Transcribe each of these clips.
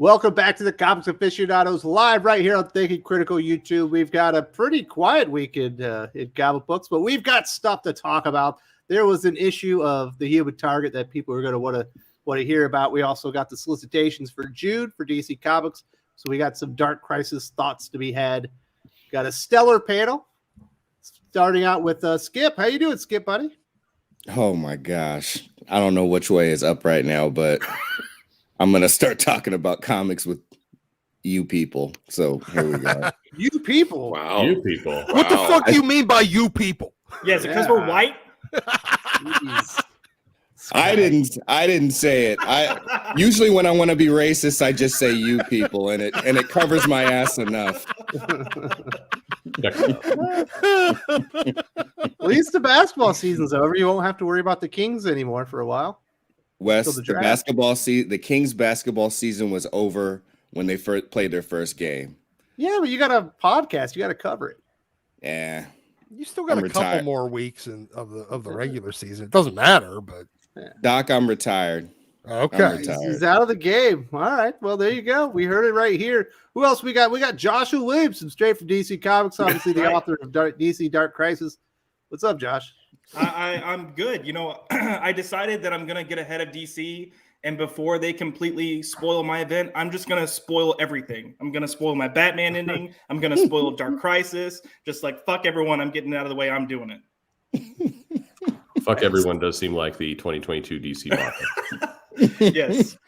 Welcome back to the Comics Aficionados live right here on Thinking Critical YouTube. We've got a pretty quiet week in comic books, but we've got stuff to talk about. There was an issue of The Human Target that people are going to want to hear about. We also got the solicitations for June for DC Comics, so we got some Dark Crisis thoughts to be had. Got a stellar panel, starting out with Skip. How you doing, Skip, buddy? Oh my gosh, I don't know which way is up right now, but I'm going to start talking about comics with you people. So here we go. You people? Wow. You people. Wow. What the fuck do you mean by you people? Yeah, is it because we're white? I didn't say it. I usually when I want to be racist, I just say you people, and it covers my ass enough. At least the basketball season's over. You won't have to worry about the Kings anymore for a while. Wes, the Kings basketball season was over when they first played their first game. Yeah, but you got a podcast. You got to cover it. Yeah. You still got a couple more weeks of the regular season. It doesn't matter, but Doc, I'm retired. Okay. I'm retired. He's out of the game. All right. Well, there you go. We heard it right here. Who else we got? We got Joshua Williamson, straight from DC Comics, obviously the author of DC Dark Crisis. What's up, Josh? I'm good. You know, I decided that I'm going to get ahead of DC, and before they completely spoil my event, I'm just going to spoil everything. I'm going to spoil my Batman ending. I'm going to spoil Dark Crisis. Just like, fuck everyone. I'm getting out of the way. I'm doing it. Fuck everyone does seem like the 2022 DC author. Yes.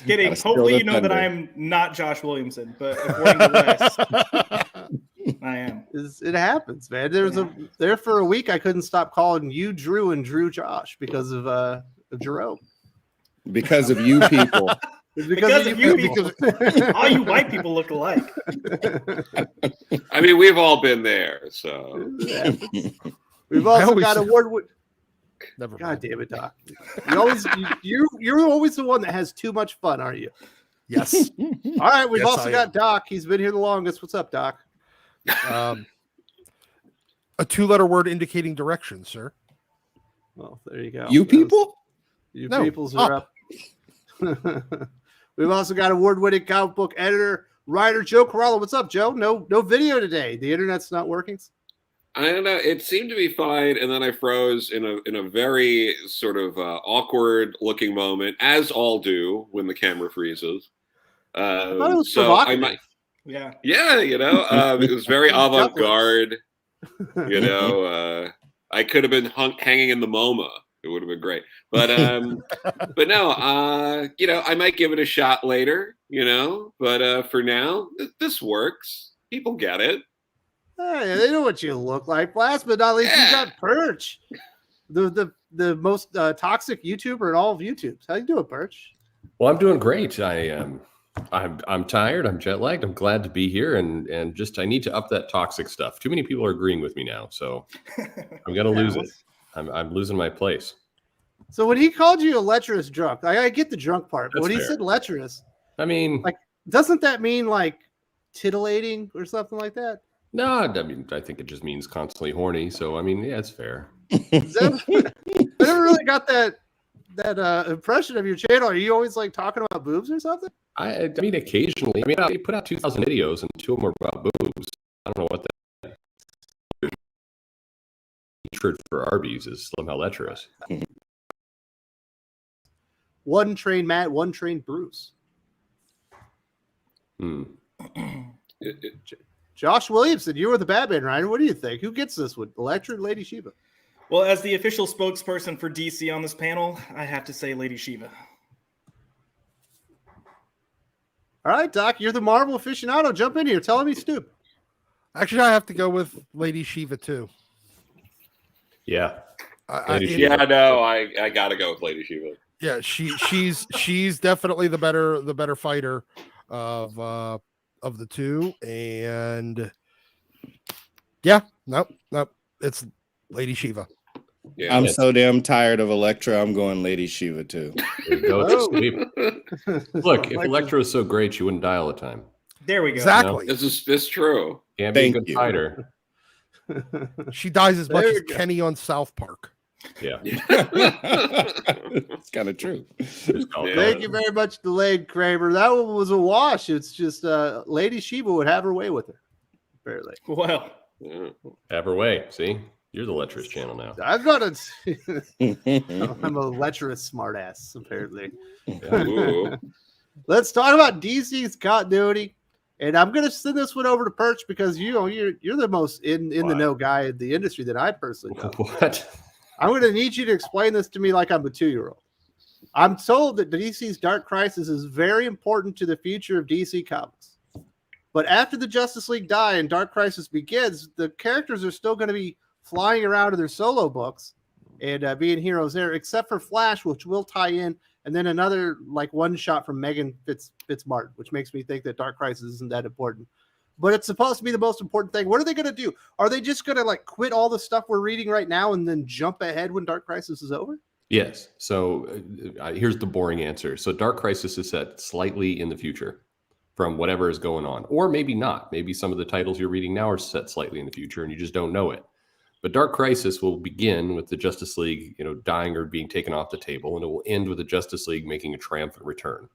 Kidding. Hopefully you know that I'm not Josh Williamson, but according to Wes, I am. It happens, man. There for a week I couldn't stop calling you Drew and Drew Josh because of Jerome. Because of you people. Because of you people. All you white people look alike. I mean, we've all been there, so. We've also got award. God damn it, Doc! You're always the one that has too much fun, aren't you? Yes. All right, we've also got Doc. He's been here the longest. What's up, Doc? A 2-letter word indicating direction, sir. Well, there you go. You people? You peoples are up. We've also got award-winning comic book editor, writer Joe Corallo. What's up, Joe? No video today. The internet's not working. I don't know. It seemed to be fine, and then I froze in a very sort of awkward-looking moment, as all do when the camera freezes. I thought it was provocative. Yeah, you know, it was very avant-garde. You know, I could have been hanging in the MoMA. It would have been great, but no, you know, I might give it a shot later. You know, but for now, this works. People get it. Hey, they know what you look like. Last but not least, you got Perch, the most toxic YouTuber in all of YouTube. How you doing, Perch? Well, I'm doing great. I'm tired. I'm jet lagged. I'm glad to be here, and just I need to up that toxic stuff. Too many people are agreeing with me now, so I'm gonna lose it. I'm losing my place. So when he called you a lecherous drunk, I get the drunk part, but That's when fair. he said lecherous, I mean, like, doesn't that mean like titillating or something like that? no, I mean, I think it just means constantly horny. So, I mean, yeah, it's fair. I never really got that impression of your channel. Are you always like talking about boobs or something? I mean, occasionally. I mean, I put out 2,000 videos, and 2 of them are about boobs. I don't know what that hatred for Arby's is somehow lecherous. One train Matt, one train Bruce. Josh Williamson, you were the Batman writer. What do you think? Who gets this one, Elektra or Lady Shiva? Well, as the official spokesperson for DC on this panel, I have to say Lady Shiva. All right, Doc, you're the Marvel aficionado. Jump in here. Tell him he's stupid. Actually, I have to go with Lady Shiva too. Yeah. I got to go with Lady Shiva. Yeah, she's definitely the better fighter of the two, and it's Lady Shiva. Yeah, I'm so damn tired of Elektra. I'm going Lady Shiva too. Go to sleep. Look, if Elektra was so great, she wouldn't die all the time. There we go. Exactly. This is true. Can't be a good fighter. She dies as much as Kenny on South Park. Yeah. It's kind of true. Thank you very much, Delayed Kramer. That one was a wash. It's just Lady Shiva would have her way with her, apparently. Well, Have her way. See, you're the lecherous channel now. I'm not a. I'm a lecherous smartass, apparently. Ooh. Let's talk about DC's continuity. And I'm going to send this one over to Perch because you're the most in the know guy in the industry that I personally know. What? I'm going to need you to explain this to me like I'm a 2-year-old. I'm told that DC's Dark Crisis is very important to the future of DC Comics. But after the Justice League die and Dark Crisis begins, the characters are still going to be flying around in their solo books and being heroes there, except for Flash, which will tie in, and then another like one shot from Megan Fitzmartin, which makes me think that Dark Crisis isn't that important. But it's supposed to be the most important thing. What are they going to do? Are they just going to like quit all the stuff we're reading right now and then jump ahead when Dark Crisis is over? Yes. So here's the boring answer. So Dark Crisis is set slightly in the future from whatever is going on, or maybe not. Maybe some of the titles you're reading now are set slightly in the future and you just don't know it. But Dark Crisis will begin with the Justice League, dying or being taken off the table, and it will end with the Justice League making a triumphant return.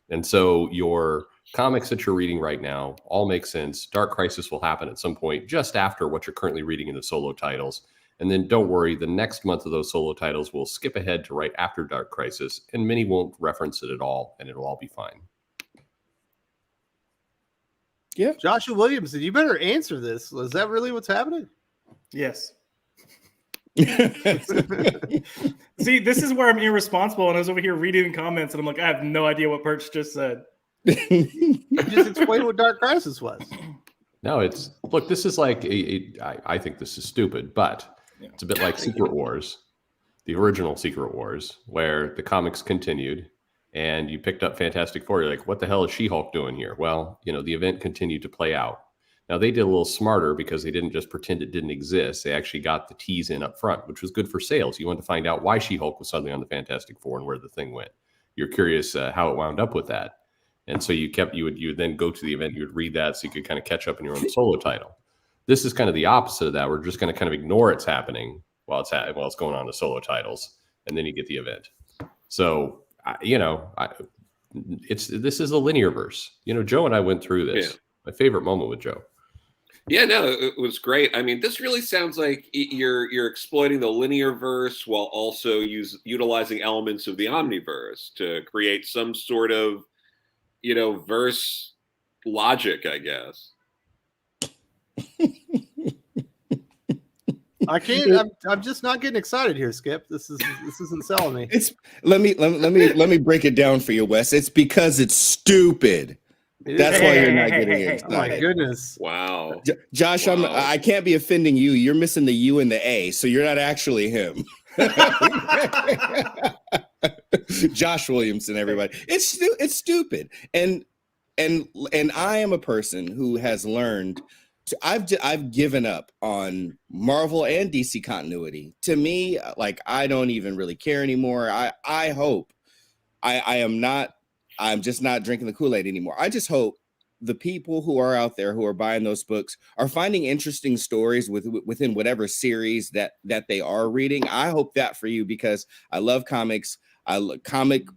And so your comics that you're reading right now all make sense. Dark Crisis will happen at some point just after what you're currently reading in the solo titles. And then don't worry, the next month of those solo titles will skip ahead to right after Dark Crisis, and many won't reference it at all, and it'll all be fine. Yeah. Joshua Williamson, you better answer this. Is that really what's happening? yes. See, this is where I'm irresponsible, and I was over here reading comments, and I'm like, I have no idea what Perch just said. You just explain what Dark Crisis was. No, this is like I think this is stupid, but it's a bit like Secret Wars, the original Secret Wars, where the comics continued and you picked up Fantastic Four. You're like, what the hell is She-Hulk doing here? Well, the event continued to play out. Now, they did a little smarter because they didn't just pretend it didn't exist. They actually got the tease in up front, which was good for sales. You wanted to find out why She-Hulk was suddenly on the Fantastic Four and where the thing went. You're curious how it wound up with that. And so you would then go to the event, you would read that so you could kind of catch up in your own solo title. This is kind of the opposite of that. We're just going to kind of ignore it's happening while it's going on the solo titles, and then you get the event. So, this is a linear verse. Joe and I went through this. Yeah. My favorite moment with Joe. Yeah, no, it was great. I mean, this really sounds like you're exploiting the linear verse while also utilizing elements of the omniverse to create some sort of, verse logic, I guess. I can't. I'm just not getting excited here, Skip. This isn't selling me. Let me break it down for you, Wes. It's because it's stupid. That's why you're not getting excited. Oh my goodness! Wow, Josh, wow. I can't be offending you. You're missing the U and the A, so you're not actually him. Josh Williamson, everybody. It's stupid, and I am a person who has learned. I've given up on Marvel and DC continuity. To me, like, I don't even really care anymore. I hope I'm just not drinking the Kool-Aid anymore. I just hope the people who are out there who are buying those books are finding interesting stories within whatever series that they are reading. I hope that for you, because I love comics. Comic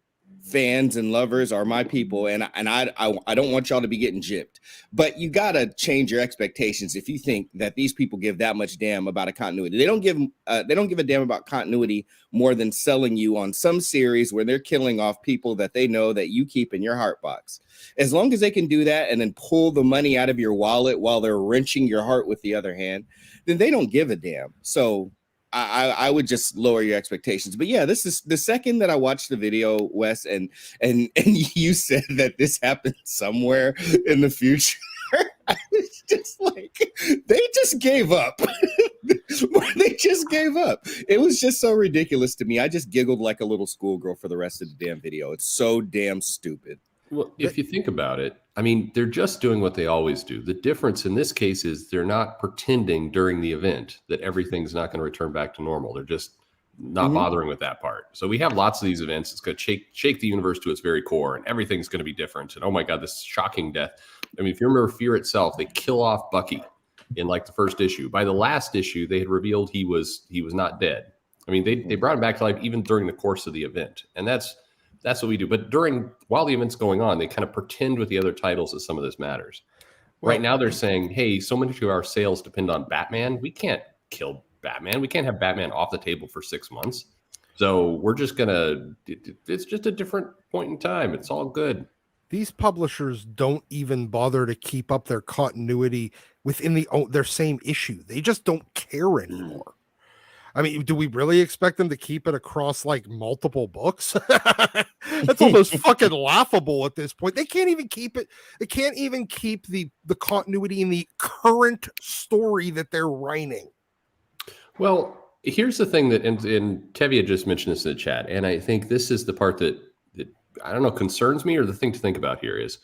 fans and lovers are my people, and I don't want y'all to be getting gypped. But you gotta change your expectations if you think that these people give that much damn about a continuity. They don't give a damn about continuity more than selling you on some series where they're killing off people that they know that you keep in your heart box. As long as they can do that and then pull the money out of your wallet while they're wrenching your heart with the other hand, then they don't give a damn. So I would just lower your expectations. But yeah, this is the second that I watched the video, Wes, and you said that this happened somewhere in the future. I was just like, they just gave up. They just gave up. It was just so ridiculous to me. I just giggled like a little schoolgirl for the rest of the damn video. It's so damn stupid. Well, if you think about it, I mean, they're just doing what they always do. The difference in this case is they're not pretending during the event that everything's not going to return back to normal. They're just not bothering with that part. So we have lots of these events. It's going to shake the universe to its very core, and everything's going to be different. And oh my God, this shocking death. I mean, if you remember Fear itself, they kill off Bucky in like the first issue. By the last issue, they had revealed he was not dead. I mean, they brought them back to life even during the course of the event, and that's what we do. But while the event's going on, they kind of pretend with the other titles that some of this matters. Well, right now, they're saying, "Hey, so much of our sales depend on Batman. We can't kill Batman. We can't have Batman off the table for 6 months. So we're just gonna. It's just a different point in time. It's all good." These publishers don't even bother to keep up their continuity within their same issue. They just don't care anymore. I mean, do we really expect them to keep it across like multiple books? That's almost fucking laughable at this point. They can't even keep it. They can't even keep the continuity in the current story that they're writing. Well, here's the thing that, and Tevye just mentioned this in the chat, and I think this is the part that I don't know, concerns me, or the thing to think about here is,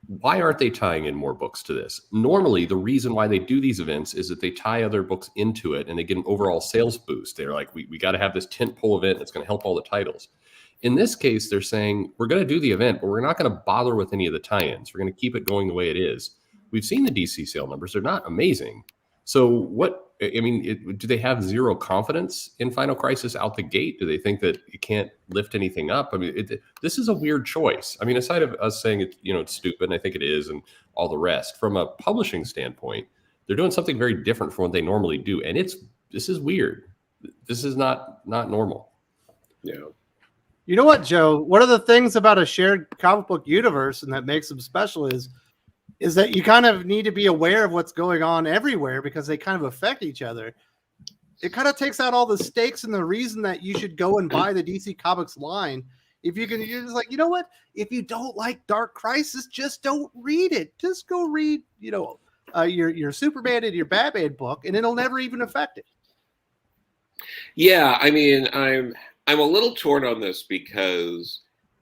why aren't they tying in more books to this? Normally, the reason why they do these events is that they tie other books into it and they get an overall sales boost. They're like, we got to have this tentpole event that's going to help all the titles. In this case, they're saying, we're going to do the event, but we're not going to bother with any of the tie-ins. We're going to keep it going the way it is. We've seen the DC sale numbers. They're not amazing. So what, I mean, do they have zero confidence in Final Crisis out the gate? Do they think that you can't lift anything up? I mean, this is a weird choice. I mean, aside of us saying it's stupid, and I think it is, and all the rest, from a publishing standpoint, they're doing something very different from what they normally do. And this is weird. This is not normal. Yeah. You know what, Joe? One of the things about a shared comic book universe and that makes them special is that you kind of need to be aware of what's going on everywhere because they kind of affect each other. It kind of takes out all the stakes and the reason that you should go and buy the DC Comics line. If you're just like, you know what? If you don't like Dark Crisis, just don't read it. Just go read, your Superman and your Batman book, and it'll never even affect it. Yeah, I mean, I'm a little torn on this because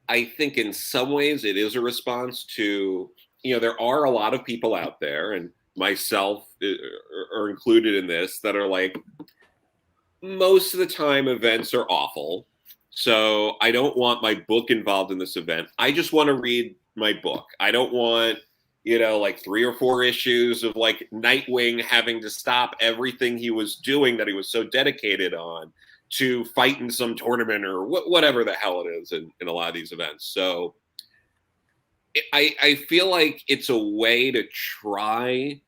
I think in some ways it is a response to, there are a lot of people out there, and myself are included in this, that are like, most of the time events are awful. So I don't want my book involved in this event. I just want to read my book. I don't want, like 3 or 4 issues of like Nightwing having to stop everything he was doing that he was so dedicated on to fight in some tournament or whatever the hell it is in a lot of these events. So I feel like it's a way to try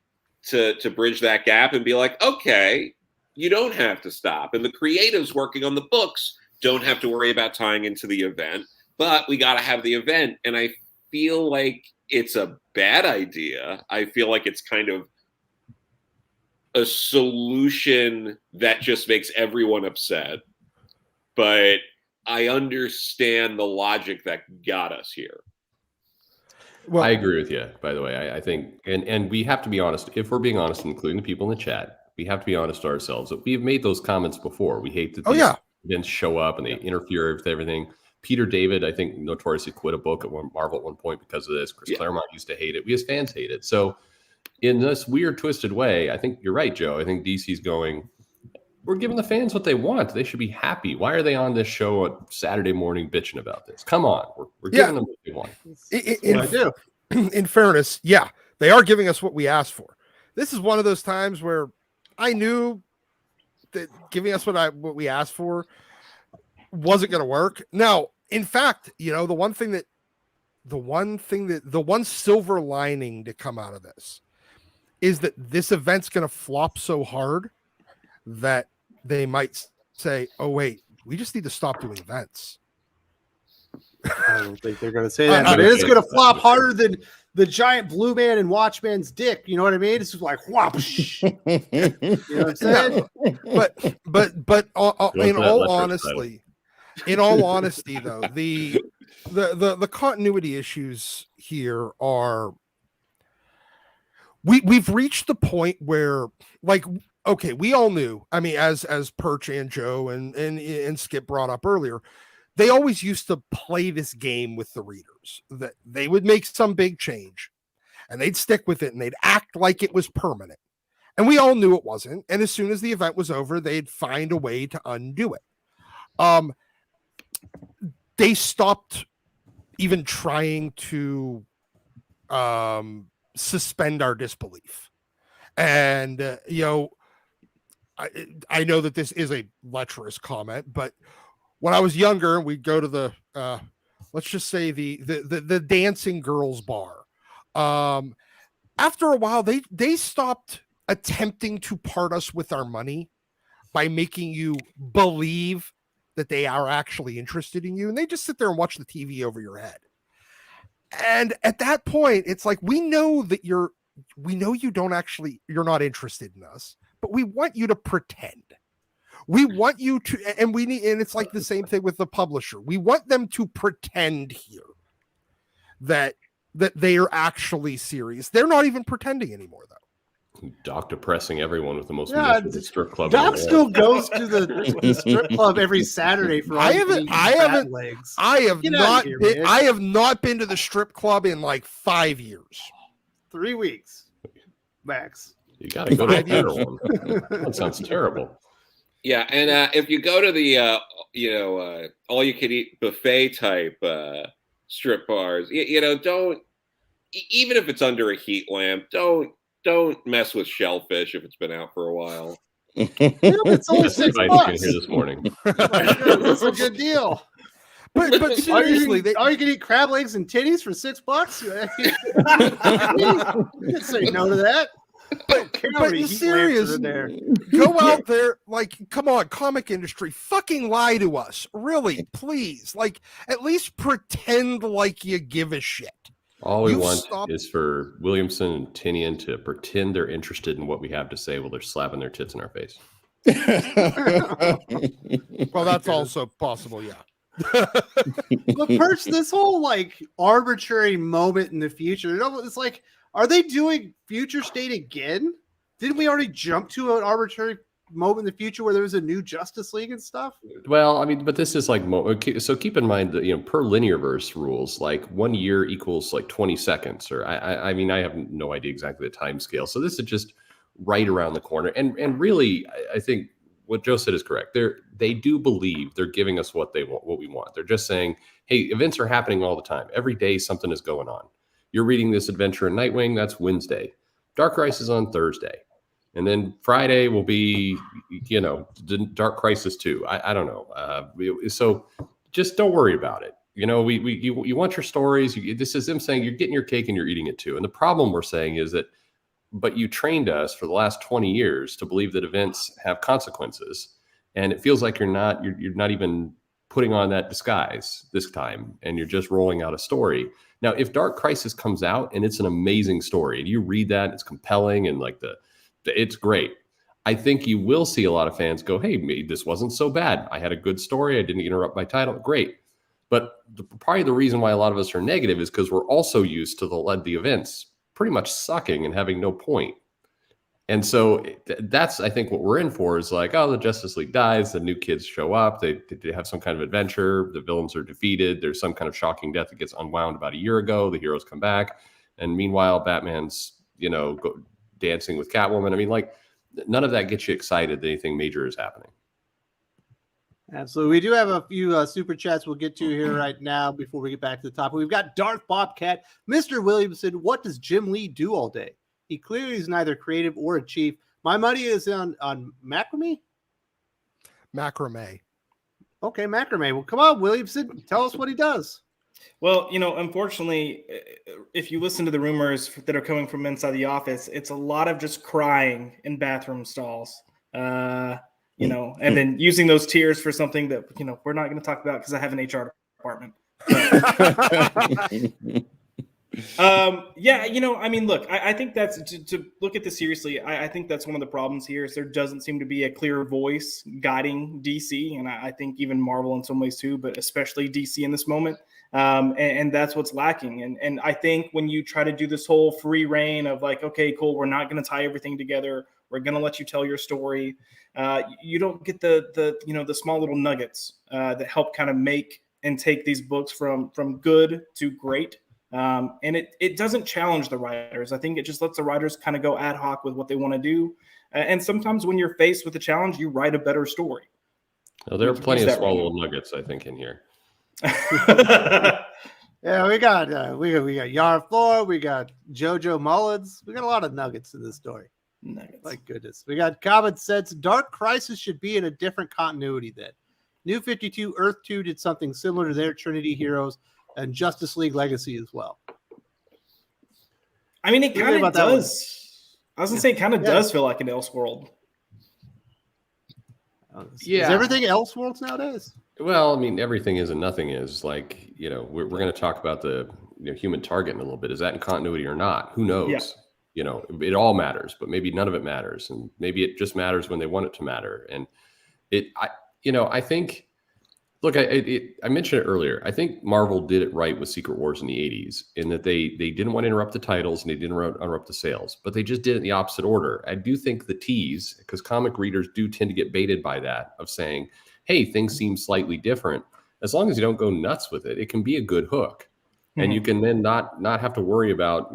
to bridge that gap and be like, okay, you don't have to stop. And the creatives working on the books don't have to worry about tying into the event, but we got to have the event. And I feel like it's a bad idea. I feel like it's kind of a solution that just makes everyone upset. But I understand the logic that got us here. Well, I agree with you, by the way. I think, and we have to be honest, if we're being honest, including the people in the chat, we have to be honest to ourselves. We've made those comments before. We hate that these events show up and they interfere with everything. Peter David, I think, notoriously quit a book at Marvel at one point because of this. Chris Claremont used to hate it. We as fans hate it. So in this weird, twisted way, I think you're right, Joe. I think DC's going, we're giving the fans what they want. They should be happy. Why are they on this show on Saturday morning bitching about this? Come on. We're giving them what they want. In fairness, they are giving us what we asked for. This is one of those times where I knew that giving us what we asked for wasn't going to work. Now, in fact, the one silver lining to come out of this is that this event's going to flop so hard that they might say, oh, wait, we just need to stop doing events. I don't think they're going to say that, but it is going to flop harder than the giant Blue Man and Watchman's dick. You know what I mean? It's just like whoosh. You know what I'm saying? But in all honesty, though, the continuity issues here are we've reached the point where, like, okay, we all knew. I mean, as Perch and Joe and Skip brought up earlier, they always used to play this game with the readers, that they would make some big change and they'd stick with it and they'd act like it was permanent. And we all knew it wasn't. And as soon as the event was over, they'd find a way to undo it. They stopped even trying to suspend our disbelief. And, I know that this is a lecherous comment, but when I was younger, we'd go to the let's just say the dancing girls bar. After a while, they stopped attempting to part us with our money by making you believe that they are actually interested in you, and they just sit there and watch the TV over your head. And at that point, it's like, we know you you're not interested in us, but we want you to pretend. We want you to, and it's like the same thing with the publisher. We want them to pretend here that they are actually serious. They're not even pretending anymore, though. Doc depressing everyone with the most miserable strip club. Doc still goes to the strip club every Saturday for I have not been to the strip club in like 5 years. 3 weeks max. You gotta go to a better one. That sounds terrible. Yeah, and if you go to the all you can eat buffet type strip bars, don't, even if it's under a heat lamp, don't mess with shellfish if it's been out for a while. It's only $6 here this morning. That's a good deal. But seriously, are you gonna eat crab legs and titties for $6? You can't say no to that. But serious, go out there, like, come on, comic industry, fucking lie to us, really, please. Like, at least pretend like you give a shit. All we want is for Williamson and Tinian to pretend they're interested in what we have to say while they're slapping their tits in our face. Well, that's also possible, yeah. But Perch, this whole like arbitrary moment in the future, it's like, are they doing Future State again? Didn't we already jump to an arbitrary moment in the future where there was a new Justice League and stuff? Well, I mean, but this is like, so keep in mind that, per linear verse rules, like 1 year equals like 20 seconds, or I mean, I have no idea exactly the time scale. So this is just right around the corner. And really, I think what Joe said is correct. They do believe they're giving us what they want, what we want. They're just saying, hey, events are happening all the time. Every day something is going on. You're reading this adventure in Nightwing, that's Wednesday. Dark Crisis on Thursday. And then Friday will be, Dark Crisis 2. I don't know. So just don't worry about it. You want your stories. This is them saying you're getting your cake and you're eating it too. And the problem we're saying is that, but you trained us for the last 20 years to believe that events have consequences. And it feels like you're not even putting on that disguise this time. And you're just rolling out a story. Now, if Dark Crisis comes out and it's an amazing story and you read that, it's compelling and like it's great. I think you will see a lot of fans go, hey, this wasn't so bad. I had a good story. I didn't interrupt my title. Great. But probably the reason why a lot of us are negative is because we're also used to the events pretty much sucking and having no point. And so that's, I think, what we're in for is like, oh, the Justice League dies, the new kids show up, they have some kind of adventure, the villains are defeated, there's some kind of shocking death that gets unwound about a year ago, the heroes come back, and meanwhile, Batman's, dancing with Catwoman. I mean, like, none of that gets you excited that anything major is happening. Absolutely. We do have a few super chats we'll get to here right now before we get back to the topic. We've got Darth Bobcat. Mr. Williamson, what does Jim Lee do all day? He clearly is neither creative or a chief. My money is on macrame? Macrame. Okay, macrame. Well, come on, Williamson. Tell us what he does. Well, unfortunately, if you listen to the rumors that are coming from inside the office, it's a lot of just crying in bathroom stalls. And then using those tears for something that, we're not going to talk about because I have an HR department. Look, I think that's to look at this seriously. I think that's one of the problems here is there doesn't seem to be a clear voice guiding DC. And I think even Marvel in some ways too, but especially DC in this moment. And that's what's lacking. And I think when you try to do this whole free reign of like, okay, cool, we're not going to tie everything together. We're going to let you tell your story. You don't get the small little nuggets that help kind of make and take these books from good to great. And it doesn't challenge the writers. I think it just lets the writers kind of go ad hoc with what they want to do. And sometimes when you're faced with a challenge, you write a better story. Well, there are plenty of small little nuggets, I think, in here. Yeah, we got Yara Flora, we got JoJo Mullins. We got a lot of nuggets in this story. Nuggets. My goodness. We got Common Sense. Dark Crisis should be in a different continuity then. New 52, Earth 2 did something similar to their Trinity Heroes and Justice League Legacy as well. I mean, it kind of does. I was going to say it kind of Yeah. does feel like an Elseworld. Is everything Elseworlds nowadays? Well, I mean, everything is and nothing is. Like, you know, we're going to talk about the human target in a little bit. Is that in continuity or not? Who knows? Yeah. You know, it all matters, but maybe none of it matters, and maybe it just matters when they want it to matter. And I think. Look, I mentioned it earlier. I think Marvel did it right with Secret Wars in the 80s in that they didn't want to interrupt the titles and they didn't interrupt the sales, but they just did it in the opposite order. I do think the tease, because comic readers do tend to get baited by that, of saying, hey, things seem slightly different. As long as you don't go nuts with it, it can be a good hook. And you can then not have to worry about,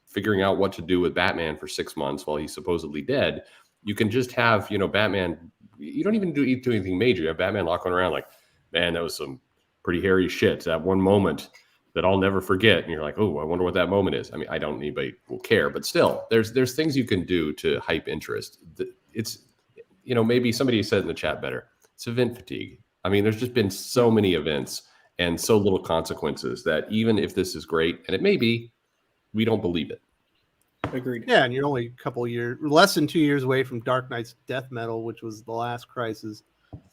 figuring out what to do with Batman for 6 months while he's supposedly dead. You can just have, Batman. You don't even do anything major. You have Batman walking around like, man, that was some pretty hairy shit. That one moment that I'll never forget. And you're like, oh, I wonder what that moment is. I mean, I don't anybody will care, but still, there's things you can do to hype interest. It's, maybe somebody said in the chat better. It's event fatigue. I mean, there's just been so many events and so little consequences that even if this is great, and it may be, we don't believe it. Agreed. Yeah, and you're only a couple of years, less than 2 years away from Dark Knight's Death Metal, which was the last Crisis.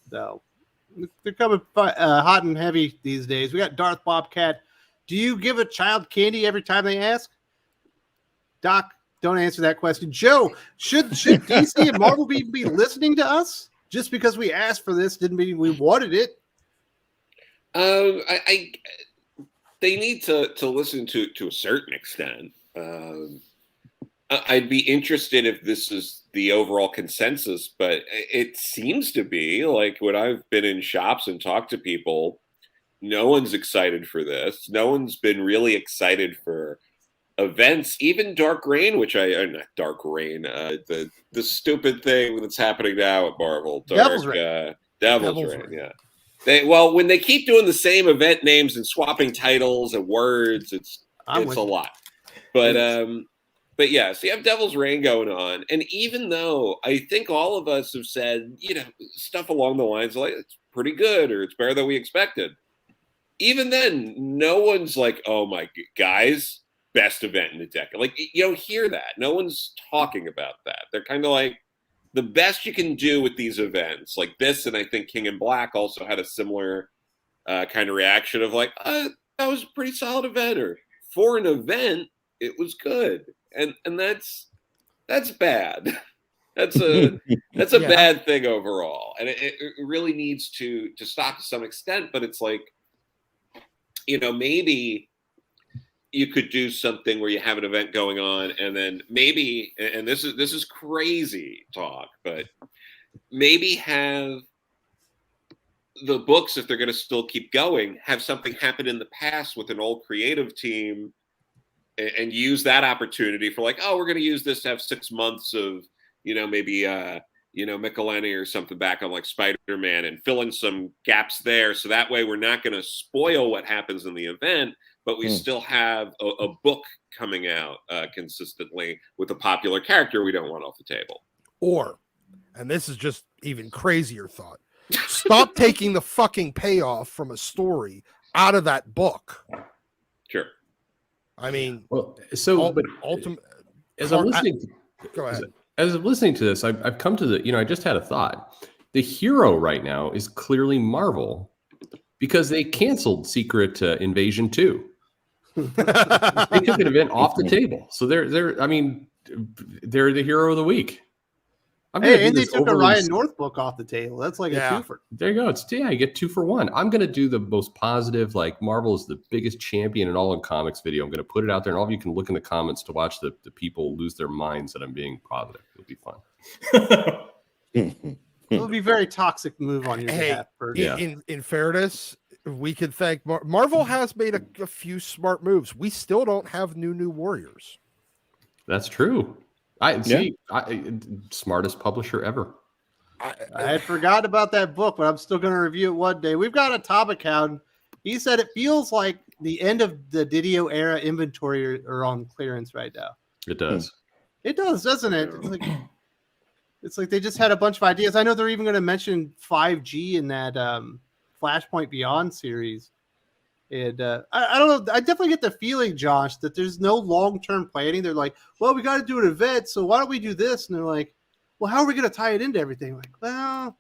So they're coming hot and heavy these days. We got Darth Bobcat. Do you give a child candy every time they ask? Doc, don't answer that question. Joe, should DC and Marvel be listening to us? Just because we asked for this didn't mean we wanted it. They need to listen to a certain extent. I'd be interested if this is the overall consensus, but it seems to be like when I've been in shops and talked to people, no one's excited for this. No one's been really excited for events, even Dark Reign, which not Dark Reign, the stupid thing that's happening now at Marvel. Devil's Reign. Devil's Reign, yeah. When they keep doing the same event names and swapping titles and words, it's a lot. But yeah, so you have Devil's Reign going on. And even though I think all of us have said, stuff along the lines like it's pretty good or it's better than we expected. Even then, no one's like, oh my guys, best event in the decade. Like, you don't hear that. No one's talking about that. They're kind of like the best you can do with these events like this. And I think King in Black also had a similar kind of reaction of like, that was a pretty solid event, or for an event, it was good. And that's bad. That's a bad thing overall. And it really needs to stop to some extent, but it's like, maybe you could do something where you have an event going on and then maybe, and this is crazy talk, but maybe have the books, if they're going to still keep going, have something happen in the past with an old creative team and use that opportunity for like, oh, we're going to use this to have 6 months of, maybe, Michelini or something back on like Spider-Man and fill in some gaps there. So that way we're not going to spoil what happens in the event, but we still have a book coming out consistently with a popular character we don't want off the table. Or, and this is just even crazier thought, stop taking the fucking payoff from a story out of that book. Sure. I mean, well, so as I'm listening, go ahead. As I'm listening to this, I've come to the, I just had a thought. The hero right now is clearly Marvel because they canceled Secret Invasion 2. They took an event off the table, so they're the hero of the week. And they took a Ryan North book off the table. That's like a twofer. There you go. You get 2 for 1. I'm going to do the most positive, like Marvel is the biggest champion in all in comics video. I'm going to put it out there, and all of you can look in the comments to watch the people lose their minds that I'm being positive. It'll be fun. It would be a very toxic move on your behalf. In fairness, we could thank Marvel has made a few smart moves. We still don't have new Warriors. That's true. Smartest publisher ever. I had forgotten about that book, but I'm still going to review it one day. We've got a top account. He said it feels like the end of the Didio era inventory are on clearance right now. It does. It does, doesn't it? It's like they just had a bunch of ideas. I know they're even going to mention 5G in that Flashpoint Beyond series. And I don't know. I definitely get the feeling, Josh, that there's no long-term planning. They're like, well, we got to do an event, so why don't we do this? And they're like, well, how are we going to tie it into everything? I'm like, well,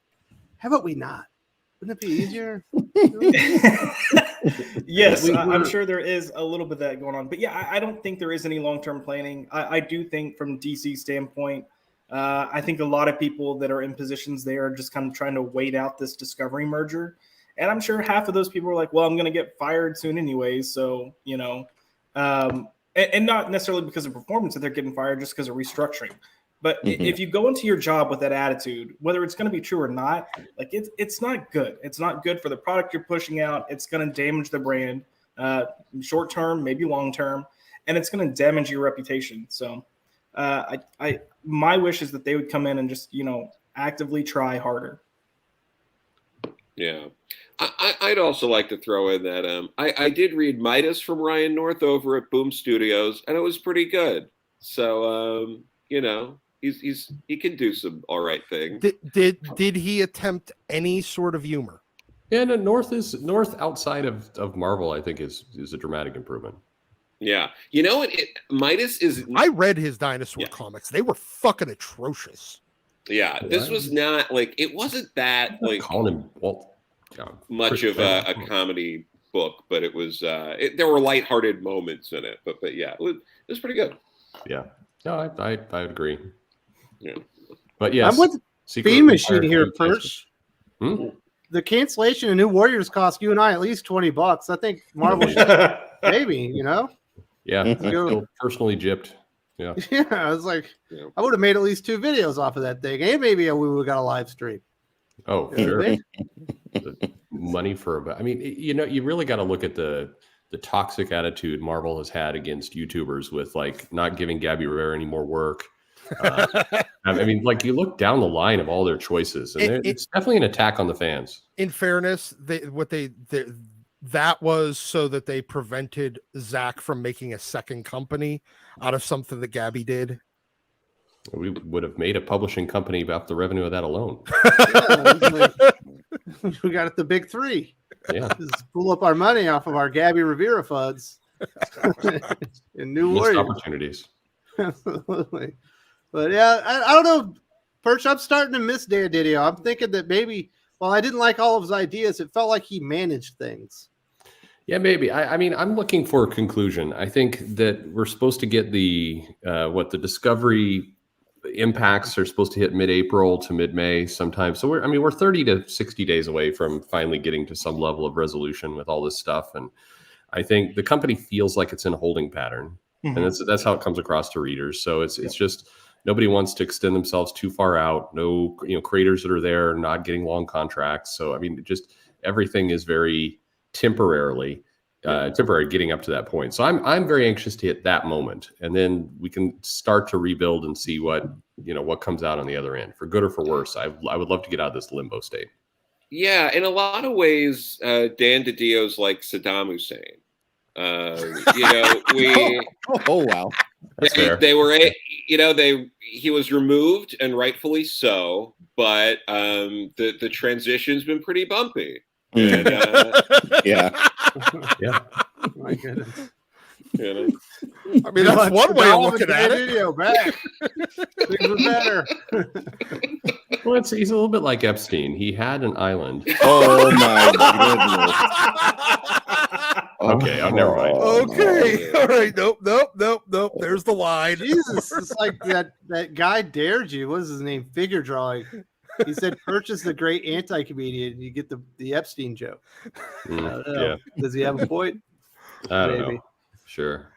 how about we not? Wouldn't it be easier? Yes, I'm sure there is a little bit of that going on. But yeah, I don't think there is any long-term planning. I do think from DC standpoint, I think a lot of people that are in positions there are just kind of trying to wait out this Discovery merger. And I'm sure half of those people are like, well, I'm going to get fired soon anyways. So, you know, and not necessarily because of performance that they're getting fired, just because of restructuring. But if you go into your job with that attitude, whether it's going to be true or not, like it's not good. It's not good for the product you're pushing out. It's going to damage the brand, short term, maybe long term, and it's going to damage your reputation. So, my wish is that they would come in and just, you know, actively try harder. Yeah. I'd also like to throw in that I did read Midas from Ryan North over at Boom Studios, and it was pretty good. So you know, he can do some all right things. Did he attempt any sort of humor? Yeah, no, North outside of Marvel, I think is a dramatic improvement. Yeah, you know what? Midas is. I read his dinosaur comics; they were fucking atrocious. Yeah, this was not like it wasn't that like calling him much of a comedy book, but it was there were lighthearted moments in it. But yeah, it was pretty good. Yeah, no, I agree. Yeah, but yes, I'm with Beam Machine here, Perch. The cancellation of New Warriors cost you and I at least $20. I think Marvel should maybe, you know. Yeah, I feel personally gypped. Yeah. Yeah, I was like, I would have made at least 2 videos off of that thing, and maybe we would have got a live stream. Oh, sure. Money for I mean, you know, you really got to look at the toxic attitude Marvel has had against YouTubers with like not giving Gabby Rivera any more work. I mean, like you look down the line of all their choices, and it's definitely an attack on the fans. In fairness, that was so that they prevented Zach from making a second company out of something that Gabby did. We would have made a publishing company about the revenue of that alone. We got it the big 3. Yeah, just pull up our money off of our Gabby Rivera funds in New Warriors opportunities. Absolutely. But yeah, I don't know, Perch. I'm starting to miss Dan Didio. I'm thinking that maybe while I didn't like all of his ideas, it felt like he managed things. Yeah, maybe. I mean, I'm looking for a conclusion. I think that we're supposed to get the Discovery impacts are supposed to hit mid-April to mid-May sometime. So we're 30 to 60 days away from finally getting to some level of resolution with all this stuff. And I think the company feels like it's in a holding pattern, and that's how it comes across to readers. So it's just nobody wants to extend themselves too far out. No, creators that are there not getting long contracts. So I mean, just everything is very temporary getting up to that point. So I'm very anxious to hit that moment, and then we can start to rebuild and see what comes out on the other end, for good or for worse. I would love to get out of this limbo state. Yeah, in a lot of ways, Dan Didio's like Saddam Hussein. Oh wow, that's fair. They were, he was removed, and rightfully so. But the transition's been pretty bumpy. And, yeah. My goodness. I mean, that's one way of looking at it. Video back. Things were better. Well, he's a little bit like Epstein. He had an island. Oh my goodness. Okay, never mind. Okay, all right. Nope. There's the line. Jesus, it's like that guy dared you. What was his name? Figure drawing. He said, "Purchase the great anti-comedian." You get the Epstein joke. Yeah. Does he have a point? I don't know. Sure.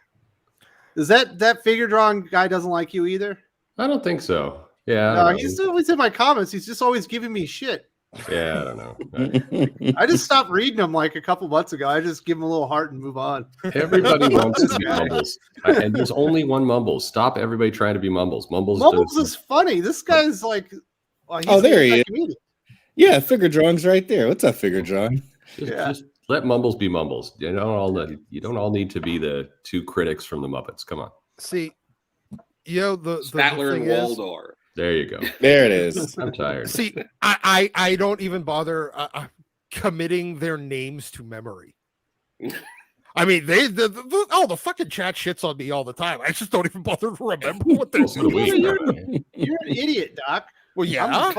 Is that figure drawing guy doesn't like you either? I don't think so. Yeah. No, he's always in my comments. He's just always giving me shit. Yeah, I don't know. I just stopped reading them like a couple months ago. I just give him a little heart and move on. Everybody wants to be Mumbles, and there's only one Mumbles. Stop everybody trying to be Mumbles. Mumbles is funny. This guy's like, there he is. Yeah, figure drawing's right there. What's up, figure drawing? Just let Mumbles be Mumbles. You don't all need to be the 2 critics from the Muppets. Come on. See, the Statler thing and is, Waldor. There you go. There it is. I'm tired. see, I don't even bother committing their names to memory. I mean, the fucking chat shits on me all the time. I just don't even bother to remember what they're So do we. doing. You're an idiot, Doc. Well, yeah.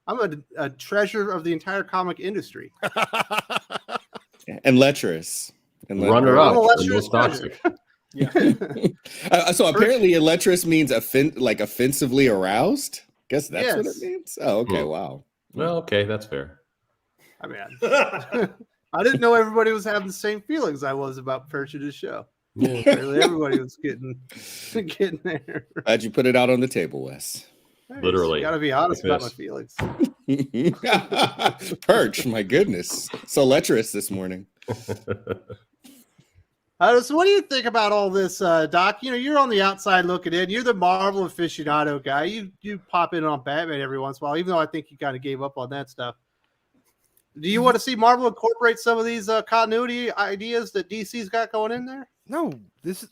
I'm a treasure of the entire comic industry. And lecherous. And Runner I'm up. a The most toxic. So apparently electrous means offensively aroused. Guess that's what it means. Oh, okay. Wow. Well, okay, that's fair. I mean, I didn't know everybody was having the same feelings I was about Purchase's show. Yeah. Apparently everybody was getting there. Glad you put it out on the table, Wes. Literally. Got to be honest about my feelings. Perch, my goodness. So lecherous this morning. So what do you think about all this, Doc? You're on the outside looking in. You're the Marvel aficionado guy. You pop in on Batman every once in a while, even though I think you kind of gave up on that stuff. Do you want to see Marvel incorporate some of these continuity ideas that DC's got going in there? No, this is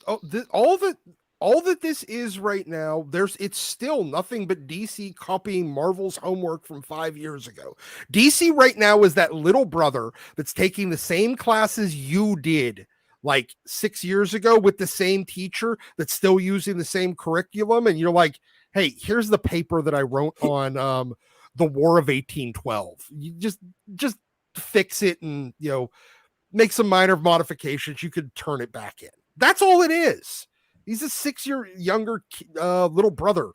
all that this is right now. It's still nothing but DC copying Marvel's homework from 5 years ago. DC right now is that little brother that's taking the same classes you did like 6 years ago with the same teacher that's still using the same curriculum. And you're like, hey, here's the paper that I wrote on the War of 1812. You just fix it and, make some minor modifications. You could turn it back in. That's all it is. He's a 6 year younger little brother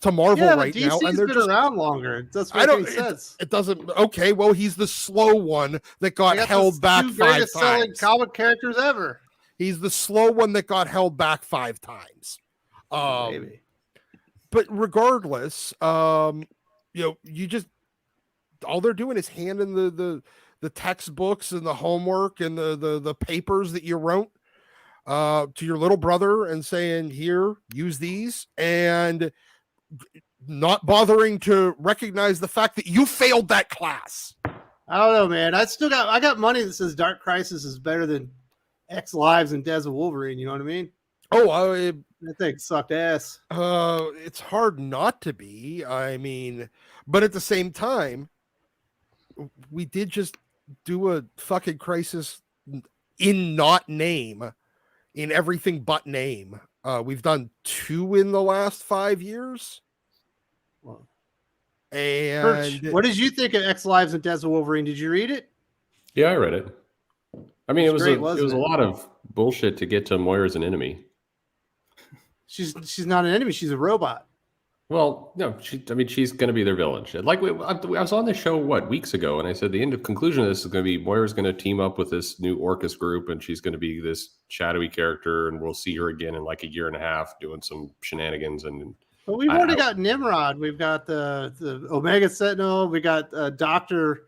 to Marvel right DC's now, and they're been just around longer. It doesn't make any sense. It doesn't. Okay, well, he's the slow one that got held back 5 times. Comic characters ever. He's the slow one that got held back 5 times. Maybe. But regardless, you just all they're doing is handing the textbooks and the homework and the papers that you wrote to your little brother and saying, here, use these, and not bothering to recognize the fact that you failed that class. I don't know, man. I got money that says Dark Crisis is better than X Lives and Death of Wolverine. You know what I mean? Oh, that thing sucked ass. It's hard not to be. I mean, but at the same time, we did just do a fucking Crisis in not name, in everything but name. We've done 2 in the last 5 years. Well, and Perch, what did you think of X Lives and Death of Wolverine? Did you read it? Yeah, I read it. I mean, it was great, a lot of bullshit to get to Moira as an enemy. She's not an enemy. She's a robot. Well, no, she's going to be their villain. Like I was on the show weeks ago, and I said the conclusion of this is going to be Moira's going to team up with this new Orcus group, and she's going to be this shadowy character, and we'll see her again in like a year and a half doing some shenanigans. But we've already got Nimrod. We've got the Omega Sentinel. We got Doctor.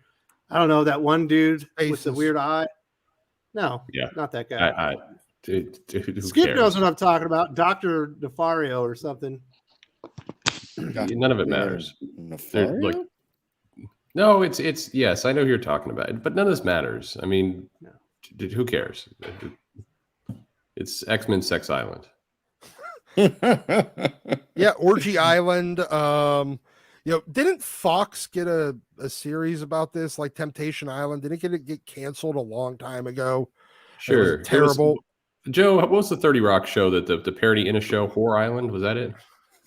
I don't know, that one dude with the weird eye. No, not that guy. Skip knows what I'm talking about. Dr. Nefario or something. None of it matters. No, it's yes, I know who you're talking about, but none of this matters. I mean, who cares? It's X-Men Sex Island. Yeah, Orgy Island. Didn't Fox get a series about this, like Temptation Island? Didn't it get canceled a long time ago? Sure. It was terrible. Joe, what was the 30 Rock show that the parody in a show, Whore Island? Was that it?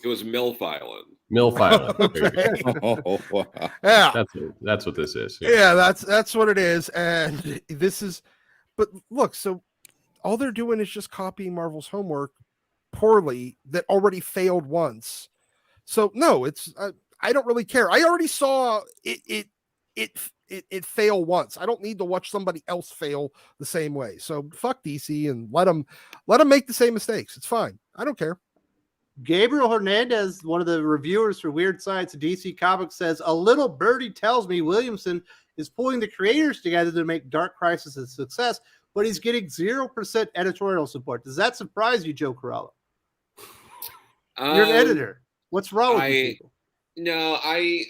It was MILF Island. MILF Island. Yeah, that's what this is. Yeah, that's what it is. And this is, but look, so all they're doing is just copying Marvel's homework poorly that already failed once. So no, it's I don't really care. I already saw it fail once. I don't need to watch somebody else fail the same way. So fuck DC and let them make the same mistakes. It's fine. I don't care. Gabriel Hernandez, one of the reviewers for Weird Science of DC Comics, says, a little birdie tells me Williamson is pulling the creators together to make Dark Crisis a success, but he's getting 0% editorial support. Does that surprise you, Joe Corallo? You're an editor. What's wrong with you people? No, I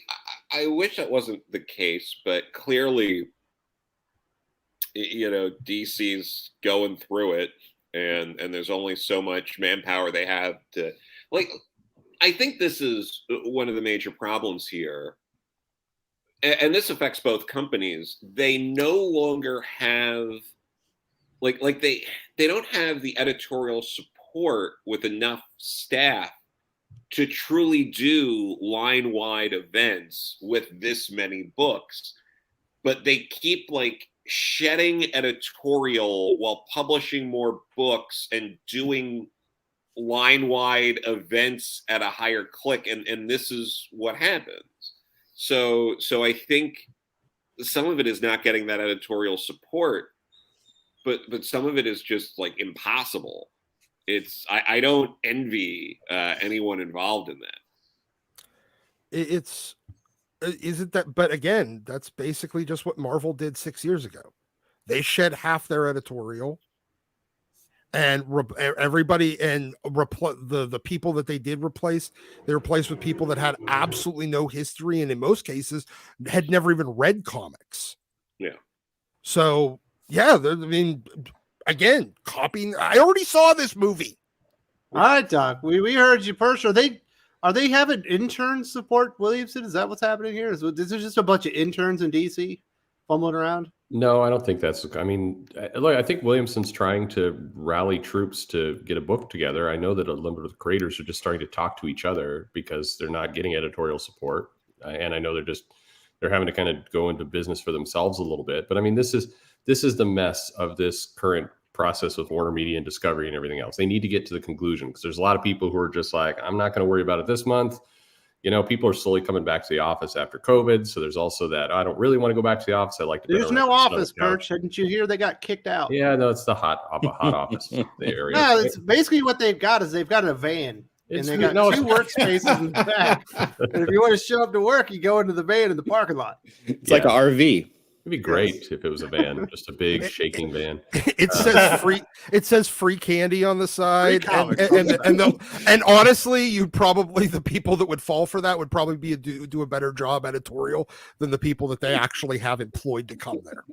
wish that wasn't the case, but clearly, DC's going through it, and there's only so much manpower they have to like, I think this is one of the major problems here, and this affects both companies. They no longer have they don't have the editorial support with enough staff to truly do line-wide events with this many books, but they keep like shedding editorial while publishing more books and doing line-wide events at a higher click, and this is what happens. So I think some of it is not getting that editorial support, but some of it is just like impossible. I don't envy anyone involved in that. Isn't that? But again, that's basically just what Marvel did 6 years ago. They shed half their editorial, and everybody and the people that they did replace, they replaced with people that had absolutely no history, and in most cases had never even read comics. Yeah. So yeah, I mean, again, copying. I already saw this movie. All right, Doc. We heard you first. Are they having intern support, Williamson? Is that what's happening here? Is there just a bunch of interns in DC fumbling around? No, I don't think that's. I mean, look, I think Williamson's trying to rally troops to get a book together. I know that a number of the creators are just starting to talk to each other because they're not getting editorial support, and I know they're having to kind of go into business for themselves a little bit. But I mean, this is the mess of this current process with Warner Media and Discovery and everything else. They need to get to the conclusion, because there's a lot of people who are just like, I'm not going to worry about it this month. You know, people are slowly coming back to the office after COVID. So there's also that, I don't really want to go back to the office. I like to. There's no office, Perch. Didn't you hear they got kicked out? Yeah, no, it's the hot office the area. No, it's basically what they've got is they've got a van. And they got two workspaces in the back. And if you want to show up to work, you go into the van in the parking lot. It's like an RV. It'd be great if it was a van, just a big shaking van. It says free. It says free candy on the side, and honestly, you'd probably, the people that would fall for that would probably do a better job editorial than the people that they actually have employed to come there.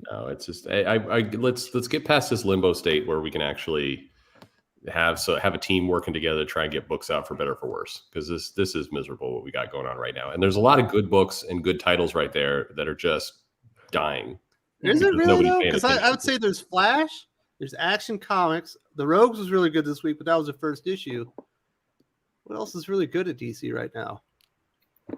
No, it's just let's get past this limbo state where we can actually have a team working together to try and get books out for better or for worse, because this is miserable what we got going on right now, and there's a lot of good books and good titles right there that are just dying. Is it really though? Because I would say there's Flash, there's Action Comics. The Rogues was really good this week, but that was the first issue. What else is really good at DC right now?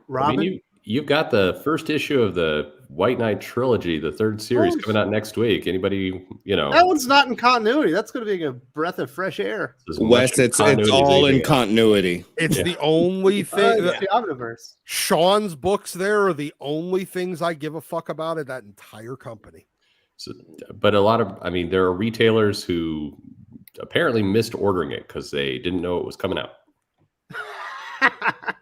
Robin? I mean, you've got the first issue of the White Knight trilogy, the third series coming out next week. Anybody, that one's not in continuity. That's going to be a breath of fresh air. Wes, it's all in continuity. It's the only thing. The Omniverse. Sean's books there are the only things I give a fuck about in that entire company. So, but there are retailers who apparently missed ordering it because they didn't know it was coming out.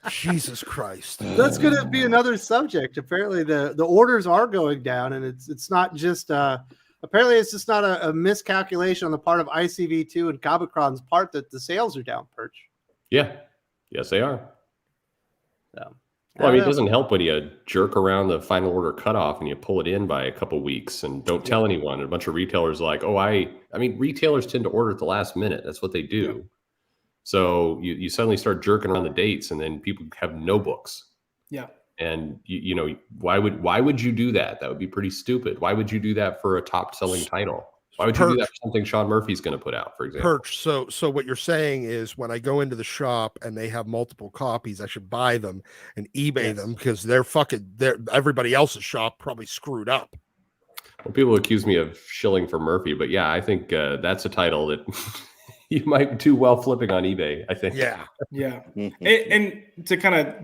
Jesus Christ. That's going to be another subject. Apparently the orders are going down, and it's not just apparently it's just not a miscalculation on the part of ICV2 and Comicron's part that the sales are down, Perch. Yeah. Yes, they are. So, well, I mean, it doesn't help when you jerk around the final order cutoff and you pull it in by a couple weeks and don't tell anyone. And a bunch of retailers are like, I mean, retailers tend to order at the last minute. That's what they do. Yeah. So you suddenly start jerking around the dates, and then people have no books. Yeah. And why would you do that? That would be pretty stupid. Why would you do that for a top selling title? Why would you do that for something Sean Murphy's going to put out, for example? Perch. So what you're saying is, when I go into the shop and they have multiple copies, I should buy them and eBay them, because everybody else's shop probably screwed up. Well, people accuse me of shilling for Murphy, but yeah, I think that's a title that you might do well flipping on eBay, I think. Yeah. And to kind of,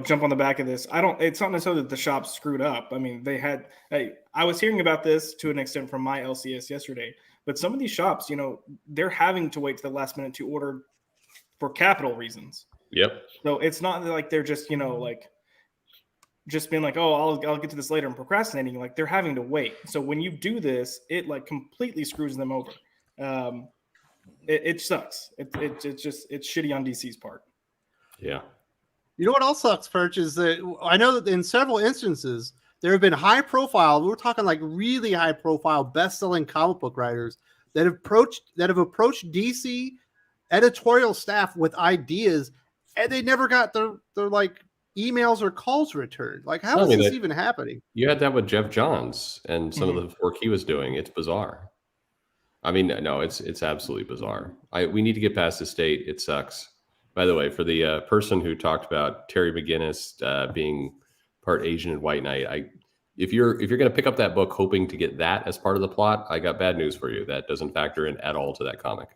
jump on the back of this, it's not necessarily that the shop screwed up. I mean, I was hearing about this to an extent from my LCS yesterday, but some of these shops, they're having to wait to the last minute to order for capital reasons. Yep. So it's not like they're just, just being like, oh, I'll get to this later and procrastinating. Like, they're having to wait. So when you do this, it like completely screws them over. It sucks. It's shitty on DC's part. Yeah. You know what else sucks, Perch, is that I know that in several instances there have been high profile, we're talking like really high profile best-selling comic book writers that have approached DC editorial staff with ideas, and they never got their like emails or calls returned. Like, how is this even happening? You had that with Jeff Johns and some of the work he was doing. It's bizarre. I mean, no, it's absolutely bizarre. We need to get past this state. It sucks. By the way, for the person who talked about Terry McGinnis being part Asian and white knight, if you're going to pick up that book hoping to get that as part of the plot, I got bad news for you. That doesn't factor in at all to that comic.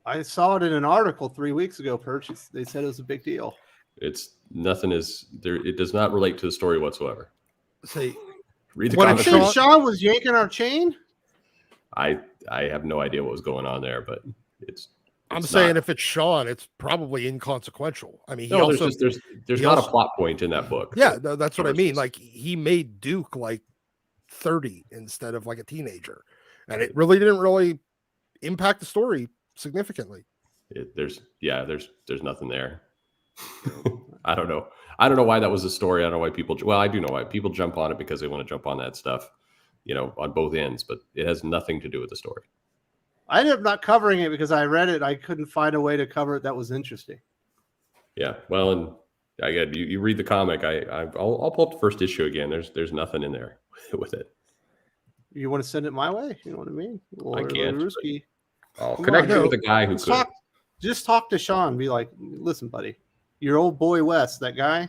I saw it in an article 3 weeks ago, Perch. They said it was a big deal. It's nothing is there. It does not relate to the story whatsoever. Say, read the What comic. if Sean was yanking our chain? I have no idea what was going on there, but I'm saying if it's Sean, it's probably inconsequential. I mean, there's not a plot point in that book. Yeah, that's what I mean. Like, he made Duke like 30 instead of like a teenager, and it really didn't really impact the story significantly. There's nothing there. I don't know why that was a story. I don't know why people. Well, I do know why people jump on it because they want to jump on that stuff, on both ends. But it has nothing to do with the story. I ended up not covering it because I read it. I couldn't find a way to cover it that was interesting. Yeah, well, and again, you read the comic. I'll pull up the first issue again. There's nothing in there with it. You want to send it my way? You know what I mean? I can't. I'll Come connect on, you with a guy who could. Just talk to Sean. Be like, listen, buddy, your old boy Wes, that guy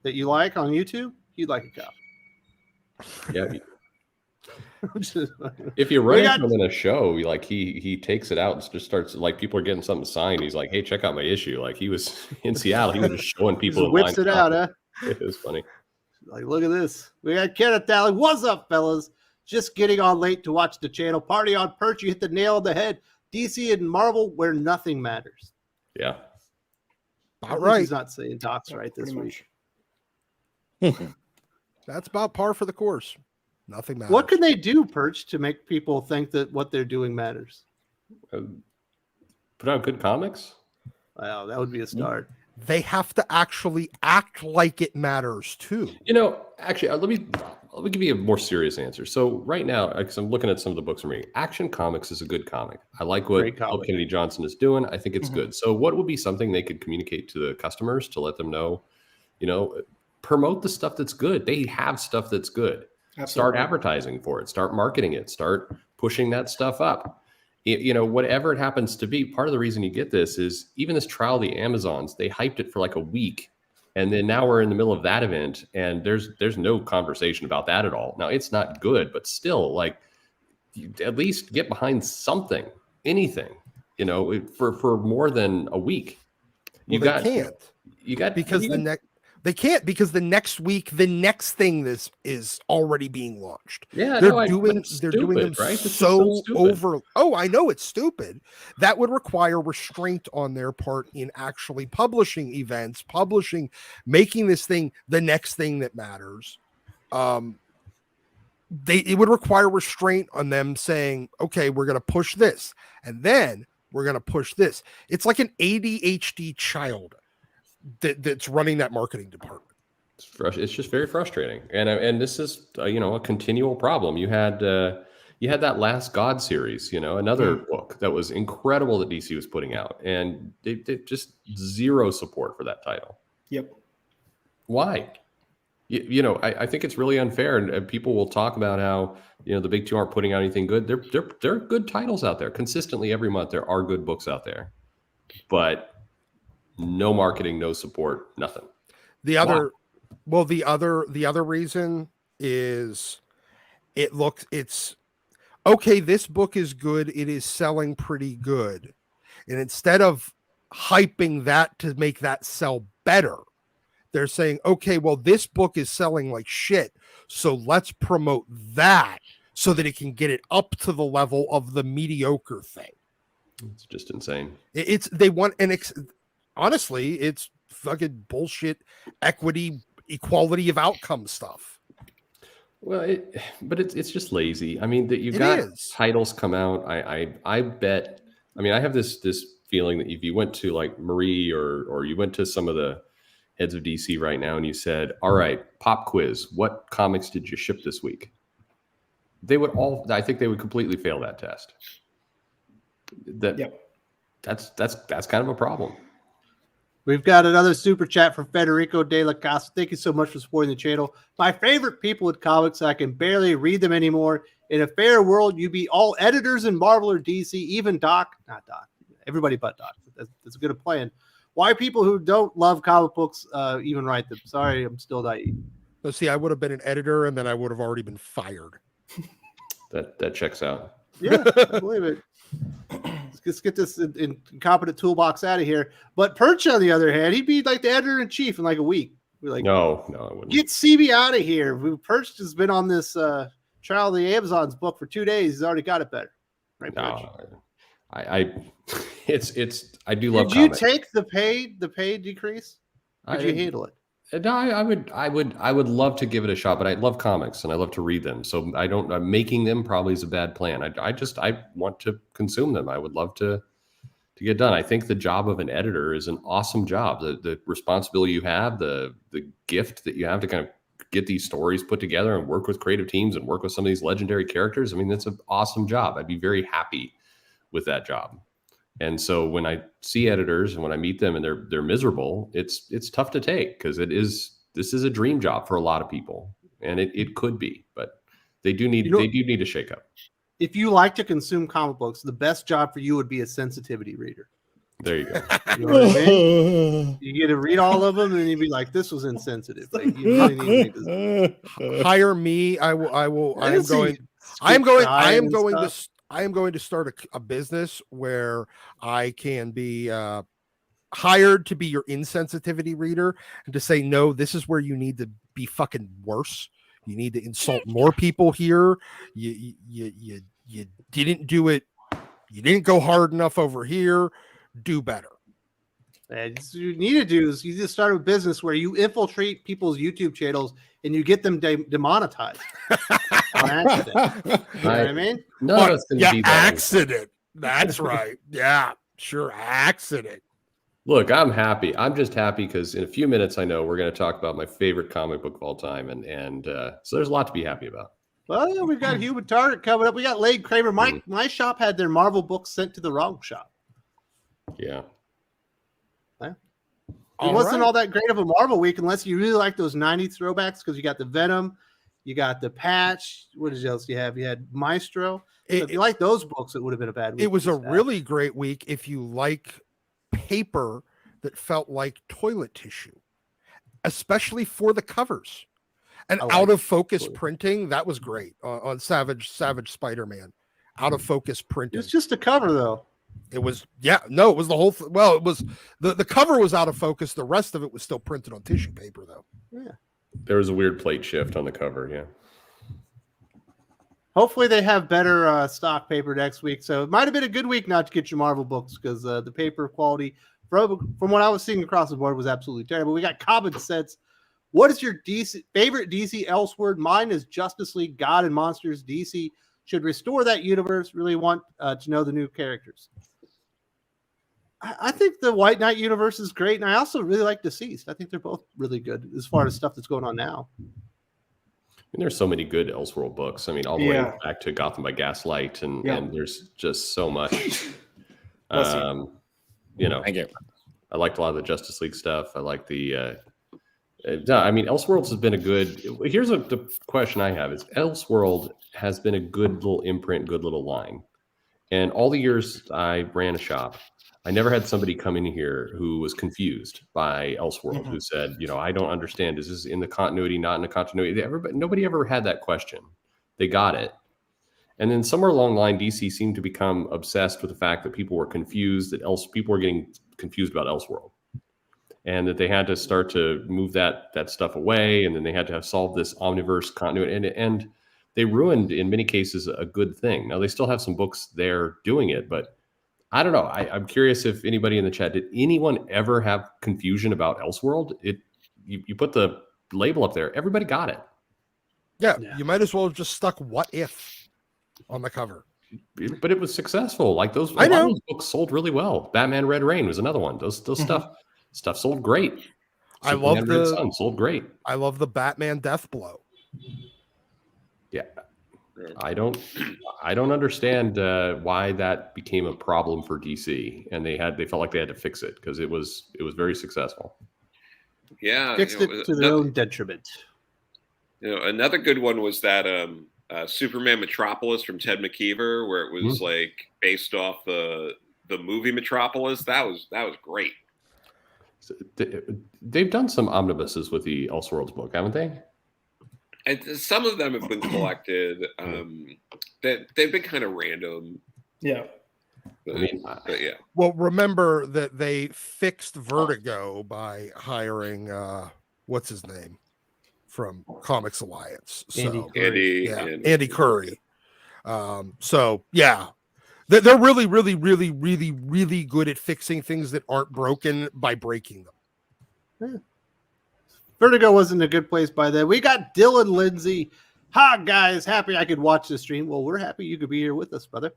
that you like on YouTube, he'd like a cop. Yeah. If you run into him in a show, like he takes it out and just starts, like, people are getting something signed. He's like, hey, check out my issue. Like, he was in Seattle. He was just showing people. He whips it out, huh? It was funny. Like, look at this. We got Kenneth Dalley. What's up, fellas? Just getting on late to watch the channel. Party on Perch. You hit the nail on the head. DC and Marvel where nothing matters. Yeah. All right. He's not saying Doc's right this week. That's about par for the course. Nothing matters. What can they do, Perch, to make people think that what they're doing matters? Put out good comics? Wow, that would be a start. They have to actually act like it matters too. Actually, let me give you a more serious answer. So right now, because I'm looking at some of the books I'm reading, Action Comics is a good comic. I like what L. Kennedy Johnson is doing. I think it's good. So what would be something they could communicate to the customers to let them know, promote the stuff that's good. They have stuff that's good. Absolutely. Start advertising for it. Start marketing it. Start pushing that stuff up. Whatever it happens to be, part of the reason you get this is even this Trial of the Amazons, they hyped it for like a week. And then now we're in the middle of that event and there's no conversation about that at all. Now, it's not good, but still, like, at least get behind something, anything, for more than a week. They can't because they can't because the next week, the next thing this is already being launched. Yeah, they're doing them right? so over. Oh, I know it's stupid. That would require restraint on their part in actually publishing events, making this thing the next thing that matters. It would require restraint on them saying, okay, we're going to push this, and then we're going to push this. It's like an ADHD child that's running that marketing department. It's just very frustrating, and this is a continual problem. You had that Last God series, another book that was incredible that DC was putting out, and they just zero support for that title. Yep. Why? I think it's really unfair, and people will talk about how the big two aren't putting out anything good. There are good titles out there consistently every month. There are good books out there, but no marketing, no support, nothing. The other reason is it's okay. This book is good. It is selling pretty good. And instead of hyping that to make that sell better, they're saying, okay, well, this book is selling like shit. So let's promote that so that it can get it up to the level of the mediocre thing. It's just insane. Honestly, it's fucking bullshit equity, equality of outcome stuff. Well, but it's just lazy. I mean, that you've got titles come out. I bet. I mean, I have this feeling that if you went to like Marie or you went to some of the heads of DC right now and you said, all right, pop quiz, what comics did you ship this week? I think they would completely fail that test. That's kind of a problem. We've got another super chat from Federico De La Casa. Thank you so much for supporting the channel. My favorite people with comics, I can barely read them anymore. In a fair world, you'd be all editors in Marvel or DC, even Doc. Not Doc. Everybody but Doc. That's a good plan. Why people who don't love comic books even write them? Sorry, I'm still naive. So see, I would have been an editor, and then I would have already been fired. That checks out. Yeah, I believe it. Let's get this incompetent toolbox out of here. But Perch, on the other hand, he'd be like the editor in chief in like a week. We're like, no, I wouldn't. Get CB out of here. Perch has been on this Trial of the Amazons book for 2 days. He's already got it better. Right, Perch? I do love. Did you take the pay decrease? Did you handle it? No, I would love to give it a shot, but I love comics and I love to read them. So making them probably is a bad plan. I want to consume them. I would love to get done. I think the job of an editor is an awesome job. The responsibility you have, the gift that you have to kind of get these stories put together and work with creative teams and work with some of these legendary characters. I mean, that's an awesome job. I'd be very happy with that job. And so when I see editors and when I meet them and they're miserable, it's tough to take because this is a dream job for a lot of people, and it could be, but they do need a shake up. If you like to consume comic books, the best job for you would be a sensitivity reader. There you go. You know what I mean? You get to read all of them, and you'd be like, "This was insensitive." Like, you really need to make this. Hire me. I am going to start a business where I can be hired to be your insensitivity reader and to say, no, this is where you need to be fucking worse. You need to insult more people here. You didn't do it. You didn't go hard enough over here. Do better. And what you need to do is you just start a business where you infiltrate people's YouTube channels and you get them demonetized. On accident. You know what I mean? No, accident. That's right. Yeah, sure. Accident. Look, I'm happy. I'm just happy because in a few minutes, I know we're going to talk about my favorite comic book of all time. And so there's a lot to be happy about. Well, we've got Human Target coming up. We got Lade Kramer. My shop had their Marvel books sent to the wrong shop. Yeah. It wasn't all that great of a Marvel week unless you really like those 90s throwbacks because you got the Venom, you got the Patch. What else you have? You had Maestro. So if you like those books, it would have been a bad week. It was a really great week if you like paper that felt like toilet tissue, especially for the covers. And out of focus printing, that was great on Savage Spider-Man. Out of focus printing. It's just a cover though. It was, it was the whole well, it was the cover was out of focus. The rest of it was still printed on tissue paper though. Yeah. There was a weird plate shift on the cover, yeah. Hopefully they have better stock paper next week. So it might have been a good week not to get your Marvel books because the paper quality from what I was seeing across the board was absolutely terrible. We got Common Sense. What is your favorite DC Elseworld? Mine is Justice League, God and Monsters. DC should restore that universe. Really want to know the new characters. I think the White Knight universe is great, and I also really like Deceased. I think they're both really good as far as stuff that's going on now. And there's so many good Elseworld books. I mean, all the way back to Gotham by Gaslight, and there's just so much. I liked a lot of the Justice League stuff. I like the. Elseworlds has been a good. Here's the question I have: is Elseworld has been a good little imprint, good little line, and all the years I ran a shop, I never had somebody come in here who was confused by Elseworld, who said, I don't understand. Is this in the continuity, not in the continuity? Nobody ever had that question. They got it. And then somewhere along the line, DC seemed to become obsessed with the fact that people were confused, people were getting confused about Elseworld. And that they had to start to move that stuff away. And then they had to have solved this omniverse continuity. And they ruined, in many cases, a good thing. Now, they still have some books there doing it, but I don't know. I'm curious if anybody in the chat, did anyone ever have confusion about Elseworld? You put the label up there. Everybody got it. Yeah, you might as well have just stuck "What If" on the cover. But it was successful. Like those books sold really well. Batman Red Rain was another one. Those stuff sold great. I love the Sun sold great. I love the Batman Death Blow. Yeah. I don't understand why that became a problem for DC, and they felt like they had to fix it because it was very successful. Yeah, Fixed it to their own detriment. Another good one was that Superman Metropolis from Ted McKeever, where it was like based off the movie Metropolis. That was great. So they've done some omnibuses with the Elseworlds book, haven't they? And some of them have been collected. That they've been kind of random. Yeah. But yeah. Well, remember that they fixed Vertigo by hiring what's his name from Comics Alliance. So Andy Curry. So yeah. They're really, really, really, really, really good at fixing things that aren't broken by breaking them. Yeah. Vertigo wasn't a good place by then. We got Dylan Lindsay. Hi, guys. Happy I could watch the stream. Well, we're happy you could be here with us, brother.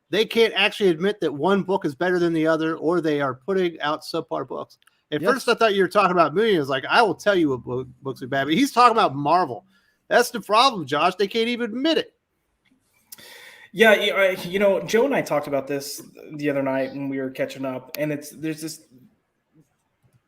They can't actually admit that one book is better than the other, or they are putting out subpar books. At first, I thought you were talking about Mooney. I was like, I will tell you what books are bad. But he's talking about Marvel. That's the problem, Josh. They can't even admit it. Yeah, Joe and I talked about this the other night when we were catching up, and there's this,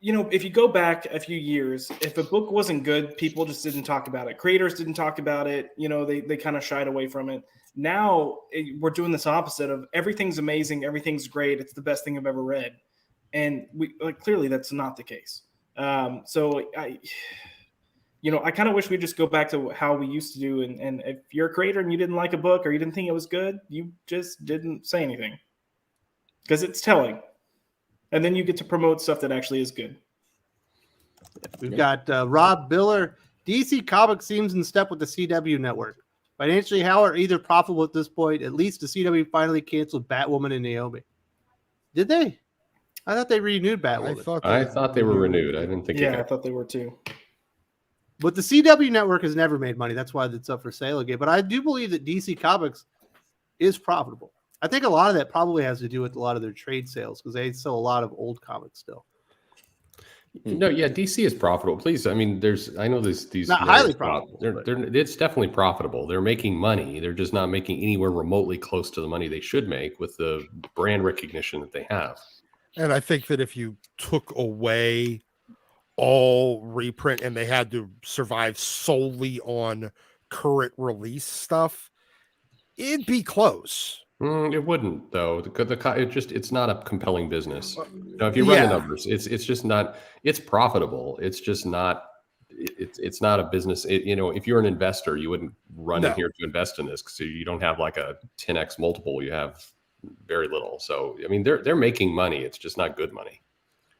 if you go back a few years, if a book wasn't good, people just didn't talk about it. Creators didn't talk about it. They kind of shied away from it. Now we're doing this opposite of everything's amazing, everything's great, it's the best thing I've ever read, and clearly that's not the case. So I kind of wish we'd just go back to how we used to do. And if you're a creator and you didn't like a book or you didn't think it was good, you just didn't say anything because it's telling. And then you get to promote stuff that actually is good. We've got Rob Biller. DC Comics seems in step with the CW network. Financially, how are either profitable at this point? At least the CW finally canceled Batwoman and Naomi. Did they? I thought they renewed Batwoman. I thought they were renewed. I didn't think. Yeah, I thought they were too. But the CW network has never made money. That's why it's up for sale again. But I do believe that DC Comics is profitable. I think a lot of that probably has to do with a lot of their trade sales because they sell a lot of old comics still. No, yeah, DC is profitable. Please, I mean, I know these not highly profitable. It's definitely profitable. They're making money. They're just not making anywhere remotely close to the money they should make with the brand recognition that they have. And I think that if you took away all reprint and they had to survive solely on current release stuff, it'd be close. It wouldn't though. It's not a compelling business. If you run the numbers, it's just not. It's profitable. It's just not. It's not a business. If you're an investor, you wouldn't run in here to invest in this because you don't have like a 10x multiple. You have very little. So I mean, they're making money. It's just not good money.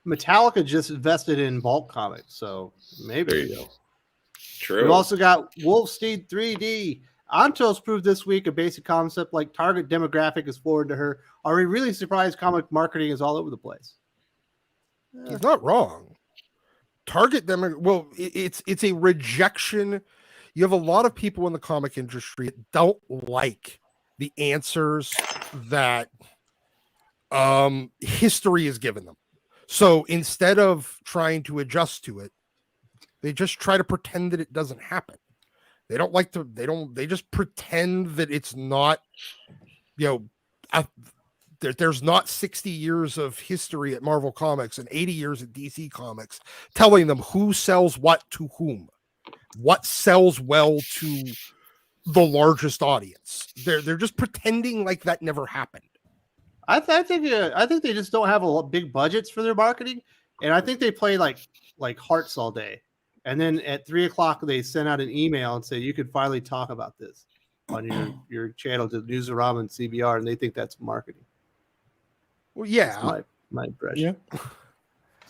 Metallica just invested in Vault Comics, so maybe. There you go. True. We've also got Wolfsteed 3D. Antos proved this week a basic concept like target demographic is foreign to her. Are we really surprised comic marketing is all over the place? He's not wrong. Target demographic. Well, it's a rejection. You have a lot of people in the comic industry that don't like the answers that history has given them. So instead of trying to adjust to it, they just try to pretend that it doesn't happen. They don't like to, they just pretend that it's not, there's not 60 years of history at Marvel Comics and 80 years at DC Comics telling them who sells what to whom, what sells well to the largest audience. They're just pretending like that never happened. I think they just don't have big budgets for their marketing, and I think they play like Hearts all day, and then at 3:00 they send out an email and say you could finally talk about this on your channel to Newsarama and CBR, and they think that's marketing. Well, yeah, that's my impression. Yeah.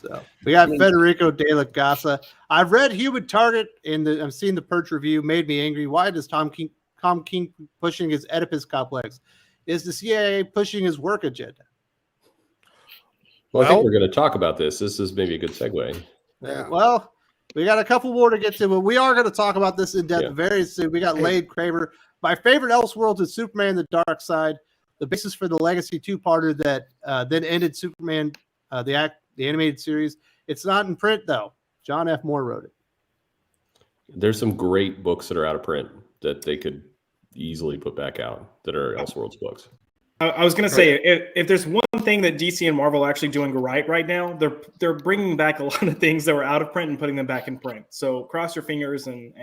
So we got Federico De La Casa. I've read Human Target and I'm seeing the Perch review. Made me angry. Why does Tom King pushing his Oedipus complex? Is the CIA pushing his work agenda? Well, I think we're going to talk about this. This is maybe a good segue. Yeah. Well, we got a couple more to get to, but we are going to talk about this in depth very soon. We got Lade Craver. My favorite Elseworld is Superman: The Dark Side, the basis for the Legacy two-parter that then ended Superman, the animated series. It's not in print, though. John F. Moore wrote it. There's some great books that are out of print that they could easily put back out that are Elseworlds books. I was going to say, if there's one thing that DC and Marvel are actually doing right now, they're bringing back a lot of things that were out of print and putting them back in print. So cross your fingers and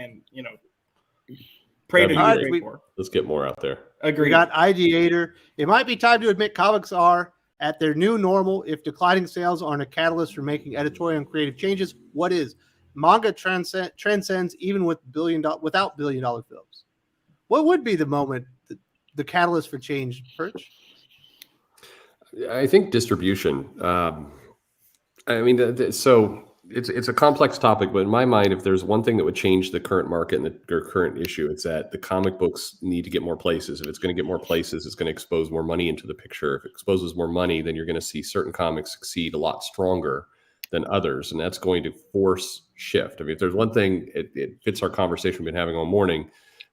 pray to be more. Let's get more out there. Agreed. We got Ideator. It might be time to admit comics are at their new normal. If declining sales aren't a catalyst for making editorial and creative changes, what is? Manga transcends even with without billion-dollar films. What would be the moment, the catalyst for change, Perch? I think distribution. I mean, so it's a complex topic, but in my mind, if there's one thing that would change the current market and the current issue, it's that the comic books need to get more places. If it's going to get more places, it's going to expose more money into the picture. If it exposes more money, then you're going to see certain comics succeed a lot stronger than others, and that's going to force shift. I mean, if there's one thing, it fits our conversation we've been having all morning.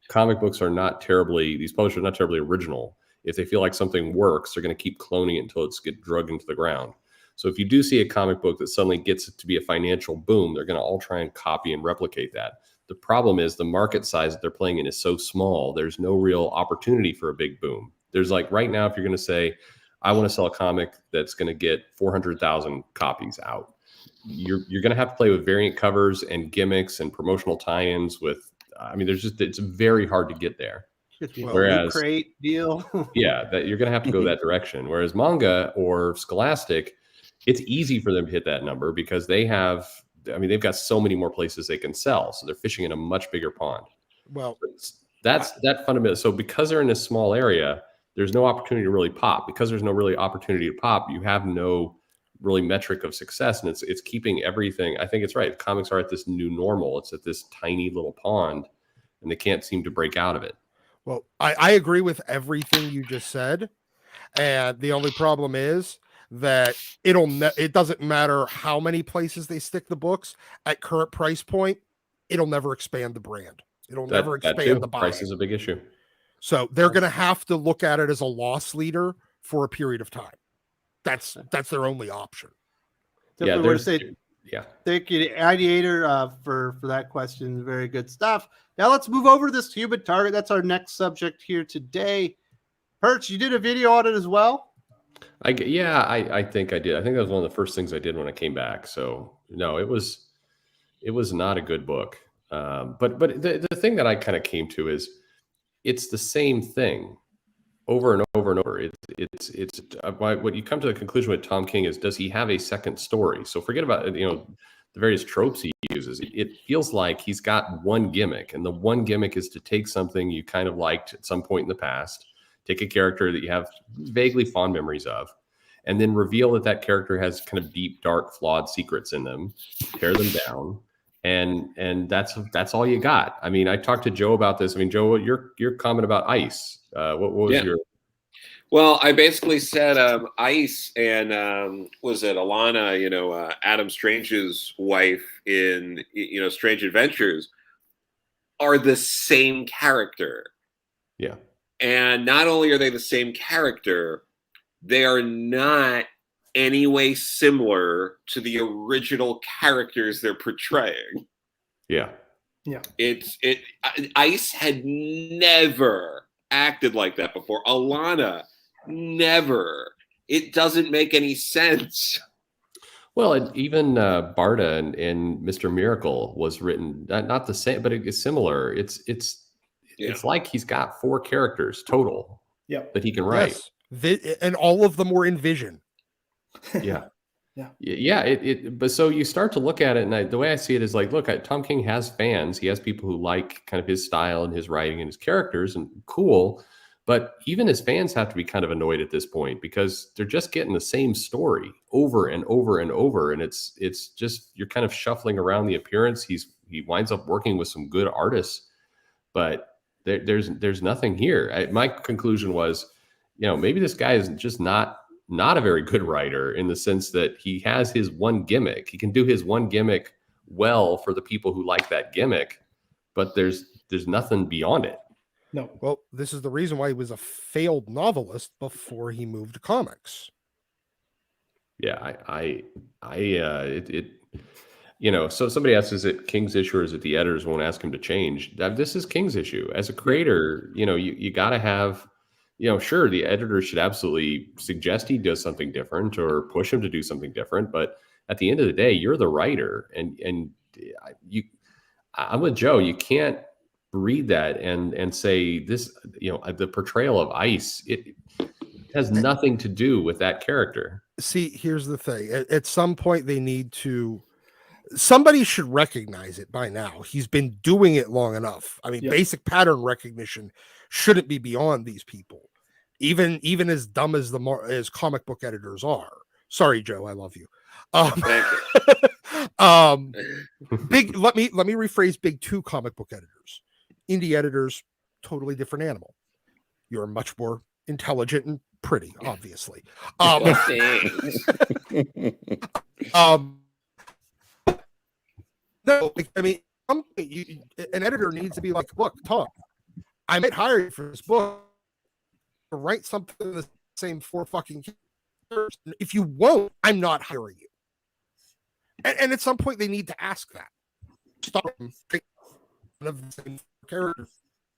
Comic books are these publishers are not terribly original. If they feel like something works, they're going to keep cloning it until it's get drugged into the ground. So if you do see a comic book that suddenly gets it to be a financial boom, they're going to all try and copy and replicate that. The problem is the market size that they're playing in is so small, there's no real opportunity for a big boom. There's like right now, if you're going to say, I want to sell a comic that's going to get 400,000 copies out, you're going to have to play with variant covers and gimmicks and promotional tie-ins with, I mean, it's very hard to get there. Whereas crate deal. Yeah, that you're going to have to go that direction. Whereas manga or Scholastic, it's easy for them to hit that number because they've got so many more places they can sell. So they're fishing in a much bigger pond. Well, that's that fundamental. So because they're in this small area, there's no opportunity to really pop. Because there's no really opportunity to pop, you have no really metric of success. And it's keeping everything. I think it's right. Comics are at this new normal. It's at this tiny little pond and they can't seem to break out of it. Well, I agree with everything you just said. And the only problem is that it doesn't matter how many places they stick the books at current price point, it'll never expand the brand. It'll never expand the buy. Price is a big issue. So they're going to have to look at it as a loss leader for a period of time. That's their only option. Thank you, Ideator, for that question. Very good stuff. Now let's move over to this human target. That's our next subject here today. Perch, you did a video on it as well? I think I did. I think that was one of the first things I did when I came back. So no, it was not a good book. But the thing that I kind of came to is it's the same thing over and over and over. What you come to the conclusion with Tom King is, does he have a second story? So forget about the various tropes he uses. It feels like he's got one gimmick, and the one gimmick is to take something you kind of liked at some point in the past, take a character that you have vaguely fond memories of, and then reveal that character has kind of deep, dark, flawed secrets in them, tear them down, and that's all you got. I mean, I talked to Joe about this. I mean, Joe, your comment about Ice. What was your? Well, I basically said Ice and was it Alana? Adam Strange's wife in Strange Adventures are the same character. Yeah. And not only are they the same character, they are not any way similar to the original characters they're portraying. Yeah. Yeah. Ice had never acted like that before. Alana, never. It doesn't make any sense. Well, and even Barda and Mr. Miracle was written not the same, but it's similar. It's like he's got 4 characters total that he can write. Yes. And all of them were in Vision. Yeah. But so you start to look at it, and the way I see it is like, look, Tom King has fans. He has people who like kind of his style and his writing and his characters, and cool. But even his fans have to be kind of annoyed at this point because they're just getting the same story over and over and over. And it's just, you're kind of shuffling around the appearance. He winds up working with some good artists, but there's nothing here. My conclusion was, maybe this guy is just not a very good writer in the sense that he has his one gimmick. He can do his one gimmick well for the people who like that gimmick, but there's nothing beyond it. No. Well, this is the reason why he was a failed novelist before he moved to comics. Yeah, So somebody asks, is it King's issue or is it the editors won't ask him to change? This is King's issue. As a creator, you got to have, sure, the editor should absolutely suggest he does something different or push him to do something different. But at the end of the day, you're the writer, and I'm with Joe. You can't read that and say this, the portrayal of Ice, it has nothing to do with that character. See, here's the thing. At some point, somebody should recognize it by now. He's been doing it long enough. I mean, basic pattern recognition shouldn't be beyond these people, even as dumb as as comic book editors are. Sorry, Joe, I love you. Thank you. Big. Let me rephrase. Big two comic book editors, indie editors, totally different animal. You're much more intelligent and pretty, obviously. No, I mean, an editor needs to be like, look, Tom, I might hire you for this book to write something in the same 4 fucking characters. If you won't, I'm not hiring you. And at some point, they need to ask that. Stop one of the same characters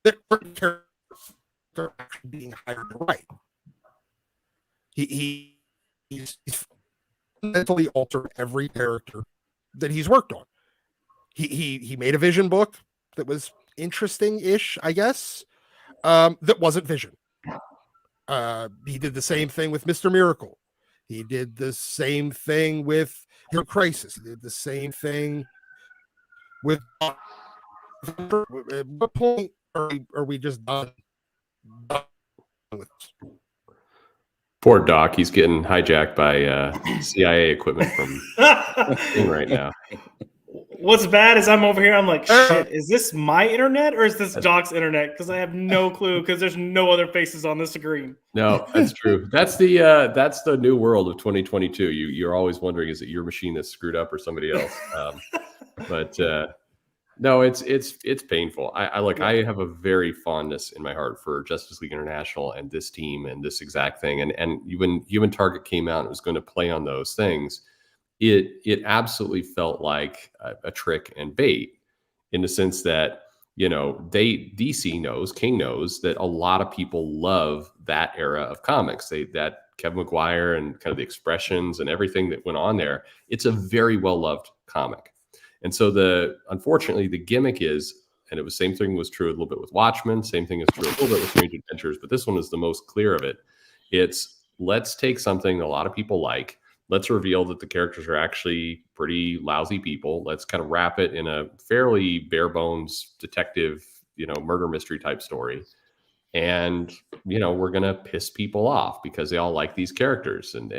that are actually being hired to write. He's fundamentally altered every character that he's worked on. He made a Vision book that was interesting-ish, I guess. That wasn't Vision. He did the same thing with Mr. Miracle. He did the same thing with Hero Crisis. He did the same thing with. At what point are we just done with this? Poor Doc, he's getting hijacked by CIA equipment from right now. What's bad is I'm over here. I'm like, shit, is this my internet or is this Doc's internet? Because I have no clue because there's no other faces on the screen. No, that's true. That's the new world of 2022. You're always wondering, is it your machine that's screwed up or somebody else? But no, it's painful. I have a very fondness in my heart for Justice League International and this team and this exact thing. And when Human Target came out and was going to play on those things, it absolutely felt like a trick and bait, in the sense that, DC knows, King knows that a lot of people love that era of comics. That Kevin McGuire and kind of the expressions and everything that went on there. It's a very well loved comic. And so unfortunately the gimmick is, and it was same thing was true a little bit with Watchmen, same thing is true a little bit with Strange Adventures, but this one is the most clear of it. It's, let's take something a lot of people like, let's reveal that the characters are actually pretty lousy people. Let's kind of wrap it in a fairly bare bones detective, murder mystery type story. And, we're going to piss people off because they all like these characters. And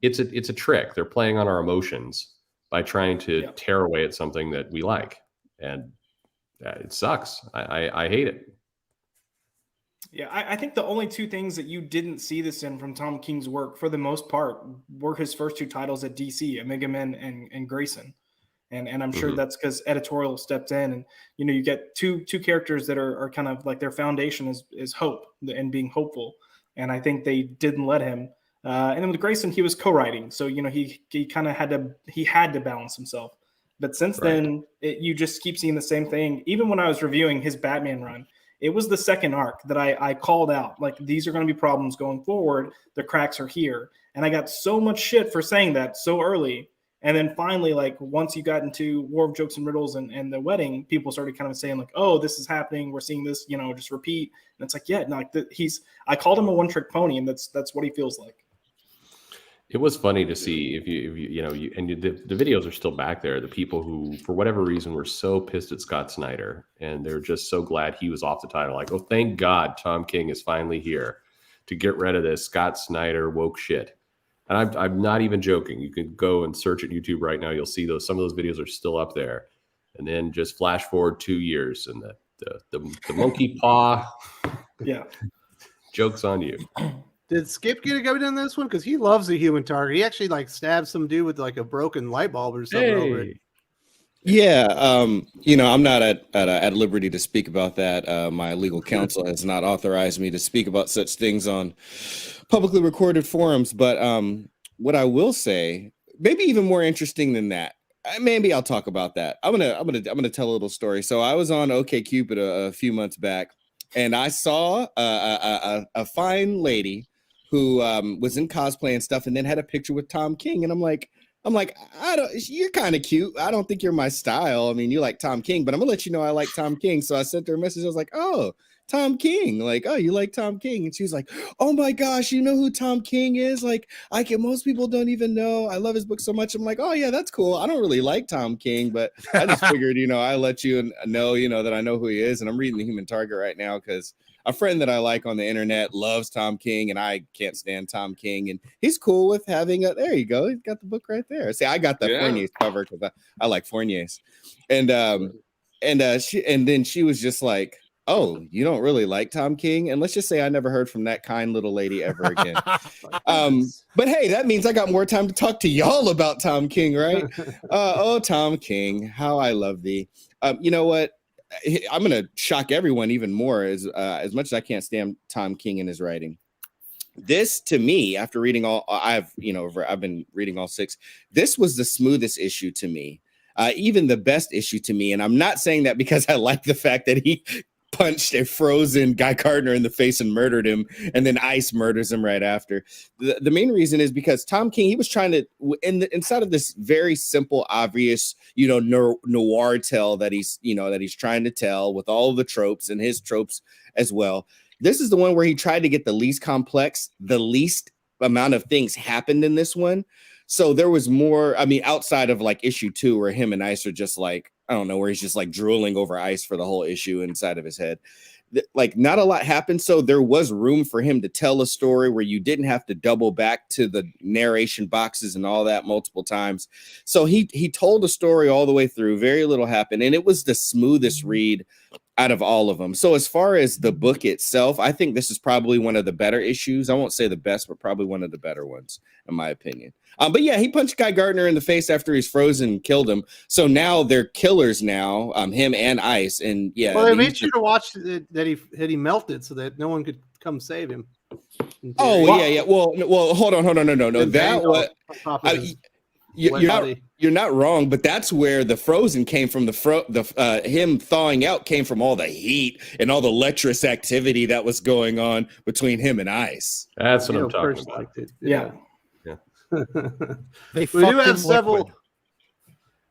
it's a trick. They're playing on our emotions by trying to tear away at something that we like. And it sucks. I hate it. Yeah, I think the only 2 things that you didn't see this in from Tom King's work, for the most part, were his first 2 titles at DC, Omega Men and Grayson. And I'm sure that's because Editorial stepped in, and you get two characters that are kind of like their foundation is hope and being hopeful. And I think they didn't let him. And then with Grayson, he was co-writing, so he kind of had to balance himself. But since then, you just keep seeing the same thing. Even when I was reviewing his Batman run, it was the second arc that I called out. Like, these are going to be problems going forward. The cracks are here. And I got so much shit for saying that so early. And then finally, like, once you got into War of Jokes and Riddles and the wedding, people started kind of saying like, oh, this is happening. We're seeing this, just repeat. And it's like, yeah, no, I called him a one-trick pony, and that's what he feels like. It was funny to see the videos are still back there. The people who, for whatever reason, were so pissed at Scott Snyder, and they're just so glad he was off the title. Like, oh, thank God Tom King is finally here to get rid of this Scott Snyder woke shit. And I'm not even joking. You can go and search at YouTube right now. You'll see some of those videos are still up there. And then just flash forward 2 years, and the monkey paw. Yeah. Joke's on you. Did Skip get a go in this one? Because he loves the Human Target. He actually like stabbed some dude with like a broken light bulb or something over it. Yeah, I'm not at liberty to speak about that. My legal counsel has not authorized me to speak about such things on publicly recorded forums. But what I will say, maybe even more interesting than that, Maybe I'll talk about that. I'm gonna tell a little story. So I was on OkCupid a few months back, and I saw a fine lady who was in cosplay and stuff, and then had a picture with Tom King, and I'm like, you're kind of cute. I don't think you're my style. I mean, you like Tom King, but I'm gonna let you know I like Tom King. So I sent her a message. I was like, oh, Tom King, like, oh, you like Tom King? And she was like, oh my gosh, you know who Tom King is? Like, most people don't even know. I love his book so much. I'm like, oh yeah, that's cool. I don't really like Tom King, but I just figured, I let you know, that I know who he is. And I'm reading The Human Target right now because a friend that I like on the internet loves Tom King, and I can't stand Tom King. And he's cool with having there you go. He's got the book right there. See, I got the Fournier's cover because I like Fournier's. And then she was just like, oh, you don't really like Tom King? And let's just say I never heard from that kind little lady ever again. But hey, that means I got more time to talk to y'all about Tom King, right? Oh, Tom King, how I love thee. You know what? I'm going to shock everyone even more as much as I can't stand Tom King and his writing. This, to me, after reading I've been reading all 6. This was the smoothest issue to me. Even the best issue to me. And I'm not saying that because I like the fact that he punched a frozen Guy Gardner in the face and murdered him, and then Ice murders him right after. The main reason is because Tom King, he was trying to, inside of this very simple, obvious, noir tale that he's trying to tell with all of the tropes and his tropes as well. This is the one where he tried to get the least complex, the least amount of things happened in this one. So there was more, outside of like issue 2 where him and Ice are just like, I don't know, where he's just like drooling over Ice for the whole issue inside of his head. Like not a lot happened. So there was room for him to tell a story where you didn't have to double back to the narration boxes and all that multiple times. So he told a story all the way through. Very little happened. And it was the smoothest read out of all of them. So as far as the book itself, I think this is probably one of the better issues. I won't say the best, but probably one of the better ones, in my opinion. But yeah, he punched Guy Gardner in the face after he's frozen and killed him. So now they're killers now, him and Ice. And yeah. Well, they made sure to watch that he melted so that no one could come save him. Oh, yeah. Well, hold on. No. That was... You're not wrong, but that's where the frozen came from. Him thawing out came from all the heat and all the lecherous activity that was going on between him and Ice. That's what I'm talking about. Yeah. We do have several.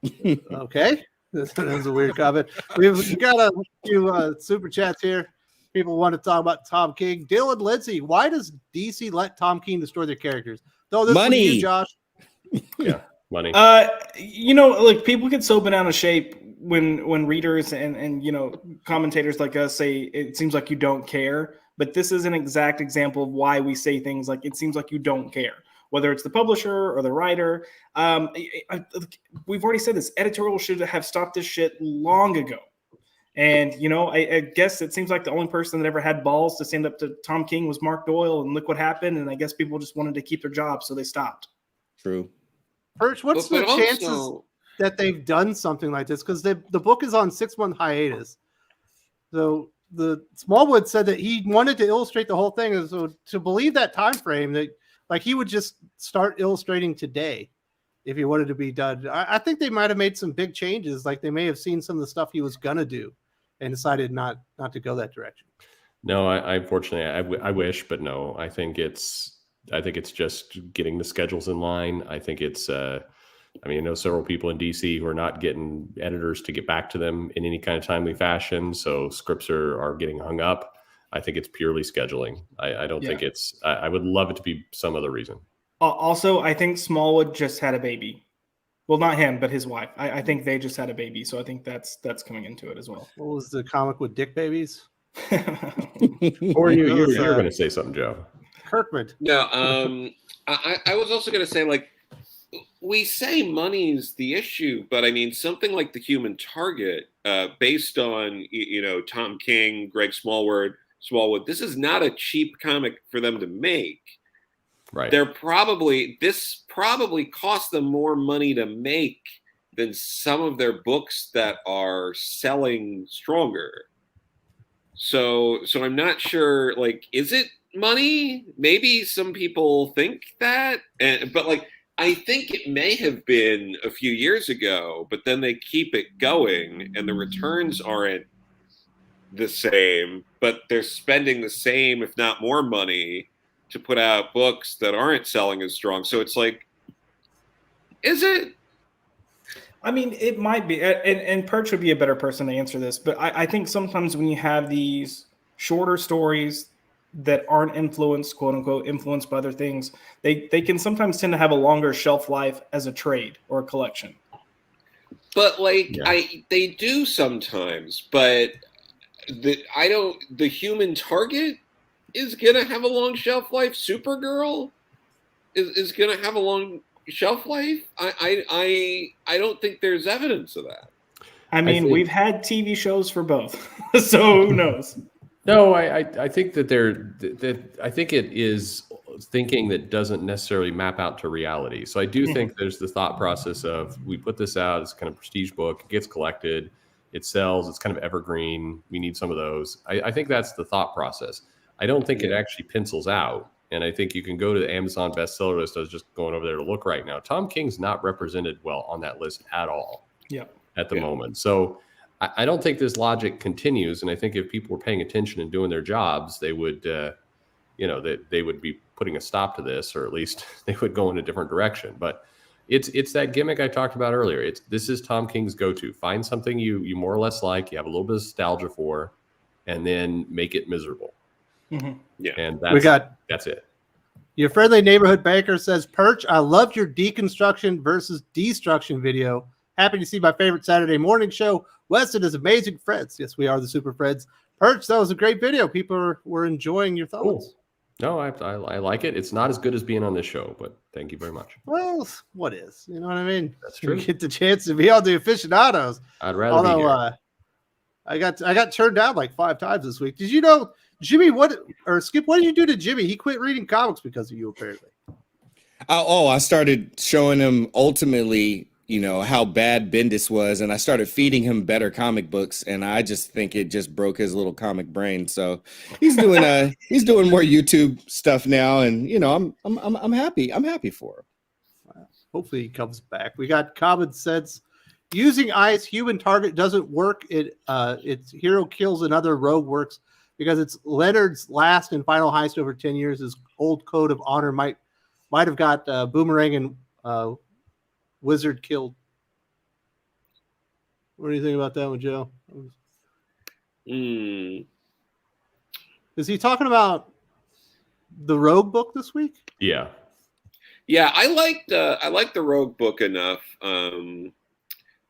Okay, that was a weird comment. We've got a few super chats here. People want to talk about Tom King. Dylan Lindsay, why does DC let Tom King destroy their characters? This money, you, Josh. Yeah. Money. Like people get so bent out of shape when readers and commentators like us say it seems like you don't care, but this is an exact example of why we say things like it seems like you don't care, whether it's the publisher or the writer. We've already said this. Editorial should have stopped this shit long ago. And, I guess it seems like the only person that ever had balls to stand up to Tom King was Mark Doyle, and look what happened. And I guess people just wanted to keep their jobs, so they stopped. True. Perch, what's the chances that they've done something like this? Because the book is on 6-month hiatus. So the Smallwood said that he wanted to illustrate the whole thing. And so to believe that time frame, that like he would just start illustrating today if he wanted to be done. I think they might have made some big changes. Like they may have seen some of the stuff he was gonna do and decided not to go that direction. No, I unfortunately I wish, but no. I think it's just getting the schedules in line. I think it's, I know several people in DC who are not getting editors to get back to them in any kind of timely fashion. So scripts are getting hung up. I think it's purely scheduling. I don't think it's, I would love it to be some other reason. Also, I think Smallwood just had a baby. Well, not him, but his wife. I think they just had a baby. So I think that's coming into it as well. What was the comic with dick babies? Or you're going to say something, Joe. Kirkman. No, I was also going to say, like, we say money's the issue, but I mean, something like The Human Target, based on, Tom King, Greg Smallwood, this is not a cheap comic for them to make. Right. This probably cost them more money to make than some of their books that are selling stronger. So I'm not sure, like, is it money? Maybe some people think that, but like I think it may have been a few years ago, but then they keep it going, and the returns aren't the same, but they're spending the same, if not more, money to put out books that aren't selling as strong. So it's like, is it? I mean, it might be, and Perch would be a better person to answer this, but I think sometimes when you have these shorter stories that aren't influenced, quote unquote, influenced by other things, they can sometimes tend to have a longer shelf life as a trade or a collection. But like, they do sometimes, but the Human Target is gonna have a long shelf life. Supergirl is gonna have a long shelf life. I don't think there's evidence of that. I mean, we've had TV shows for both, so who knows? No, I think that I think it is thinking that doesn't necessarily map out to reality. So I do think there's the thought process of, we put this out as kind of prestige book, it gets collected, it sells, it's kind of evergreen, we need some of those. I think that's the thought process. I don't think it actually pencils out. And I think you can go to the Amazon bestseller list. I was just going over there to look right now. Tom King's not represented well on that list at all at the moment. So I don't think this logic continues. And I think if people were paying attention and doing their jobs, they would, they would be putting a stop to this, or at least they would go in a different direction. But it's that gimmick I talked about earlier. This is Tom King's go-to. Find something you more or less like, you have a little bit of nostalgia for, and then make it miserable. Yeah, and that's it. Your friendly neighborhood banker says, Perch, I loved your deconstruction versus destruction video. Happy to see my favorite Saturday morning show. Weston is amazing friends. Yes, we are the super friends. Perch, that was a great video. People were enjoying your thoughts. Cool. No, I like it. It's not as good as being on this show, but thank you very much. Well, what is? You know what I mean? That's true. You get the chance to be on the aficionados. I'd rather be here. I got turned down like 5 times this week. Did you know, Jimmy, Skip, what did you do to Jimmy? He quit reading comics because of you, apparently. I started showing him ultimately, how bad Bendis was, and I started feeding him better comic books, and I just think it just broke his little comic brain. So he's doing more YouTube stuff now, and I'm happy. I'm happy for him. Wow. Hopefully he comes back. We got Common Sense. Using ice, Human Target doesn't work. It's Hero Kills Another Rogue works because it's Leonard's last and final heist over 10 years. His old code of honor might have got Boomerang and Wizard killed. What do you think about that one, Joe? Is he talking about the Rogue book this week? Yeah. I liked the Rogue book enough.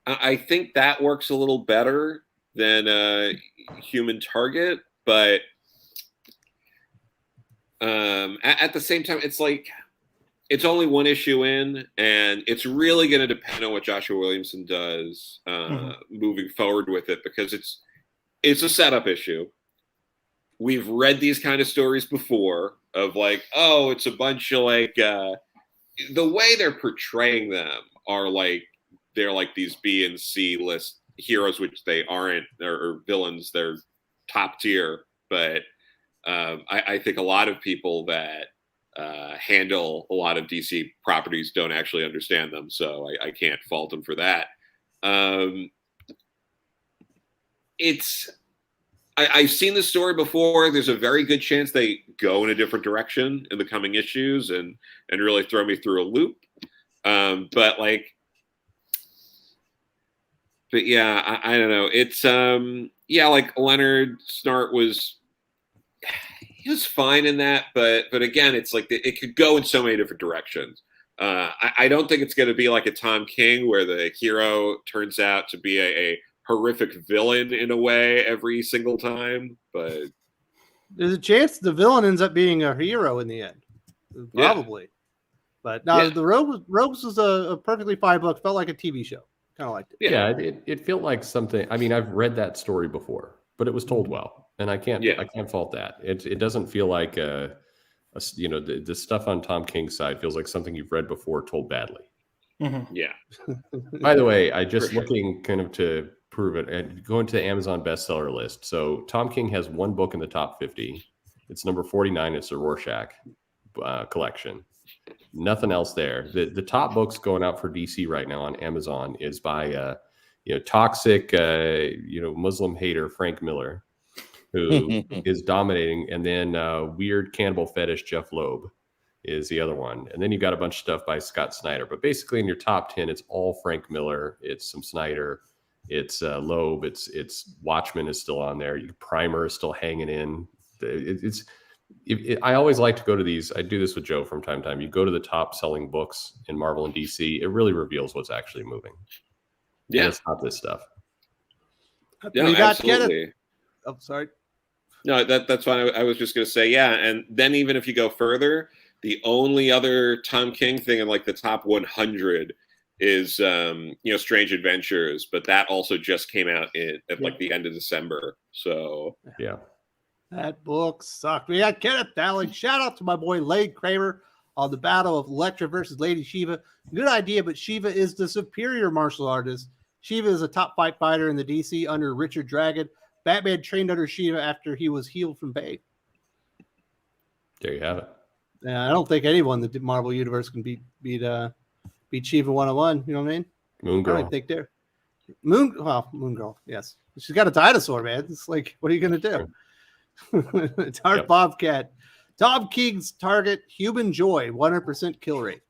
I think that works a little better than Human Target, but at the same time, it's like, it's only one issue in, and it's really going to depend on what Joshua Williamson does moving forward with it, because it's a setup issue. We've read these kind of stories before of like, oh, it's a bunch of like, the way they're portraying them are like, they're like these B and C list heroes, which they aren't, or villains. They're top tier, but I think a lot of people that handle a lot of DC properties don't actually understand them, so I can't fault them for that. I've seen this story before. There's a very good chance they go in a different direction in the coming issues and really throw me through a loop. But yeah, I don't know. It's like Leonard Snart was fine in that, but again, it's like it could go in so many different directions. I don't think it's going to be like a Tom King where the hero turns out to be a horrific villain in a way every single time, but there's a chance the villain ends up being a hero in the end, probably. Yeah. But no, the Rogues was a perfectly fine book. Felt like a TV show. Kind of liked it. Yeah, it felt like something. I mean, I've read that story before, but it was told well, and I can't fault that. It doesn't feel like the stuff on Tom King's side feels like something you've read before told badly. Mm-hmm. Yeah. By the way, I just looking kind of to prove it and going to the Amazon bestseller list. So Tom King has one book in the top 50. It's number 49. It's a Rorschach. collection. Nothing else there. The top books going out for DC right now on Amazon is by toxic Muslim hater Frank Miller, who is dominating, and then weird cannibal fetish Jeff Loeb is the other one, and then you've got a bunch of stuff by Scott Snyder. But basically, in your top 10, it's all Frank Miller. It's some Snyder. It's Loeb. It's Watchmen is still on there. Primer is still hanging in. I always like to go to these. I do this with Joe from time to time. You go to the top selling books in Marvel and DC. It really reveals what's actually moving. Yeah, and it's not this stuff. No, we got absolutely. Oh, sorry. No, that's fine. I was just going to say, yeah. And then even if you go further, the only other Tom King thing in like the top 100 is, Strange Adventures, but that also just came out at like the end of December. So yeah, that book sucked. We got Kenneth Dowling. Shout out to my boy Lade Kramer on the battle of Elektra versus Lady Shiva. Good idea, but Shiva is the superior martial artist. Shiva is a top 5 fighter in the DC under Richard Dragon. Batman trained under Shiva after he was healed from Bane. There you have it. I don't think anyone in the Marvel universe can beat Shiva 101. You know what I mean? Moon Girl. I don't think they're Moon Girl. Yes, she's got a dinosaur, man. It's like, what are you gonna do? Dark Yep. Bobcat. Tom King's target: human joy, 100% kill rate.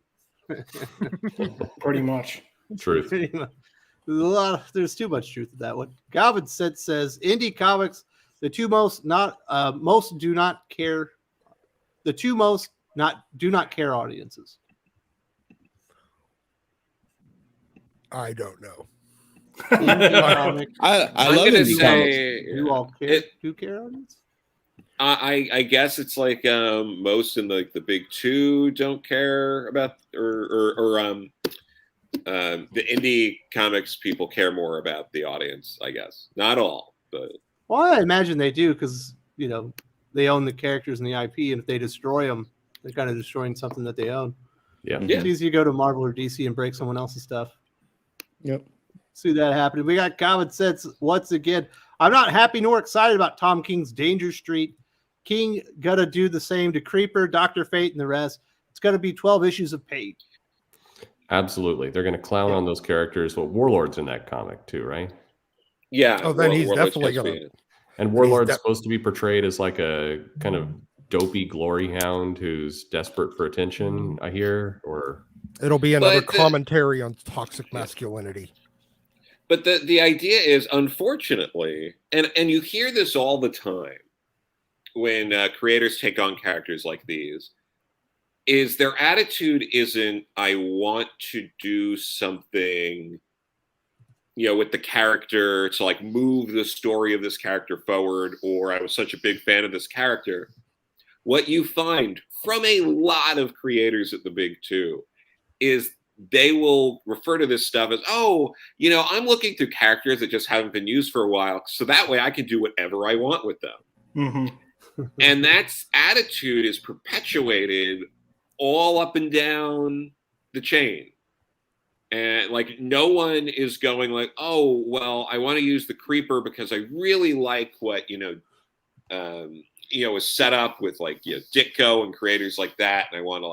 Pretty much. Truth. There's too much truth in that one. Galvin says indie comics, the two most most do not care. The two most do not care audiences. I don't know. I love gonna indie comics. You all care? Do care audience? I guess it's like most in the big two don't care about or the indie comics people care more about the audience. I guess not all, but Well, I imagine they do because they own the characters and the IP, and if they destroy them, they're kind of destroying something that they own. Yeah. It's easy to go to Marvel or DC and break someone else's stuff. Yep. See that happening. We got Common Sense once again. I'm not happy nor excited about Tom King's Danger Street. King gonna do the same to Creeper, Dr. Fate, and the rest. It's gonna be 12 issues of pain. Absolutely. They're going to clown on those characters. Well, Warlord's in that comic too, right? yeah. Oh, then he's Warlord's definitely supposed to gonna- be- And Warlord's supposed to be portrayed as like a kind of dopey glory hound who's desperate for attention, I hear, or It'll be another But the- commentary on toxic masculinity. But the idea is, unfortunately, and you hear this all the time when creators take on characters like these, is their attitude isn't, I want to do something, with the character to like move the story of this character forward, or I was such a big fan of this character. What you find from a lot of creators at the big two is they will refer to this stuff as, I'm looking through characters that just haven't been used for a while, so that way I can do whatever I want with them. Mm-hmm. And that attitude is perpetuated all up and down the chain. And like, no one is going like, oh, well, I want to use the Creeper because I really like what, is set up with like, Ditko and creators like that. And I want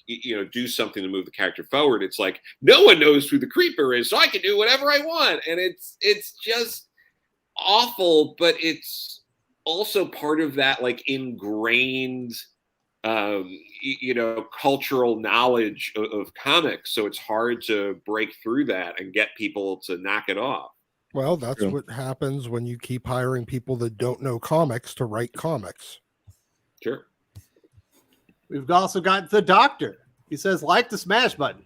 to do something to move the character forward. It's like, no one knows who the Creeper is, so I can do whatever I want. And it's just awful, but it's also part of that like ingrained cultural knowledge of comics, so it's hard to break through that and get people to knock it off. Well, that's what happens when you keep hiring people that don't know comics to write comics. Sure. We've also got the Doctor. He says, like the smash button.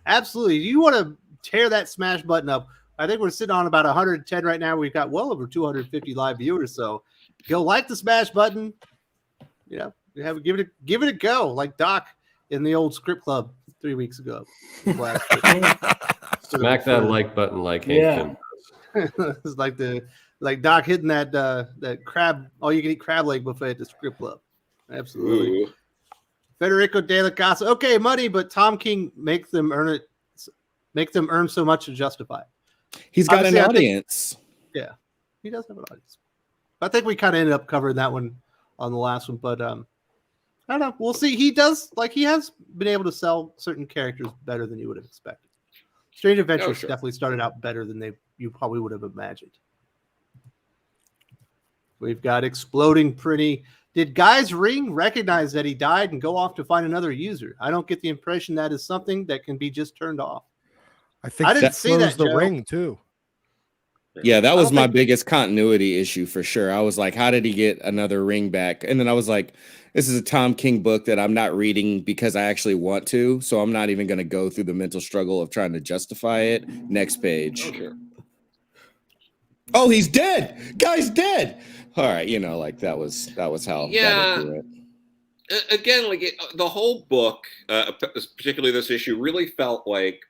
Absolutely. You want to tear that smash button up. I think we're sitting on about 110 right now. We've got well over 250 live viewers. So go like the smash button. Give it a go, like Doc in the old script club 3 weeks ago. smack that like button like Hank. It's like Doc hitting that crab, all you can eat crab leg buffet at the script club. Absolutely. Ooh. Federico De La Casa. Okay, money, but Tom King make them earn so much to justify it. He's got Obviously, an audience. He does have an audience. I think we kind of ended up covering that one on the last one, but I don't know. We'll see. He has been able to sell certain characters better than you would have expected. Strange Adventures definitely started out better than you probably would have imagined. We've got Exploding Pretty. Did Guy's Ring recognize that he died and go off to find another user? I don't get the impression that is something that can be just turned off. I think I didn't see that, the Joe. ring too. Yeah, that was my biggest continuity issue for sure. I was like, how did he get another ring back? And then I was like, this is a Tom King book that I'm not reading because I actually want to. So I'm not even going to go through the mental struggle of trying to justify it. Next page. Okay. Oh, he's dead. Guy's dead. All right. Like that was how. Yeah. Again, the whole book, particularly this issue, really felt like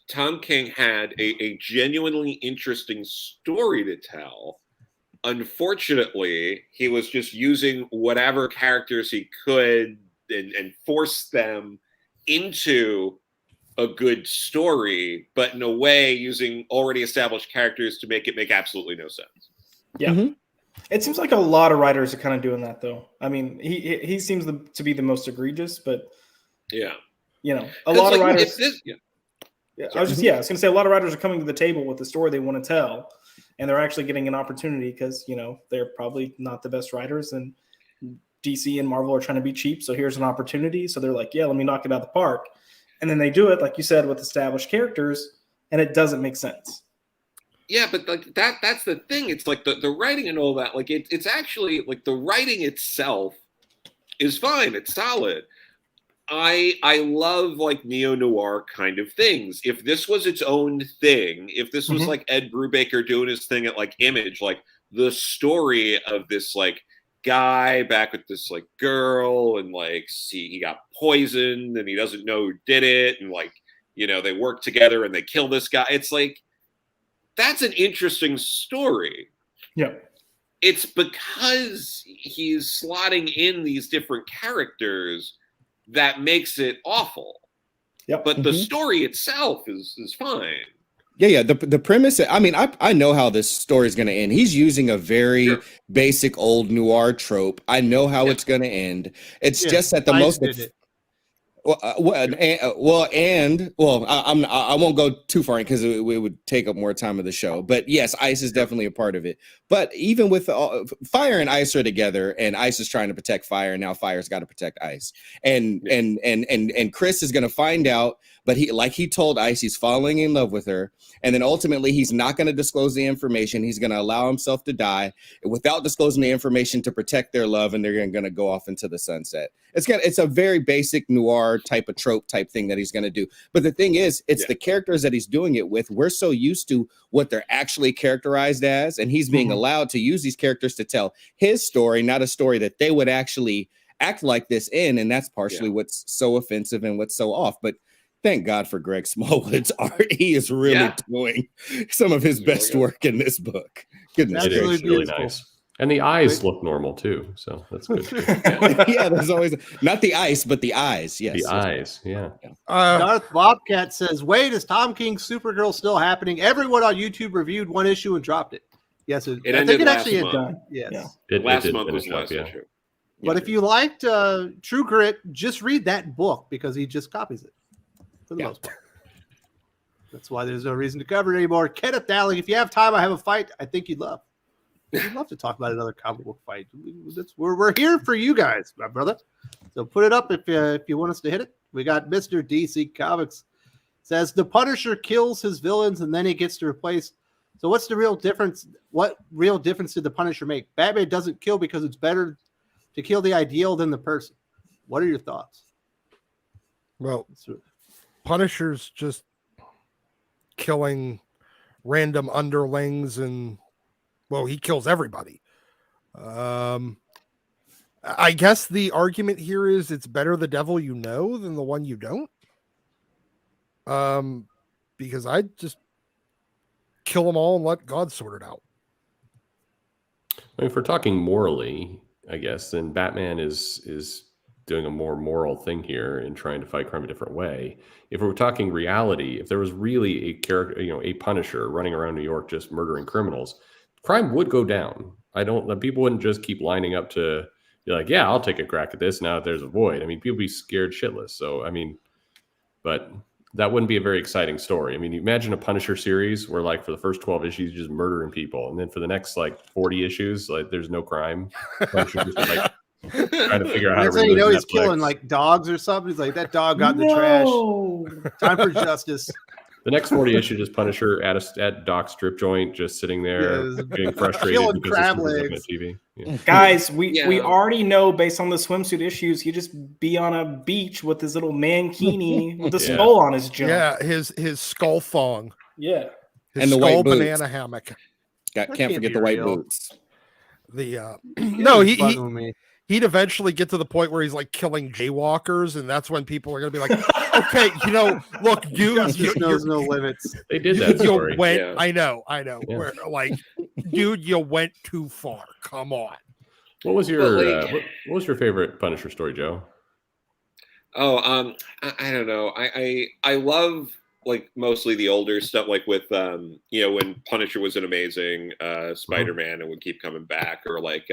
Tom King had a genuinely interesting story to tell. Unfortunately, he was just using whatever characters he could and forced them into a good story, but in a way using already established characters to make it make absolutely no sense. Yeah. Mm-hmm. It seems like a lot of writers are kind of doing that, though. I mean, he seems to be the most egregious, but yeah, a lot of writers. I was going to say a lot of writers are coming to the table with the story they want to tell, and they're actually getting an opportunity because they're probably not the best writers, and DC and Marvel are trying to be cheap. So here's an opportunity. So they're like, yeah, let me knock it out of the park, and then they do it, like you said, with established characters, and it doesn't make sense. Yeah, but that's the thing. It's like the writing and all that. Like it's actually like the writing itself is fine. It's solid. I love like neo-noir kind of things. If this was its own thing, if this was like Ed Brubaker doing his thing at like Image, like the story of this like guy back with this like girl and like he got poisoned and he doesn't know who did it, and like they work together and they kill this guy. It's like that's an interesting story. Yeah. It's because he's slotting in these different characters that makes it awful. Yep. But the story itself is fine. Yeah. The premise, I mean, I know how this story is going to end. He's using a very basic old noir trope. I know how it's going to end. It's just that the most. I won't go too far in because it would take up more time of the show. But yes, ice is definitely a part of it. But even with fire and ice are together, and ice is trying to protect fire, and now fire's got to protect ice. And Chris is going to find out, but he told Ice, he's falling in love with her, and then ultimately he's not going to disclose the information. He's going to allow himself to die without disclosing the information to protect their love, and they're going to go off into the sunset. It's a very basic noir type of trope type thing that he's going to do. But the thing is, it's the characters that he's doing it with. We're so used to what they're actually characterized as, and he's being allowed to use these characters to tell his story, not a story that they would actually act like this in. And that's partially what's so offensive and what's so off. But thank God for Greg Smallwood's art. He is really doing some of his best work in this book. Goodness gracious. It's really nice. And the eyes look normal too, so that's good. Yeah, there's always not the ice, but the eyes. Yes, the eyes. Yeah. Darth Bobcat says, "Wait, is Tom King's Supergirl still happening? Everyone on YouTube reviewed one issue and dropped it." Yes, I think it actually ended. Yes, last month was the last issue. But if you liked True Grit, just read that book because he just copies it for the most part. That's why there's no reason to cover it anymore. Kenneth Dowling, if you have time, I have a fight I think you'd love. We'd love to talk about another comic book fight. We're here for you guys, my brother. So put it up if you want us to hit it. We got Mr. DC Comics says the Punisher kills his villains and then he gets to replace. So what's the real difference? What real difference did the Punisher make? Batman doesn't kill because it's better to kill the ideal than the person. What are your thoughts? Well, Punisher's just killing random underlings and he kills everybody. I guess the argument here is it's better the devil you know than the one you don't. Because I just kill them all and let God sort it out. I mean, if we're talking morally, I guess, then Batman is doing a more moral thing here and trying to fight crime a different way. If we're talking reality, if there was really a character, a Punisher running around New York just murdering criminals, crime would go down. People wouldn't just keep lining up to, you're like, yeah, I'll take a crack at this. Now if there's a void, I mean, people be scared shitless. So I mean, but that wouldn't be a very exciting story. I mean, you imagine a Punisher series where, like, for the first 12 issues, you're just murdering people, and then for the next like 40 issues, like, there's no crime. Punisher just like trying to figure out how That's to how you know relive he's killing Netflix. like dogs or something. He's like, that dog got in the trash. Time for justice. The next 40 issues is Punisher at Doc's strip joint, just sitting there Yeah, getting frustrated killing because crab this was legs. on TV. Yeah. Guys, we Yeah. already know based on the swimsuit issues, he just be on a beach with his little mankini with a Yeah. skull on his junk. Yeah, his skull thong, Yeah. his And the skull white boots. banana hammock. Can't can't forget be the white real. boots. The You're no, just bugging with me. he'd eventually get to the point where he's like killing jaywalkers, and that's when people are gonna be like, okay, look, Justice knows no limits. They did that you story. went. Yeah. I know. Yeah. Where, like, dude, you went too far. Come on. What was your But, like- what was your favorite Punisher story, Joe? Oh, I don't know. I love like mostly the older stuff, like with when Punisher was an amazing Spider-Man and would keep coming back, or like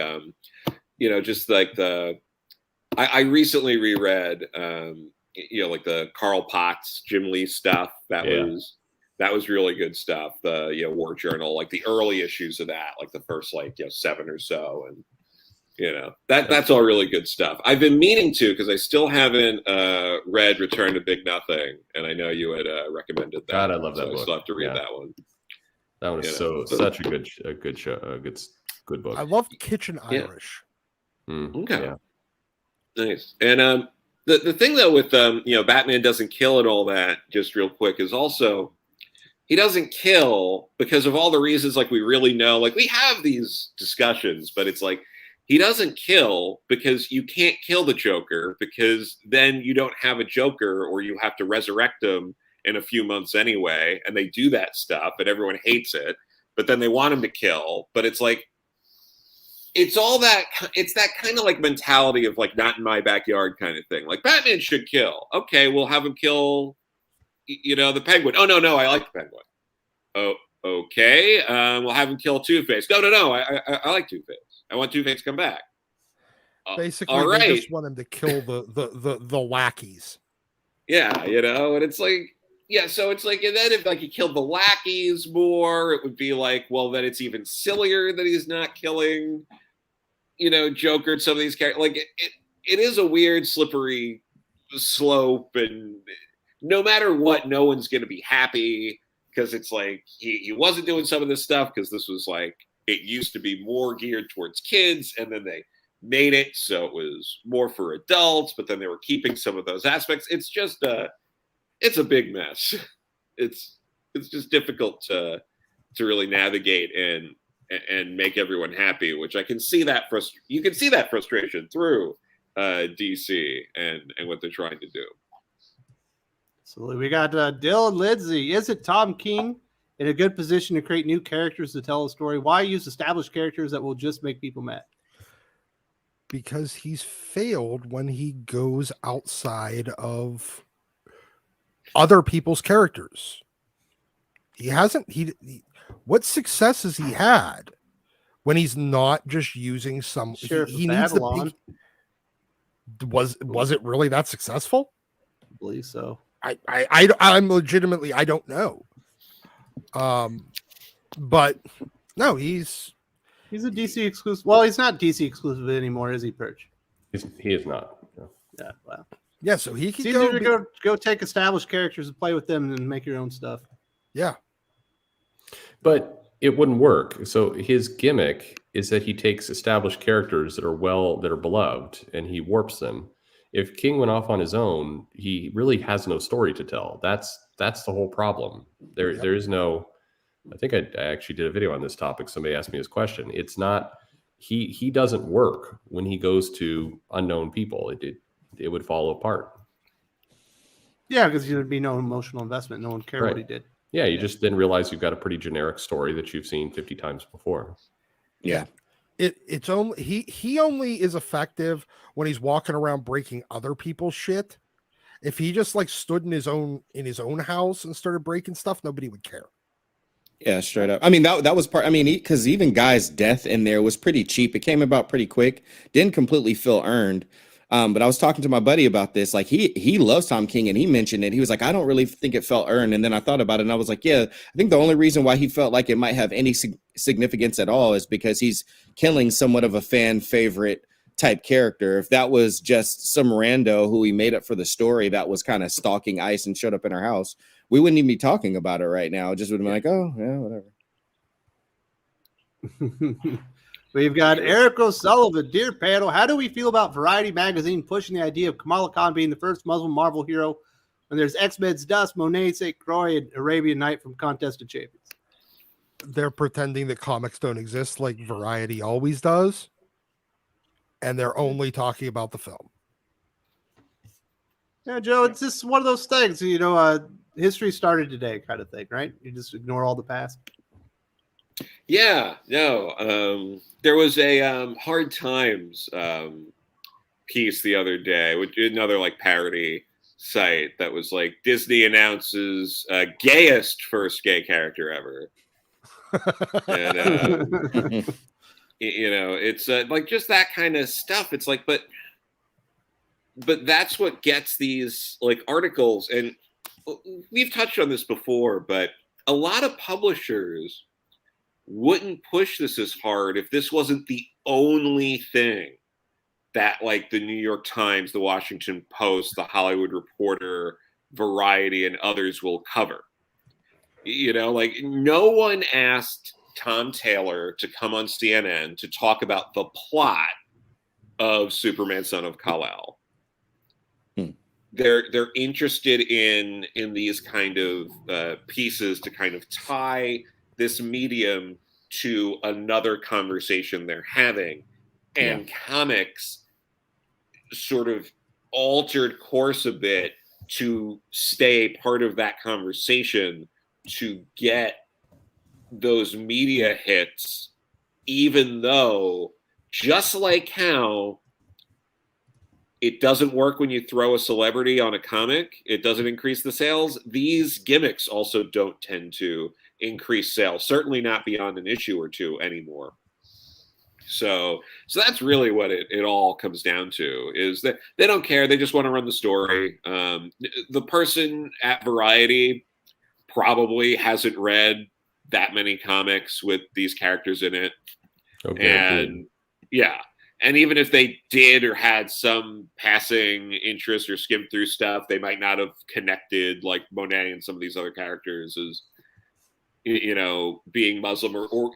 just like I recently reread like the Carl Potts, Jim Lee stuff. That was really good stuff. The War Journal, like the early issues of that, like the first 7 or so, and that's all really good stuff. I've been meaning to, because I still haven't read Return to Big Nothing, and I know you had recommended that. God, I love that so book. I still have to read Yeah. that one. That was such a good show, good book. I love Kitchen Yeah. Irish. Okay. Yeah. Nice. And the thing though with Batman doesn't kill and all that, just real quick, is also he doesn't kill because of all the reasons, like we really know, like we have these discussions, but it's like he doesn't kill because you can't kill the Joker, because then you don't have a Joker, or you have to resurrect him in a few months anyway, and they do that stuff and everyone hates it, but then they want him to kill. But it's like it's that kind of like mentality of like not in my backyard kind of thing. Like Batman should kill. Okay, we'll have him kill the Penguin. Oh no, I like the Penguin. Oh, okay. We'll have him kill Two-Face. No, I like Two-Face. I want Two-Face to come back. Basically, all they right. just want him to kill the lackeys. Yeah, and it's like, yeah, so it's like, and then if like he killed the lackeys more, it would be like, well, then it's even sillier that he's not killing, Joker and some of these characters. Like it is a weird, slippery slope, and no matter what, no one's going to be happy, because it's like he wasn't doing some of this stuff because this was like, it used to be more geared towards kids, and then they made it so it was more for adults, but then they were keeping some of those aspects. It's just it's a big mess. It's just difficult to really navigate and make everyone happy, which I can see that you can see that frustration through DC and what they're trying to do. So we got Dylan Lindsay. Is it Tom King in a good position to create new characters to tell a story? Why use established characters that will just make people mad? Because he's failed when he goes outside of other people's characters. He hasn't. What success has he had when he's not just using some? Sheriff he of needs the Babylon. Was it really that successful? I believe so. I'm legitimately, I don't know. But no, he's a DC exclusive. Well, he's not DC exclusive anymore, is he, Perch? He is not. No. Yeah, well. yeah. So he It's can easier to go take established characters and play with them and make your own stuff. Yeah, But it wouldn't work. So his gimmick is that he takes established characters that are beloved, and he warps them. If King went off on his own, he really has no story to tell. That's the whole problem. There is no. I think I actually did a video on this topic. Somebody asked me this question. It's not. He doesn't work when he goes to unknown people. It would fall apart. Yeah, because there'd be no emotional investment. No one cared what he did. Yeah, you just then realize you've got a pretty generic story that you've seen 50 times before. Yeah. It's only he only is effective when he's walking around breaking other people's shit. If he just like stood in his own house and started breaking stuff, nobody would care. Yeah, straight up. I mean, that was part. I mean, because even Guy's death in there was pretty cheap. It came about pretty quick. Didn't completely feel earned. But I was talking to my buddy about this. Like he loves Tom King, and he mentioned it. He was like, I don't really think it felt earned. And then I thought about it, and I was like, yeah, I think the only reason why he felt like it might have any significance at all is because he's killing somewhat of a fan favorite type character. If that was just some rando who he made up for the story that was kind of stalking Ice and showed up in our house, we wouldn't even be talking about it right now. It just would have been like, oh, yeah, whatever. We've got Eric O'Sullivan, dear panel. How do we feel about Variety magazine pushing the idea of Kamala Khan being the first Muslim Marvel hero when there's X-Men's Dust, Monet, St. Croix, and Arabian Night from Contest of Champions? They're pretending that comics don't exist like Variety always does, and they're only talking about the film. Yeah, Joe, it's just one of those things, history started today kind of thing, right? You just ignore all the past. Yeah, no. There was a Hard Times piece the other day, which another like parody site that was like Disney announces gayest first gay character ever. And it's like just that kind of stuff. It's like, but that's what gets these like articles, and we've touched on this before, but a lot of publishers wouldn't push this as hard if this wasn't the only thing that like the New York Times, the Washington Post, the Hollywood Reporter, Variety, and others will cover. Like no one asked Tom Taylor to come on CNN to talk about the plot of Superman Son of Kal-El. They're interested in these kind of pieces to kind of tie this medium to another conversation they're having, and comics sort of altered course a bit to stay part of that conversation, to get those media hits, even though just like how it doesn't work when you throw a celebrity on a comic, it doesn't increase the sales. These gimmicks also don't tend to increase sales, certainly not beyond an issue or two anymore. So that's really what it all comes down to, is that they don't care. They just want to run the story. The person at Variety probably hasn't read that many comics with these characters in it. Okay, and yeah. And even if they did or had some passing interest or skimmed through stuff, they might not have connected like Monet and some of these other characters as, being Muslim or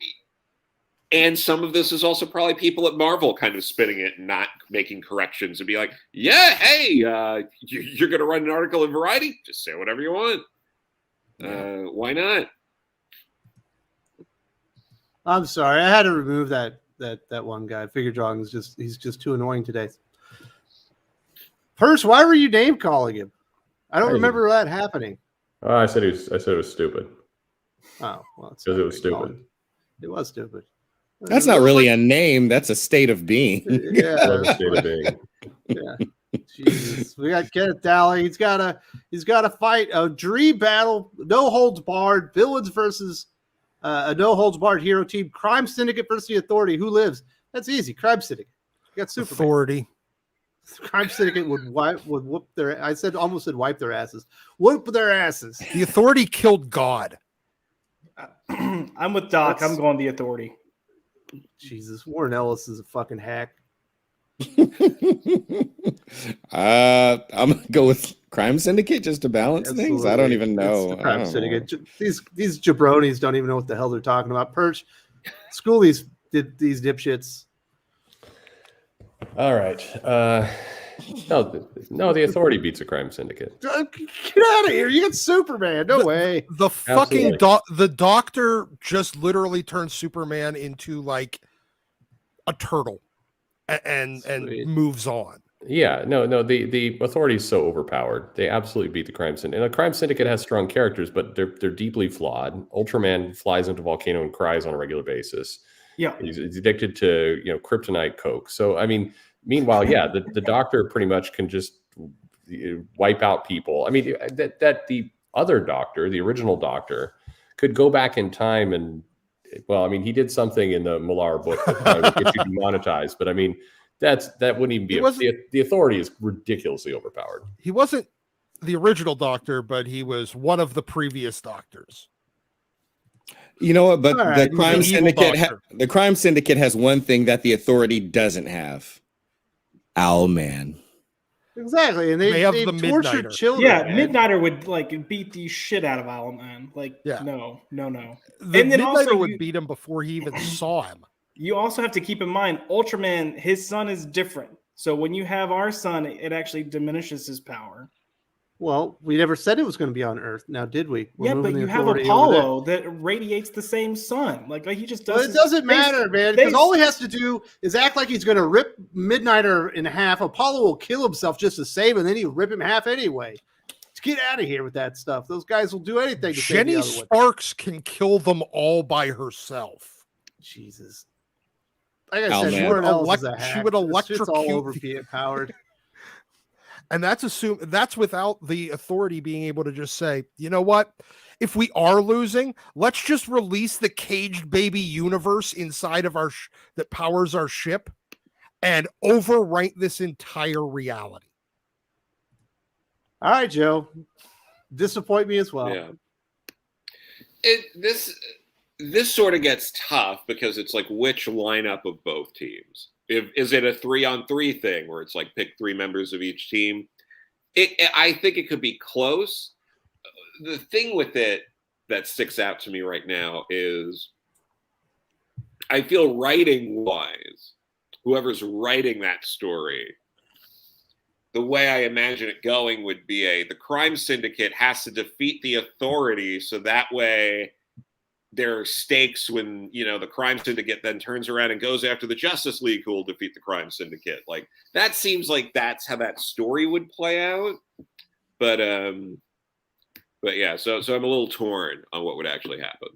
and some of this is also probably people at Marvel kind of spinning it and not making corrections and be like, yeah, hey, you're going to write an article in Variety? Just say whatever you want. Why not? I'm sorry. I had to remove that one guy. Figure drawing is he's just too annoying today. First, why were you name calling him? I don't remember that happening. I said it was stupid. Oh, well, because it was stupid. It was stupid. That's not really a name. That's a state of being. Yeah, it was a state of being. Yeah. Jesus. We got Kenneth Dowling. He's got to fight a dream battle, no holds barred, villains versus a no holds barred hero team, Crime Syndicate versus the Authority. Who lives? That's easy. Crime Syndicate. You got Superman. Authority. Crime Syndicate would whoop their. I almost said wipe their asses. Whoop their asses. The Authority killed God. I'm with Doc. I'm going the Authority. Jesus, Warren Ellis is a fucking hack. I'm gonna go with Crime Syndicate just to balance things. I don't even know. Crime Syndicate. These jabronis don't even know what the hell they're talking about. Perch, school these dipshits. All right. No, the Authority beats a Crime Syndicate. Get out of here! You get Superman. No way. The fucking the Doctor just literally turned Superman into like a turtle, and moves on. Yeah, no. The Authority is so overpowered. They absolutely beat the Crime Syndicate. And the Crime Syndicate has strong characters, but they're deeply flawed. Ultraman flies into a volcano and cries on a regular basis. Yeah, he's addicted to kryptonite coke. So I mean. Meanwhile, yeah, the Doctor pretty much can just wipe out people. I mean, that the other Doctor, the original Doctor, could go back in time and, well, I mean, he did something in the Millar book that probably would get you demonetized, but I mean, that wouldn't even be the Authority is ridiculously overpowered. He wasn't the original Doctor, but he was one of the previous Doctors. You know what? But Right, the crime syndicate has one thing that the Authority doesn't have: Owlman. Exactly, and they have the the tortured Midnighter. children. Yeah, man. Midnighter would like beat the shit out of Owlman. Like, Yeah. no. The And then Midnighter also would beat him before he even saw him. You also have to keep in mind, Ultraman, his son is different. So when you have our son, it actually diminishes his power. Well, we never said it was going to be on Earth. Now, did we? We're Yeah, but moving the you have Authority over Apollo that radiates the same sun. Like he just does. Well, it doesn't matter, man, because all he has to do is act like he's going to rip Midnighter in half. Apollo will kill himself just to save him, and then he'll rip him half anyway. Let's get out of here with that stuff. Those guys will do anything to save the Jenny other one. Sparks can kill them all by herself. Jesus. Like I said, man. everyone else is a She hack. would It's just all electrocute over the- being powered. And that's without the Authority being able to just say, you know what? If we are losing, let's just release the caged baby universe inside of our that powers our ship and overwrite this entire reality. All right, Joe. Disappoint me as well. Yeah. This sort of gets tough because it's like which lineup of both teams. Is it a 3-on-3 thing where it's like pick 3 members of each team? I think it could be close. The thing with it that sticks out to me right now is I feel writing wise, whoever's writing that story, the way I imagine it going would be the crime syndicate has to defeat the Authority so that way there are stakes when, the crime syndicate then turns around and goes after the Justice League who will defeat the crime syndicate. Like that seems like that's how that story would play out. But yeah, so I'm a little torn on what would actually happen.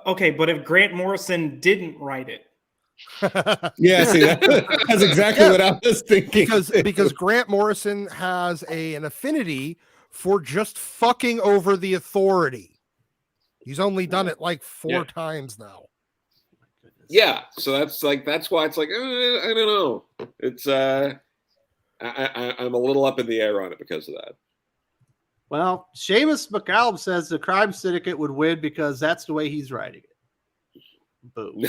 Okay, but if Grant Morrison didn't write it. Yeah, see, that's exactly what I was thinking. Because Grant Morrison has an affinity for just fucking over the Authority. He's only done it like 4 times now. Yeah, so that's why it's like I don't know. It's I'm a little up in the air on it because of that. Well, Seamus McCallum says the crime syndicate would win because that's the way he's writing it. Boom.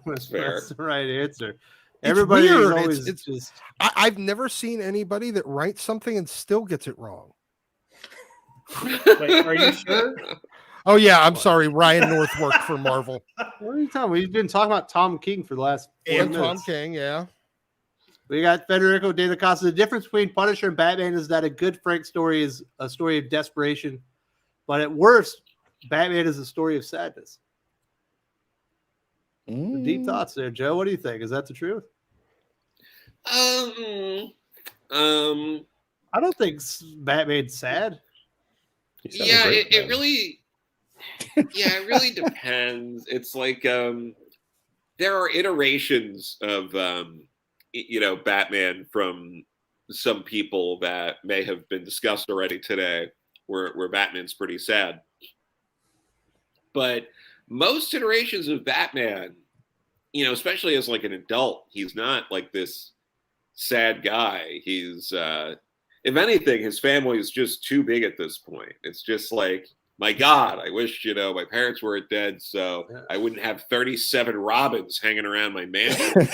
That's fair. the right answer. It's Everybody is weird. always It's just. I've never seen anybody that writes something and still gets it wrong. Like, are you sure? Oh yeah, I'm sorry. Ryan North worked for Marvel. What are you talking? We've been talking about Tom King for the last 4 And Tom minutes. King, yeah. We got Federico De La Costa. The difference between Punisher and Batman is that a good Frank story is a story of desperation, but at worst, Batman is a story of sadness. Deep thoughts there, Joe. What do you think? Is that the truth? I don't think Batman's sad. Yeah, it really depends. It's like there are iterations of Batman from some people that may have been discussed already today, where Batman's pretty sad. But most iterations of Batman, especially as like an adult, he's not like this sad guy. He's if anything, his family is just too big at this point. It's just like, my God, I wish, my parents weren't dead so I wouldn't have 37 Robins hanging around my mansion.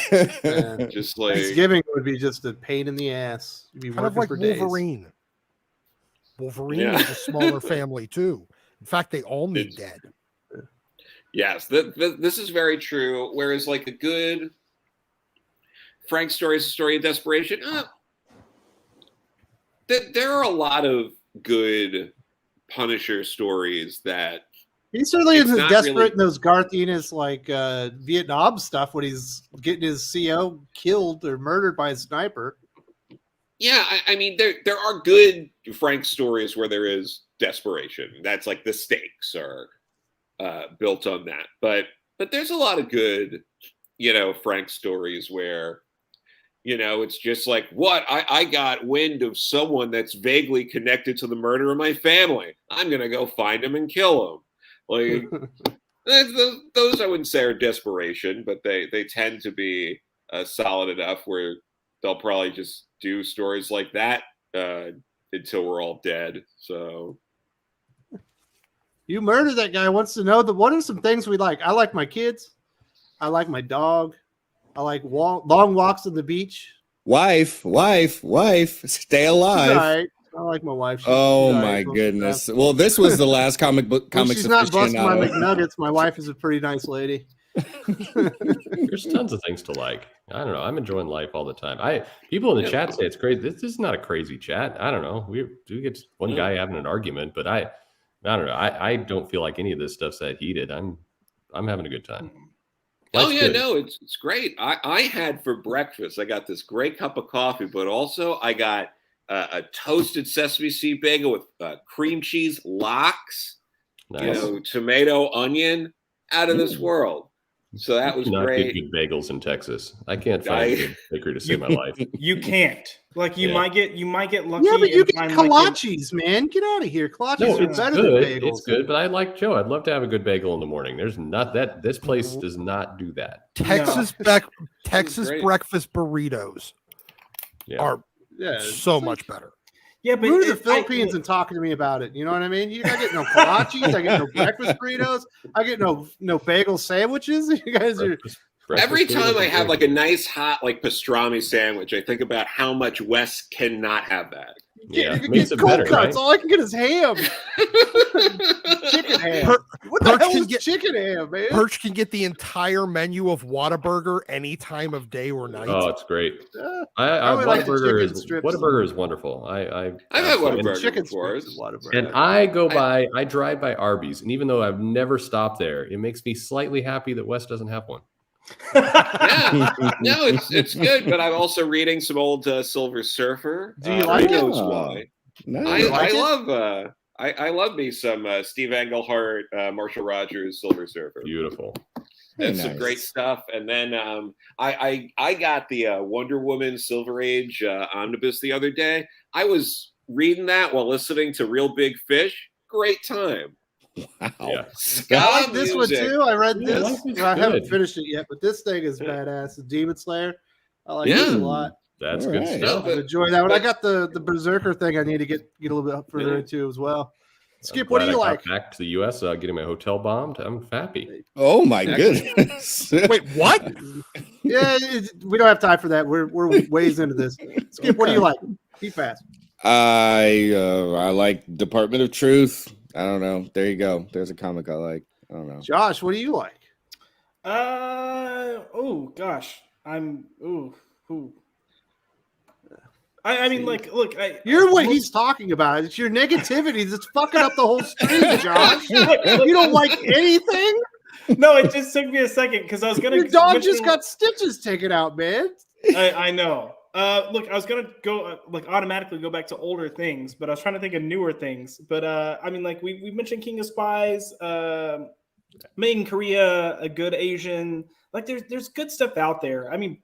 Just like Thanksgiving would be just a pain in the ass. You'd be Kind of working like for Wolverine. days. Wolverine Yeah. is a smaller family too. In fact, they all need dead. Yes, this is very true. Whereas like a good Frank story is a story of desperation. There are a lot of good Punisher stories that He certainly It's isn't not desperate really- in those Garth Ennis like Vietnam stuff when he's getting his CO killed or murdered by a sniper. Yeah, I mean, there are good Frank stories where there is desperation. That's like the stakes are built on that. But there's a lot of good, Frank stories where, It's just like, what? I got wind of someone that's vaguely connected to the murder of my family. I'm going to go find him and kill him. Like, those I wouldn't say are desperation, but they tend to be solid enough where they'll probably just do stories like that until we're all dead. So. You Murder That Guy wants to know what are some things we like? I like my kids. I like my dog. I like long walks on the beach. Wife, stay alive. Right. I like my wife. Oh my goodness. Well, this was the last comics she's not busting my McNuggets. My wife is a pretty nice lady. There's tons of things to like. I don't know. I'm enjoying life all the time. People in the chat say it's crazy. This is not a crazy chat. I don't know. We do get one guy having an argument, but I don't know. I don't feel like any of this stuff's that heated. I'm having a good time. Oh yeah, no, it's great. I had for breakfast, I got this great cup of coffee, but also I got a toasted sesame seed bagel with cream cheese, lox, Nice. Tomato, onion, out of this world. So that was great. Get good bagels in Texas. I can't find a good bakery to save my life. You can't. Like you might get lucky. Yeah, but you get kolaches, man. Get out of here. Kolaches are better than bagels. It's good, but I like Joe. I'd love to have a good bagel in the morning. There's not that. This place does not do that. Texas breakfast burritos are so much better. Yeah, but go to the Philippines and talking to me about it. You know what I mean? I get no kolaches. I get no breakfast burritos. I get no bagel sandwiches. You guys are. Every time I have like a nice hot like pastrami sandwich, I think about how much Wes cannot have that. Yeah, you makes it better, cuts. Right? All I can get is ham. Chicken ham. What the hell is chicken ham, man? Perch can get the entire menu of Whataburger any time of day or night. Oh, it's great. Whataburger is wonderful. I've had Whataburger before. And I drive by Arby's, and even though I've never stopped there, it makes me slightly happy that Wes doesn't have one. Yeah, no, it's good, but I'm also reading some old Silver Surfer. Do you like it? Why? Nice. I love me some Steve Englehart, Marshall Rogers, Silver Surfer. Beautiful. That's some great stuff. And then I got the Wonder Woman Silver Age omnibus the other day. I was reading that while listening to Real Big Fish. Great time. Wow. Yeah. I like this one too. I read this. I haven't finished it yet, but this thing is badass. The Demon Slayer. I like this a lot. That's good stuff. I enjoy that one. I got the Berserker thing I need to get a little bit further into as well. Skip, what do you like? Back to the U.S. Getting my hotel bombed. I'm happy. Oh my goodness! Wait, what? Yeah, we don't have time for that. We're ways into this. Skip, what do you like? Keep fast. I like Department of Truth. I don't know. There you go. There's a comic I like. I don't know. Josh, what do you like? Oh gosh. I mean, like, look, you're what he's talking about. It's your negativity that's fucking up the whole stream, Josh. You don't like anything? No, it just took me a second because I was gonna. Your dog just got stitches taken out, man. I know. Look, I was gonna go automatically go back to older things, but I was trying to think of newer things. But I mean, like we mentioned King of Spies, Made in Korea, A Good Asian. Like there's good stuff out there. I mean,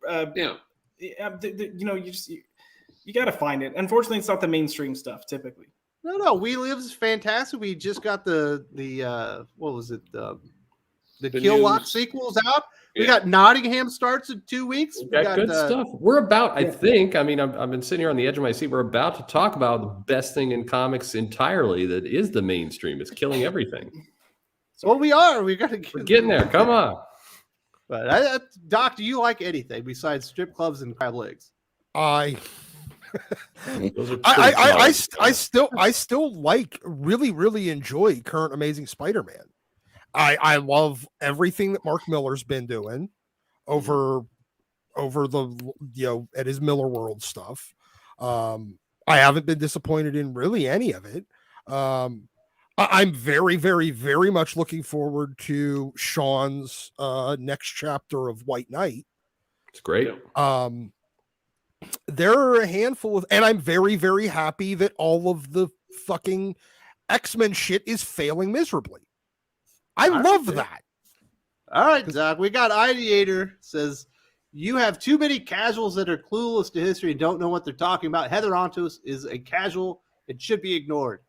you got to find it. Unfortunately, it's not the mainstream stuff typically. No, We Live is fantastic. We just got the what was it? The Kill Lock sequels out. We got Nottingham starts in 2 weeks. We got good stuff. We're about, I think, I mean, I've been sitting here on the edge of my seat. We're about to talk about the best thing in comics entirely that is the mainstream. It's killing everything. Well, we are. We got to We're getting there. Come on. But Doc, do you like anything besides strip clubs and crab legs? I still like really enjoy current Amazing Spider-Man. I love everything that Mark Miller's been doing over the at his Miller World stuff. I haven't been disappointed in really any of it. I'm very much looking forward to Sean's next chapter of White Knight. It's great. There are a handful of, and I'm very happy that all of the fucking X-Men shit is failing miserably. I love that. All right, Doc. We got Ideator says, You have too many casuals that are clueless to history and don't know what they're talking about. Heather Ontos is a casual. It should be ignored.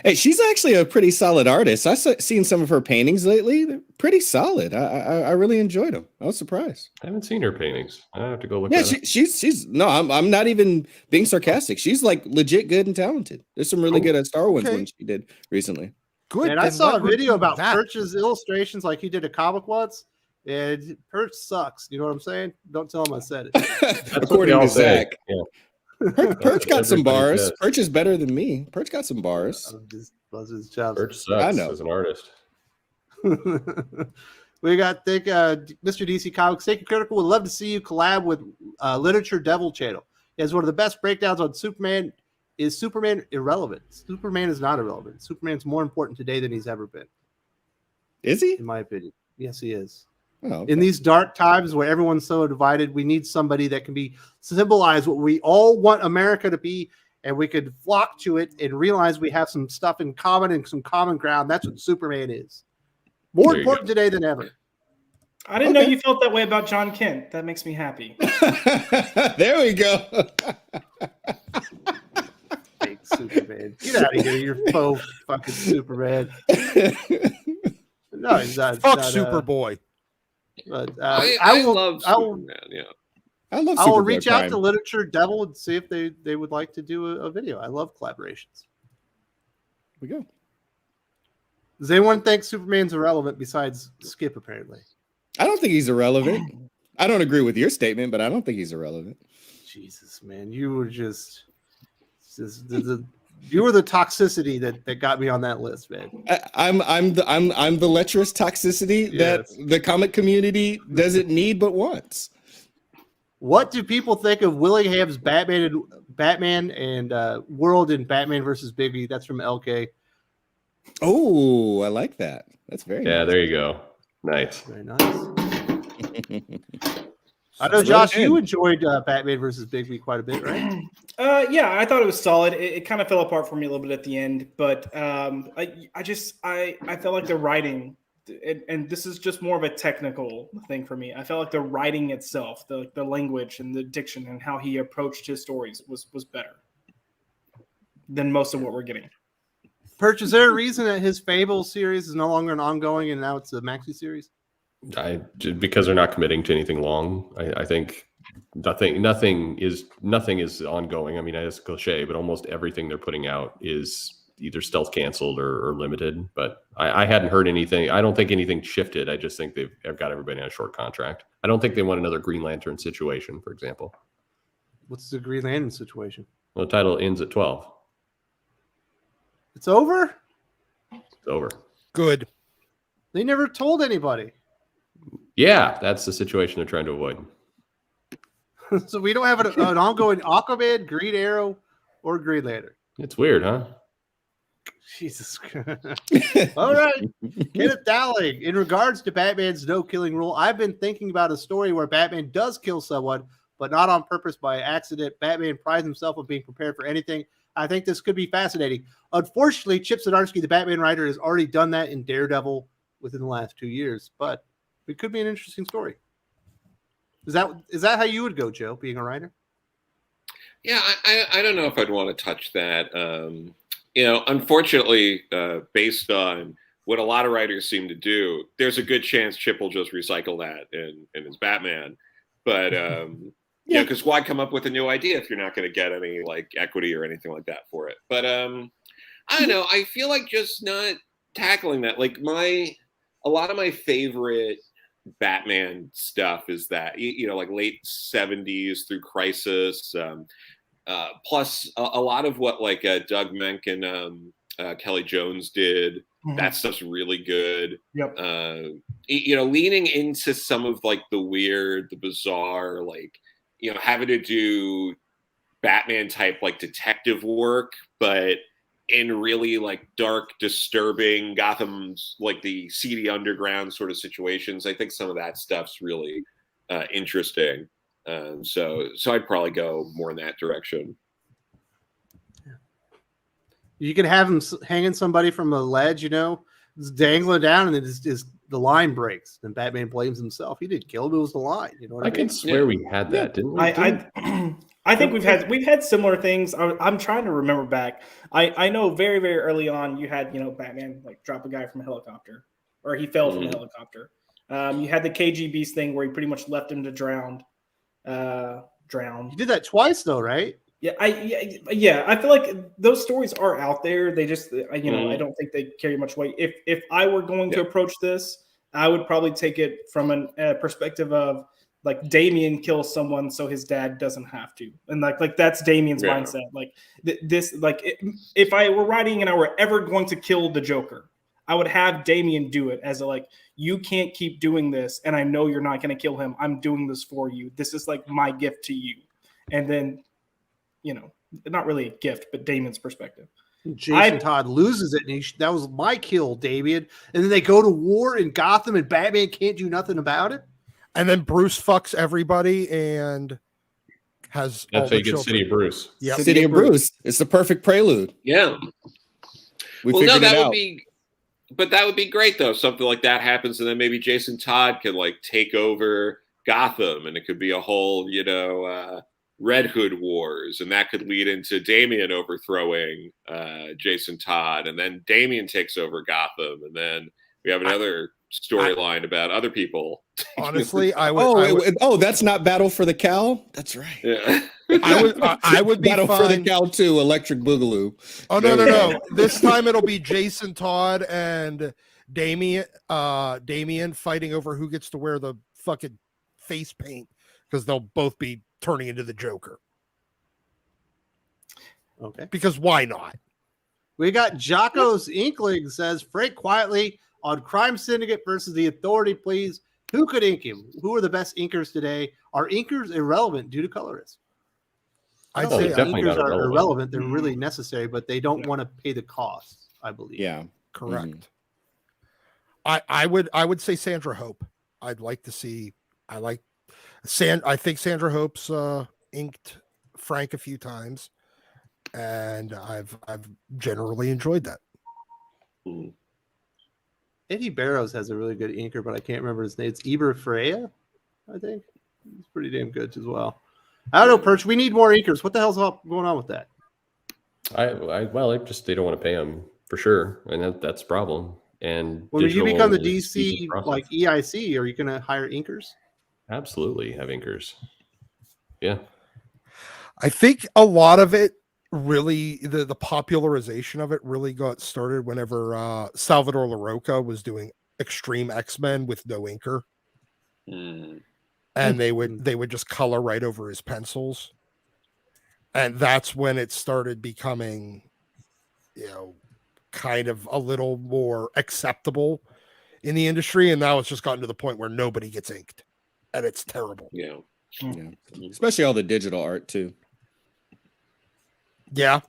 Hey, she's actually a pretty solid artist. I've seen some of her paintings lately. They're pretty solid. I really enjoyed them. I was surprised. I haven't seen her paintings. I have to go look. Yeah, at she's no. I'm not even being sarcastic. She's like legit good and talented. There's some really good Star Wars ones she did recently. Good. And I then saw a let her video do about that. Perch's illustrations, like he did a comic once, and Perch sucks. You know what I'm saying? Don't tell him I said it. That's what According they all to say. Zach. Yeah. Perch got some Everybody bars. says. Perch is better than me. Perch got some bars. I'm just buzzing his chops. Birch sucks I know. as an artist. We got Mr. DC Comics. Take Critical would love to see you collab with Literature Devil Channel. He has one of the best breakdowns on Superman. Is Superman irrelevant? Superman is not irrelevant. Superman's more important today than he's ever been, Is he? in my opinion. Yes, he is. Oh, okay. In these dark times where everyone's so divided, we need somebody that can be symbolize what we all want America to be, and we could flock to it and realize we have some stuff in common and some common ground. That's what Superman is. More There you important today than ever. I didn't know you felt that way about John Kent. That makes me happy. There we go. Fake Superman. Get out of here, you're faux fucking Superman. No, he's not. Fuck not, Superboy. But I love I will, Superman. Yeah. I love I will Superboy reach out Prime. to Literature Devil and see if they would like to do a video. I love collaborations. We go. Does anyone think Superman's irrelevant besides Skip, apparently? I don't think he's irrelevant. I don't agree with your statement, but I don't think he's irrelevant. Jesus, man. You were just you were the toxicity that got me on that list, man. I'm the lecherous toxicity that the comic community doesn't need but wants. What do people think of Willingham's Batman and World in Batman versus Bigby? That's from LK. Oh, I like that. That's very Yeah, nice. there you go. Nice. Very nice. I know, Josh, you enjoyed Batman versus Bigby quite a bit, right? Yeah, I thought it was solid. It kind of fell apart for me a little bit at the end, but I felt like the writing, and this is just more of a technical thing for me. I felt like the writing itself, the language and the diction and how he approached his stories was better than most of what we're getting. Perch, is there a reason that his Fable series is no longer an ongoing and now it's a maxi series? Because they're not committing to anything long. I think nothing is ongoing. I mean, it's a cliche, but almost everything they're putting out is either stealth canceled or limited. But I hadn't heard anything. I don't think anything shifted. I just think they've got everybody on a short contract. I don't think they want another Green Lantern situation, for example. What's the Green Lantern situation? Well, the title ends at 12. It's over? It's over. Good. They never told anybody. Yeah, that's the situation they're trying to avoid. So we don't have an ongoing Aquaman, Green Arrow, or Green Lantern. It's weird, huh? Jesus Christ. All right. Kenneth Dowling. In regards to Batman's no killing rule, I've been thinking about a story where Batman does kill someone, but not on purpose, by accident. Batman prides himself on being prepared for anything. I think this could be fascinating. Unfortunately, Chip Zdarsky, the Batman writer, has already done that in Daredevil within the last 2 years, but it could be an interesting story. Is that how you would go, Joe, being a writer? Yeah, I don't know if I'd want to touch that. Unfortunately, based on what a lot of writers seem to do, there's a good chance Chip will just recycle that in his Batman. But because why come up with a new idea if you're not going to get any like equity or anything like that for it? But I don't know. I feel like just not tackling that. Like a lot of my favorite Batman stuff is that like late 70s through Crisis, plus a lot of what like Doug Menck and Kelly Jones did. Mm-hmm. That stuff's really good. Yep. Leaning into some of like the weird, the bizarre, like having to do Batman type like detective work, but in really like dark, disturbing Gotham's like the seedy underground sort of situations. I think some of that stuff's really interesting. So I'd probably go more in that direction. You could have him hanging somebody from a ledge, just dangling down, and then just the line breaks, then Batman blames himself. He didn't kill him; it was the line. You know what I I mean? can swear we had that, didn't we? I think we've had similar things. I'm trying to remember back. I know very, very early on you had, Batman like drop a guy from a helicopter, or he fell from a helicopter. You had the KGB's thing where he pretty much left him to drown. He did that twice though, right? Yeah, I feel like those stories are out there. They just, I don't think they carry much weight. If I were going to approach this, I would probably take it from a perspective of like Damian kills someone so his dad doesn't have to, and like that's Damian's mindset. Like if I were writing and I were ever going to kill the Joker, I would have Damian do it as a like, you can't keep doing this, and I know you're not going to kill him. I'm doing this for you. This is like my gift to you, and then. Not really a gift, but Damian's perspective. Jason Todd loses it, and that was my kill, Damian. And then they go to war in Gotham, and Batman can't do nothing about it. And then Bruce fucks everybody and has that's how you get City of Bruce. Yep. City of Bruce. It's the perfect prelude. Yeah. We figured it out. But that would be great though. Something like that happens, and then maybe Jason Todd can like take over Gotham, and it could be a whole, Red Hood Wars, and that could lead into Damian overthrowing Jason Todd, and then Damian takes over Gotham, and then we have another storyline about other people. Honestly, I would. Oh, that's not Battle for the Cow. That's right. Yeah. I would be Battle fine. for the Cow 2, Electric Boogaloo. Oh no! This time it'll be Jason Todd and Damian fighting over who gets to wear the fucking face paint, because they'll both be turning into the Joker. Okay. Because why not? We got Jocko's Inkling says, Frank quietly on Crime Syndicate versus the Authority, please. Who could ink him? Who are the best inkers today? Are inkers irrelevant due to colorists? I'd say inkers are irrelevant. They're really necessary, but they don't want to pay the cost, I believe. Yeah. Correct. I would say Sandra Hope. I'd like to see. I think Sandra Hope's inked Frank a few times, and I've generally enjoyed that. Eddie Barrows has a really good inker, but I can't remember his name. It's Eber Freya, I think. He's pretty damn good as well. I don't know, Perch. We need more inkers. What the hell's going on with that? They don't want to pay him for sure, and that's the problem. And when you become the DC like EIC, are you going to hire inkers? Absolutely have inkers. Yeah. I think a lot of it really, the popularization of it really got started whenever Salvador LaRocca was doing Extreme X-Men with no inker. And they would just color right over his pencils. And that's when it started becoming, kind of a little more acceptable in the industry. And now it's just gotten to the point where nobody gets inked. And it's terrible. Yeah. Especially all the digital art too. Yeah.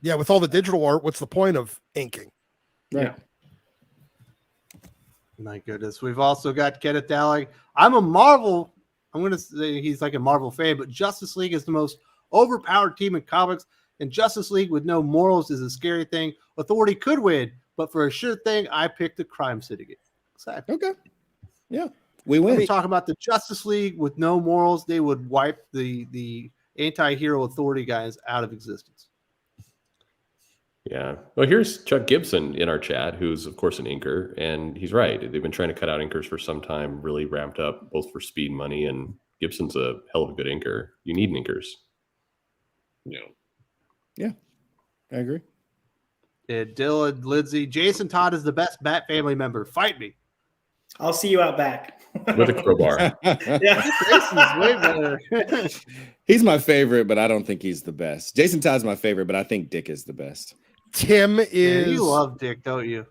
With all the digital art, what's the point of inking? Right. Yeah. My goodness. We've also got Kenneth Dowling. I'm going to say he's like a Marvel fan, but Justice League is the most overpowered team in comics, and Justice League with no morals is a scary thing. Authority could win, but for a sure thing, I picked the Crime Syndicate. Exactly. Okay. Yeah. We win. We talk about the Justice League with no morals. They would wipe the anti-hero Authority guys out of existence. Yeah. Well, here's Chuck Gibson in our chat, who's, of course, an inker. And he's right. They've been trying to cut out inkers for some time, really ramped up both for speed and money. And Gibson's a hell of a good inker. You need inkers. Yeah. I agree. Dylan, Lindsay, Jason Todd is the best Bat Family member. Fight me. I'll see you out back. With a crowbar. Yeah. Jason's way better. He's my favorite, but I don't think he's the best. Jason Todd's my favorite, but I think Dick is the best. Tim is. You love Dick, don't you?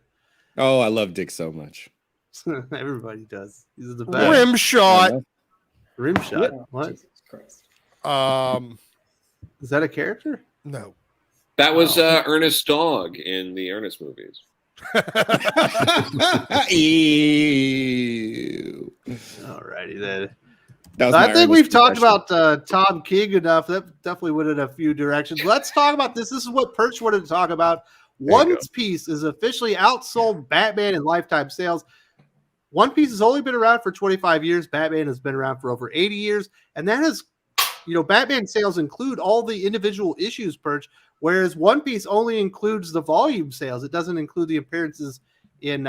Oh, I love Dick so much. Everybody does. He's the best. Rim shot. Rim shot. What? Jesus Christ. Is that a character? No. That was Ernest Dog in the Ernest movies. Ew. Alrighty then. I think we've talked about Tom King enough. That definitely went in a few directions. Let's talk about this. This is what Perch wanted to talk about. One Piece is officially outsold Batman in lifetime sales. One Piece has only been around for 25 years. Batman has been around for over 80 years. And that is, Batman sales include all the individual issues, Perch, whereas One Piece only includes the volume sales. It doesn't include the appearances in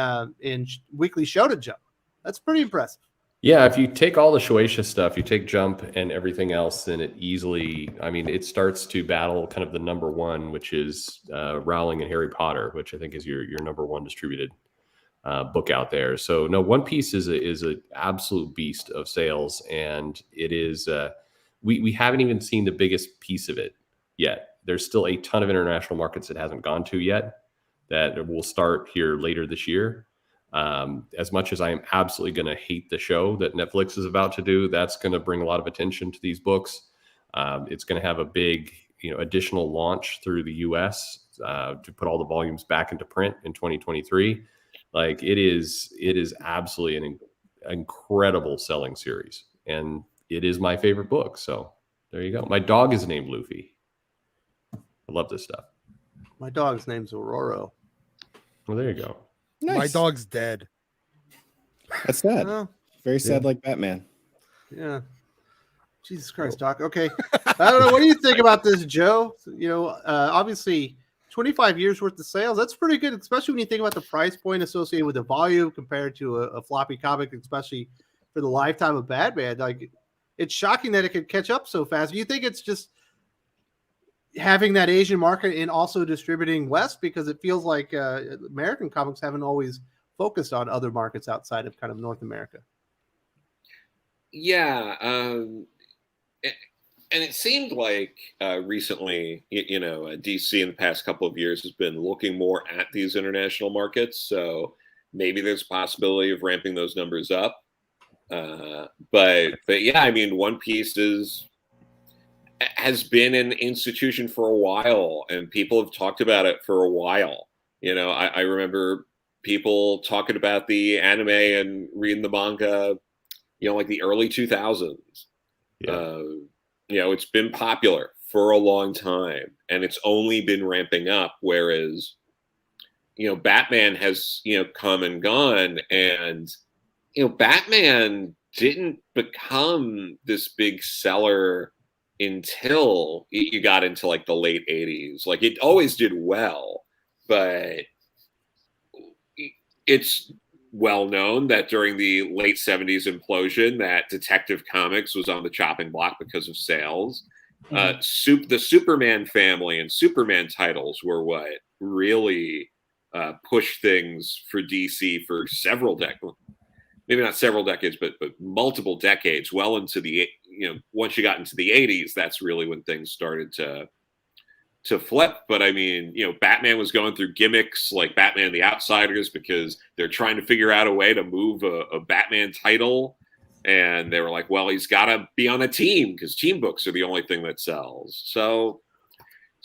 Weekly Shonen Jump. That's pretty impressive. Yeah, if you take all the Shueisha stuff, you take Jump and everything else, then it easily, it starts to battle kind of the number one, which is Rowling and Harry Potter, which I think is your number one distributed book out there. So no, One Piece is a absolute beast of sales, and it is we haven't even seen the biggest piece of it yet. There's still a ton of international markets it hasn't gone to yet that will start here later this year. As much as I am absolutely going to hate the show that Netflix is about to do, that's going to bring a lot of attention to these books. It's going to have a big, additional launch through the US to put all the volumes back into print in 2023. Like it is absolutely an incredible selling series, and it is my favorite book. So there you go. My dog is named Luffy. I love this stuff. My dog's name's Aurora. Well, there you go. Nice. My dog's dead. That's sad. Very sad, like Batman. Yeah. Jesus Christ, Doc. Okay. I don't know. What do you think about this, Joe? Obviously 25 years worth of sales. That's pretty good, especially when you think about the price point associated with the volume compared to a floppy comic, especially for the lifetime of Batman. Like, it's shocking that it could catch up so fast. Do you think it's just having that Asian market and also distributing West, because it feels like American comics haven't always focused on other markets outside of kind of North America? Yeah. And it seemed like recently, DC in the past couple of years has been looking more at these international markets. So maybe there's a possibility of ramping those numbers up. But yeah, One Piece has been an institution for a while, and people have talked about it for a while. I remember people talking about the anime and reading the manga, like the early 2000s. Yeah. It's been popular for a long time, and it's only been ramping up. Whereas, Batman has, come and gone, and, Batman didn't become this big seller until you got into like the late 80s. Like, it always did well, but it's well known that during the late 70s implosion that Detective Comics was on the chopping block because of sales. Mm-hmm. The Superman family and Superman titles were what really pushed things for DC for several decades. Maybe not several decades, but multiple decades, well into the, once you got into the 80s, that's really when things started to flip. But Batman was going through gimmicks like Batman and the Outsiders, because they're trying to figure out a way to move a Batman title. And they were like, well, he's got to be on a team, because team books are the only thing that sells. So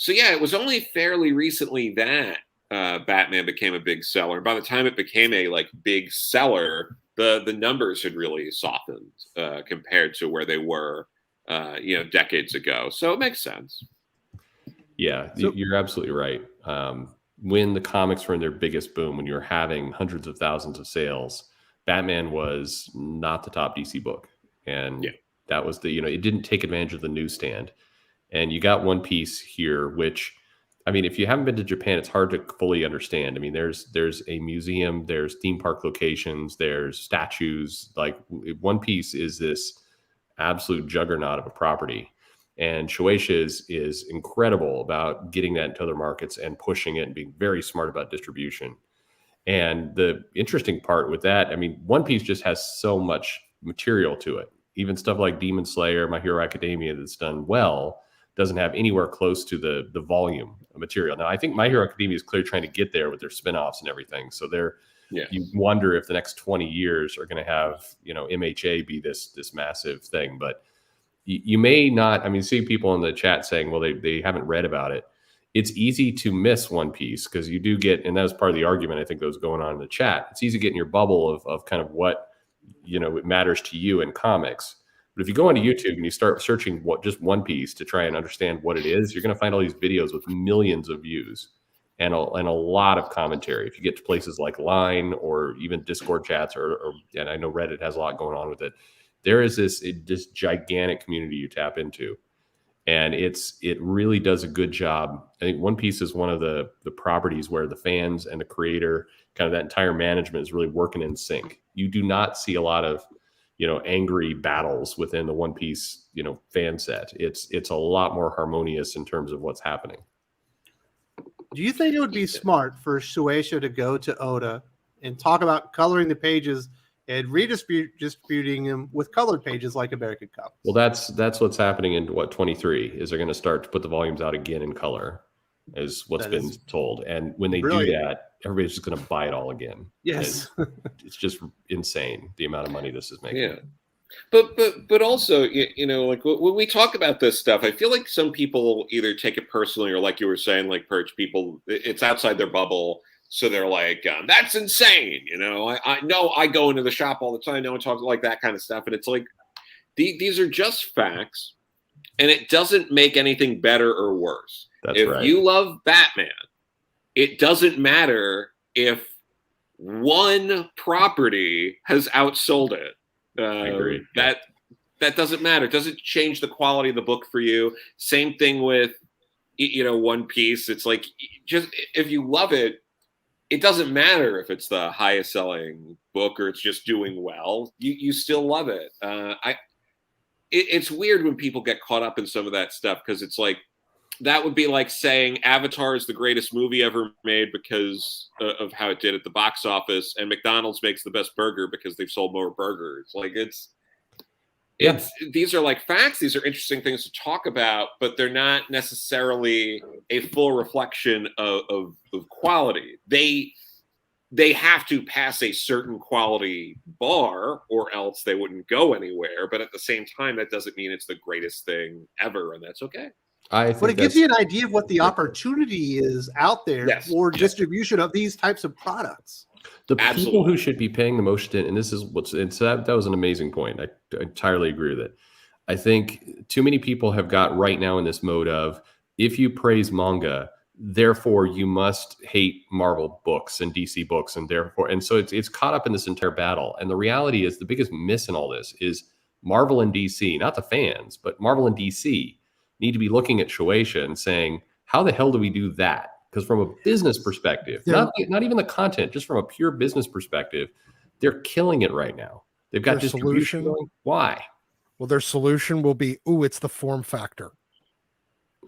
yeah, it was only fairly recently that Batman became a big seller. By the time it became a big seller, the numbers had really softened compared to where they were, decades ago. So it makes sense. Yeah, you're absolutely right. When the comics were in their biggest boom, when you were having hundreds of thousands of sales, Batman was not the top DC book. And that was it didn't take advantage of the newsstand. And you got One Piece here, which, if you haven't been to Japan, it's hard to fully understand. There's a museum, there's theme park locations, there's statues. Like, One Piece is this absolute juggernaut of a property. And Shueisha is incredible about getting that into other markets and pushing it and being very smart about distribution. And the interesting part with that, One Piece just has so much material to it. Even stuff like Demon Slayer, My Hero Academia, that's done well, doesn't have anywhere close to the volume of material. Now, I think My Hero Academia is clearly trying to get there with their spinoffs and everything. So you wonder if the next 20 years are going to have, MHA be this massive thing. But you may not, see people in the chat saying, well, they haven't read about it. It's easy to miss One Piece, because you do get, and that was part of the argument I think that was going on in the chat. It's easy to get in your bubble of kind of what, it matters to you in comics. But if you go onto YouTube and you start searching just One Piece to try and understand what it is, you're going to find all these videos with millions of views. and a lot of commentary. If you get to places like Line or even Discord chats, or and I know Reddit has a lot going on with it, there is this gigantic community you tap into. And it really does a good job. I think One Piece is one of the properties where the fans and the creator, kind of that entire management, is really working in sync. You do not see a lot of, angry battles within the One Piece, fan set. It's a lot more harmonious in terms of what's happening. Do you think it would be smart for Shueisha to go to Oda and talk about coloring the pages and redistributing them with colored pages like American Comics? Well, that's what's happening in 23 is they're going to start to put the volumes out again in color, is what's been told. And when they do that, everybody's just going to buy it all again. Yes. It's just insane the amount of money this is making. Yeah. But also, like when we talk about this stuff, I feel like some people either take it personally or, like you were saying, like Perch, people, it's outside their bubble. So they're like, that's insane. I know I go into the shop all the time. No one talks like that kind of stuff. And it's like, these are just facts. And it doesn't make anything better or worse. If you love Batman, it doesn't matter if one property has outsold it. I agree. That doesn't matter. It doesn't change the quality of the book for you. Same thing with, One Piece. It's like, just if you love it, it doesn't matter if it's the highest selling book or it's just doing well. You still love it. It's weird when people get caught up in some of that stuff, because it's like, that would be like saying Avatar is the greatest movie ever made because of how it did at the box office, and McDonald's makes the best burger because they've sold more burgers. Like these are like facts. These are interesting things to talk about, but they're not necessarily a full reflection of quality. They have to pass a certain quality bar or else they wouldn't go anywhere. But at the same time, that doesn't mean it's the greatest thing ever, and that's okay. But it gives you an idea of what the opportunity is out there for distribution of these types of products. The people who should be paying the most attention, and this is that was an amazing point. I entirely agree with it. I think too many people have got right now in this mode of, if you praise manga, therefore you must hate Marvel books and DC books, and so it's caught up in this entire battle. And the reality is, the biggest miss in all this is Marvel and DC, not the fans, but Marvel and DC need to be looking at Shueisha and saying, how the hell do we do that? Because from a business perspective, not even the content, just from a pure business perspective, they're killing it right now. They've got distribution going. Why? Well, their solution will be, it's the form factor.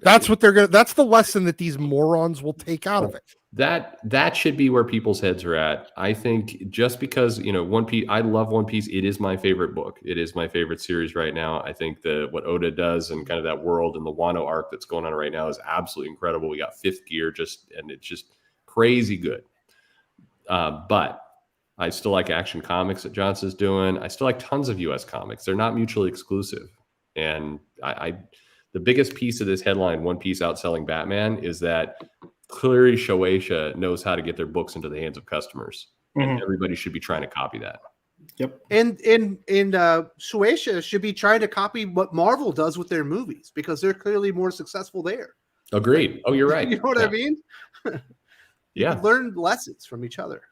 That's what they're that's the lesson that these morons will take out of it. That should be where people's heads are at. I think just because, One Piece, I love One Piece. It is my favorite book. It is my favorite series right now. I think what Oda does and kind of that world and the Wano arc that's going on right now is absolutely incredible. We got Fifth Gear and it's just crazy good. But I still like Action Comics that Johnson's doing. I still like tons of US comics. They're not mutually exclusive. And the biggest piece of this headline, One Piece outselling Batman, is that clearly Shueisha knows how to get their books into the hands of customers. And everybody should be trying to copy that. Yep. And Shueisha should be trying to copy what Marvel does with their movies, because they're clearly more successful there. Agreed. Oh, you're right. You know what I mean? Yeah. Learn lessons from each other.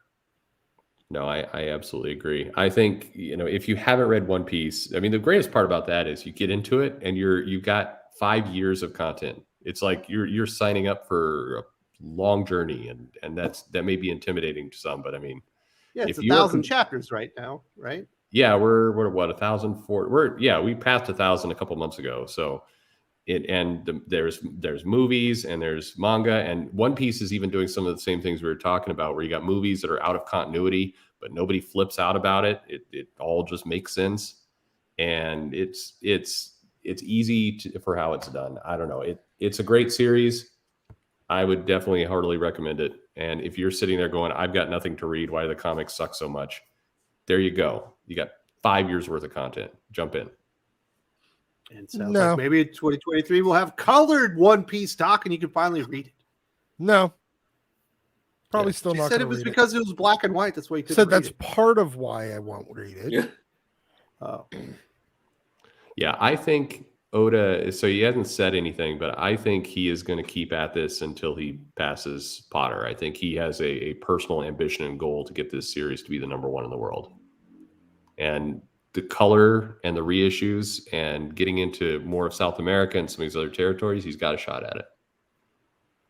No, I absolutely agree. I think, if you haven't read One Piece, I mean, the greatest part about that is you get into it and you've got 5 years of content. It's like you're signing up for a long journey, and that may be intimidating to some, but I mean, it's 1,000 chapters right now, right? Yeah, we're what 1,004. We passed 1,000 a couple months ago. So there's movies and there's manga, and One Piece is even doing some of the same things we were talking about, where you got movies that are out of continuity, but nobody flips out about it. It all just makes sense, and it's easy for how it's done. I don't know. It's a great series. I would definitely heartily recommend it. And if you're sitting there going, I've got nothing to read, why do the comics suck so much? There you go. You got 5 years worth of content. Jump in. And sounds like maybe in 2023 we'll have colored One Piece stock and you can finally read it. No. Probably still not. Said it was because it was black and white. That's why you couldn't said that's part of why I won't read it. Yeah. Oh. Yeah, I think Oda, so he hasn't said anything, but I think he is going to keep at this until he passes Potter. I think he has a personal ambition and goal to get this series to be the number 1 in the world. And the color and the reissues and getting into more of South America and some of these other territories, he's got a shot at it.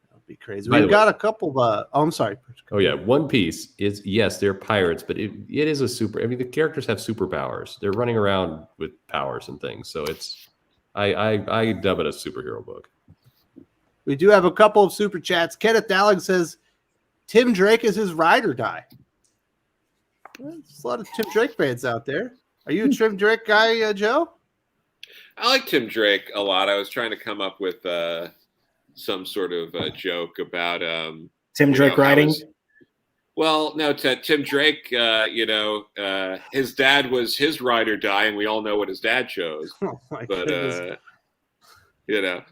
That'd be crazy. By We've the got a couple of, I'm sorry. Oh yeah, One Piece is, yes, they're pirates, but it is a super. I mean, the characters have superpowers. They're running around with powers and things. So it's, I dub it a superhero book. We do have a couple of super chats. Kenneth Dowling says Tim Drake is his ride or die. Well, there's a lot of Tim Drake fans out there. Are you a Tim Drake guy, Joe? I like Tim Drake a lot. I was trying to come up with some sort of joke about Tim Drake riding. Well, no, Tim Drake, his dad was his ride or die, and we all know what his dad chose. Oh my But goodness.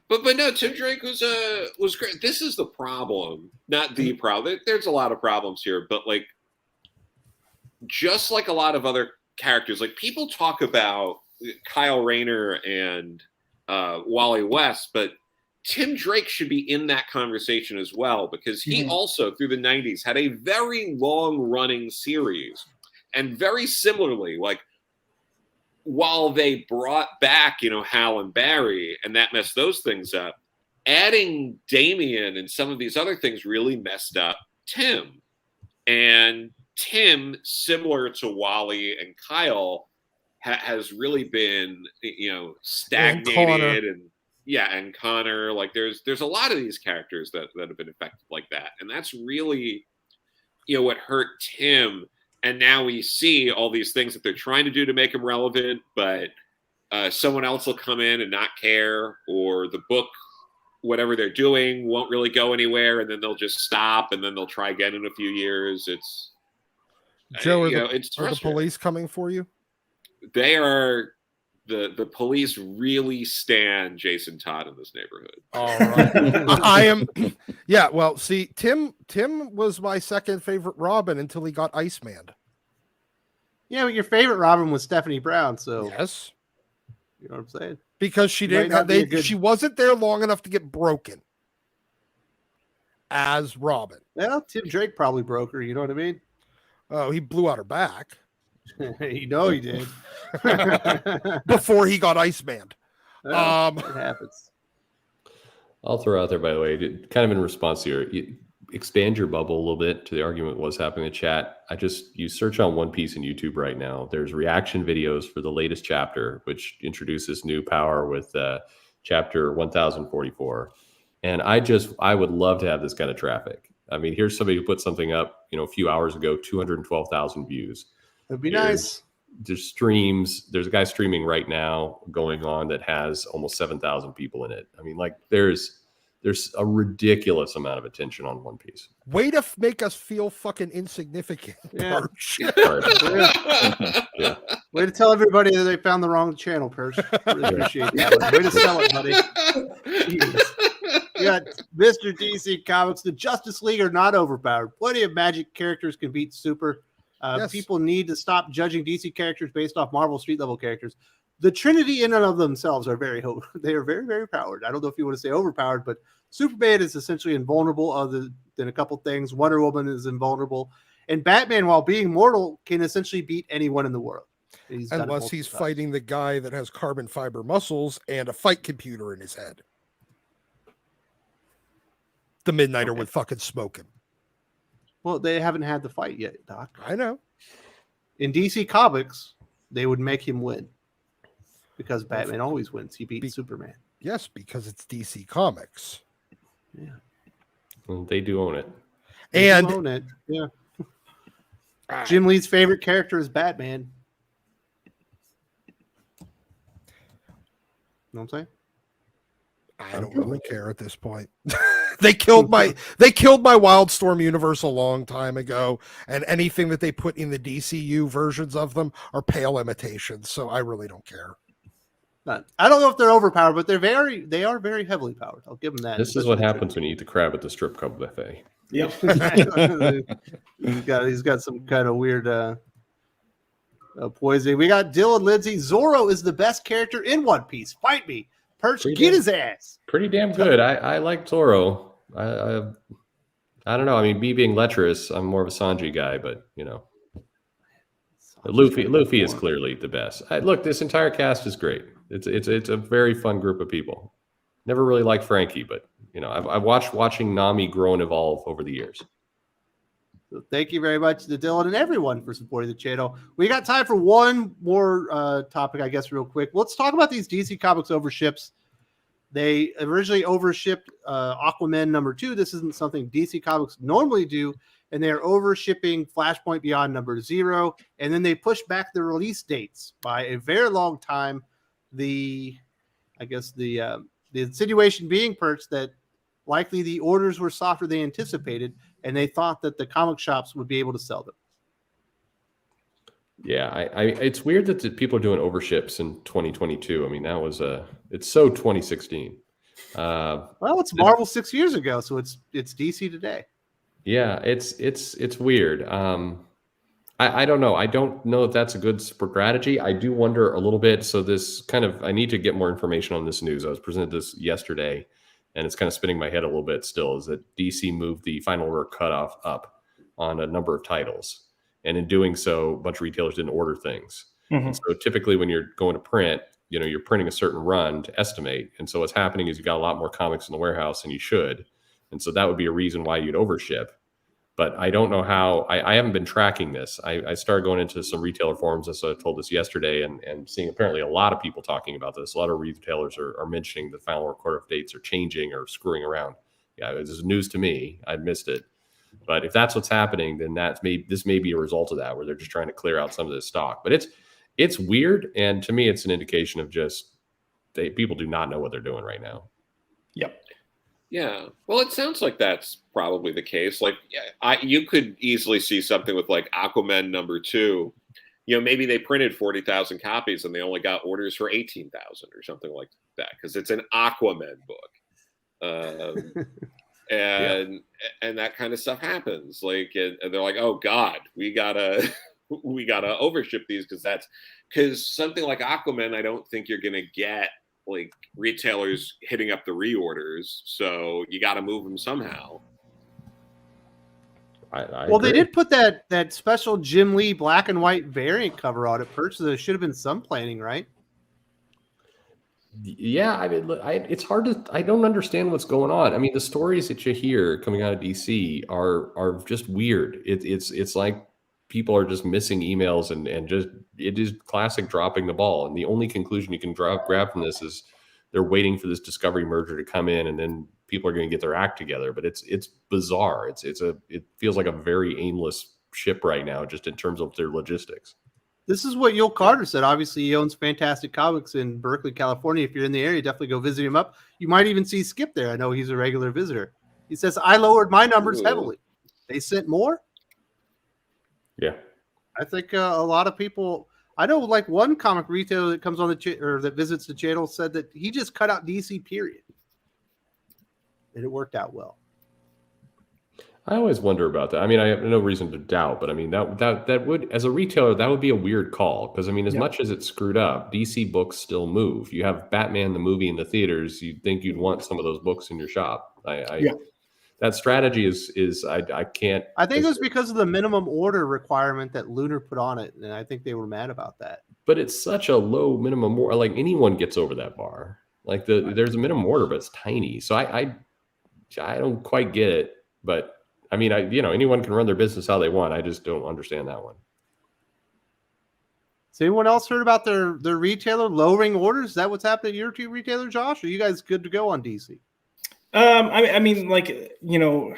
but no, Tim Drake was great. This is the problem, not the problem. There's a lot of problems here, but like, just like a lot of other characters, like people talk about Kyle Rayner and Wally West, but Tim Drake should be in that conversation as well, because he also, through the 90s, had a very long-running series. And very similarly, like, while they brought back, Hal and Barry, and that messed those things up, adding Damien and some of these other things really messed up Tim. And Tim, similar to Wally and Kyle, has really been, stagnated and Connor, like there's a lot of these characters that have been affected like that. And that's really, what hurt Tim. And now we see all these things that they're trying to do to make him relevant, but someone else will come in and not care, or the book, whatever they're doing, won't really go anywhere, and then they'll just stop, and then they'll try again in a few years. It's Joe, are it's the police coming for you? They are. The police really stand Jason Todd in this neighborhood. All right. I am. Yeah. Well, see, Tim was my second favorite Robin until he got Iceman. Yeah, but your favorite Robin was Stephanie Brown. So yes, you know what I'm saying? Because she didn't have, she wasn't there long enough to get broken as Robin. Well, Tim Drake probably broke her. You know what I mean? Oh, he blew out her back. He did. Before he got Iceman. Well, it happens. I'll throw out there, by the way, kind of in response here, expand your bubble a little bit to the argument was happening in the chat. You search on One Piece in YouTube right now. There's reaction videos for the latest chapter, which introduces new power with chapter 1044. And I would love to have this kind of traffic. I mean, here's somebody who put something up, a few hours ago, 212,000 views. That'd be nice. There's streams. There's a guy streaming right now going on that has almost 7,000 people in it. I mean, like there's a ridiculous amount of attention on One Piece. Way to make us feel fucking insignificant. Yeah. Yeah. Way to tell everybody that they found the wrong channel, Perch. Really appreciate that. Way to sell it, buddy. Jeez. We got Mr. DC Comics. The Justice League are not overpowered. Plenty of magic characters can beat Super. Yes. People need to stop judging DC characters based off Marvel street level characters. The Trinity in and of themselves are very, very powered. I don't know if you want to say overpowered, but Superman is essentially invulnerable other than a couple things. Wonder Woman is invulnerable. And Batman, while being mortal, can essentially beat anyone in the world. Unless he's fighting the guy that has carbon fiber muscles and a fight computer in his head. The Midnighter would fucking smoke him. Well, they haven't had the fight yet, Doc. I know. In DC Comics, they would make him win. Because Batman always wins. He beats Superman. Yes, because it's DC Comics. Yeah. Well, they do own it. They do own it. Yeah. Jim Lee's favorite character is Batman. You know what I'm saying? I don't really care at this point. They killed my Wildstorm universe a long time ago, and anything that they put in the DCU versions of them are pale imitations, so I really don't care. I don't know if they're overpowered, but they are very heavily powered. I'll give them that. This is what happens when you eat the crab at the strip club buffet. Yep. He's got some kind of weird poisoning. We got Dylan Lindsay. Zorro is the best character in One Piece. Fight me. Perch, get his ass. Pretty damn good. I like Zoro. I don't know. I mean, me being lecherous, I'm more of a Sanji guy, but you know, Luffy is clearly the best. Look, this entire cast is great. It's a very fun group of people. Never really liked Frankie, but you know, I've watching Nami grow and evolve over the years. So thank you very much to Dylan and everyone for supporting the channel. We got time for one more topic, I guess, real quick. Let's talk about these DC Comics overships. They originally overshipped Aquaman #2. This isn't something DC Comics normally do, and they are overshipping Flashpoint Beyond #0. And then they pushed back the release dates by a very long time. The insinuation being, Perch, that likely the orders were softer than anticipated, and they thought that the comic shops would be able to sell them. Yeah, it's weird that people are doing overships in 2022. I mean, it's so 2016. Well, it's Marvel 6 years ago, so it's DC today. Yeah, it's weird. I don't know. I don't know if that's a good strategy. I do wonder a little bit. So I need to get more information on this news. I was presented this yesterday, and it's kind of spinning my head a little bit still, is that DC moved the final order cutoff up on a number of titles. And in doing so, a bunch of retailers didn't order things. Mm-hmm. And so typically when you're going to print, you know, you're printing a certain run to estimate. And so what's happening is you got a lot more comics in the warehouse than you should. And so that would be a reason why you'd overship. But I don't know how. I haven't been tracking this. I started going into some retailer forums, as I told this yesterday, and seeing apparently a lot of people talking about this. A lot of retailers are mentioning the final order dates are changing or screwing around. Yeah, this is news to me. I missed it. But if that's what's happening, then this may be a result of that, where they're just trying to clear out some of this stock. But it's weird, and to me, it's an indication of just people do not know what they're doing right now. Yep. Yeah. Well, it sounds like that's probably the case. Like, you could easily see something with like Aquaman #2. You know, maybe they printed 40,000 copies and they only got orders for 18,000 or something like that, because it's an Aquaman book. And that kind of stuff happens. Like, and they're like, oh God, we gotta overship these, because something like Aquaman, I don't think you're gonna get like retailers hitting up the reorders. So you got to move them somehow. Well, they did put that special Jim Lee black and white variant cover on it, Perch. So there should have been some planning, right? Yeah, I mean, it's hard to. I don't understand what's going on. I mean, the stories that you hear coming out of DC are just weird. It's like people are just missing emails and just it is classic dropping the ball. And the only conclusion you can grab from this is they're waiting for this Discovery merger to come in, and then people are going to get their act together. But it's bizarre. It feels like a very aimless ship right now, just in terms of their logistics. This is what Yul Carter said. Obviously, he owns Fantastic Comics in Berkeley, California. If you're in the area, definitely go visit him up. You might even see Skip there. I know he's a regular visitor. He says, I lowered my numbers heavily. They sent more? Yeah. I think a lot of people... I know like one comic retailer that comes on or that visits the channel said that he just cut out DC, period. And it worked out well. I always wonder about that. I mean, I have no reason to doubt, but I mean, that would, as a retailer, that would be a weird call. Because I mean, as much as it's screwed up, DC books still move. You have Batman the movie in the theaters. You'd think you'd want some of those books in your shop. That strategy is I can't. I think it was because of the minimum order requirement that Lunar put on it, and I think they were mad about that. But it's such a low minimum order. Like anyone gets over that bar. Like there's a minimum order, but it's tiny. So I don't quite get it. But I mean, anyone can run their business how they want. I just don't understand that one. Has anyone else heard about their retailer lowering orders? Is that what's happening at your two retailer, Josh? Are you guys good to go on DC? I mean, like, you know,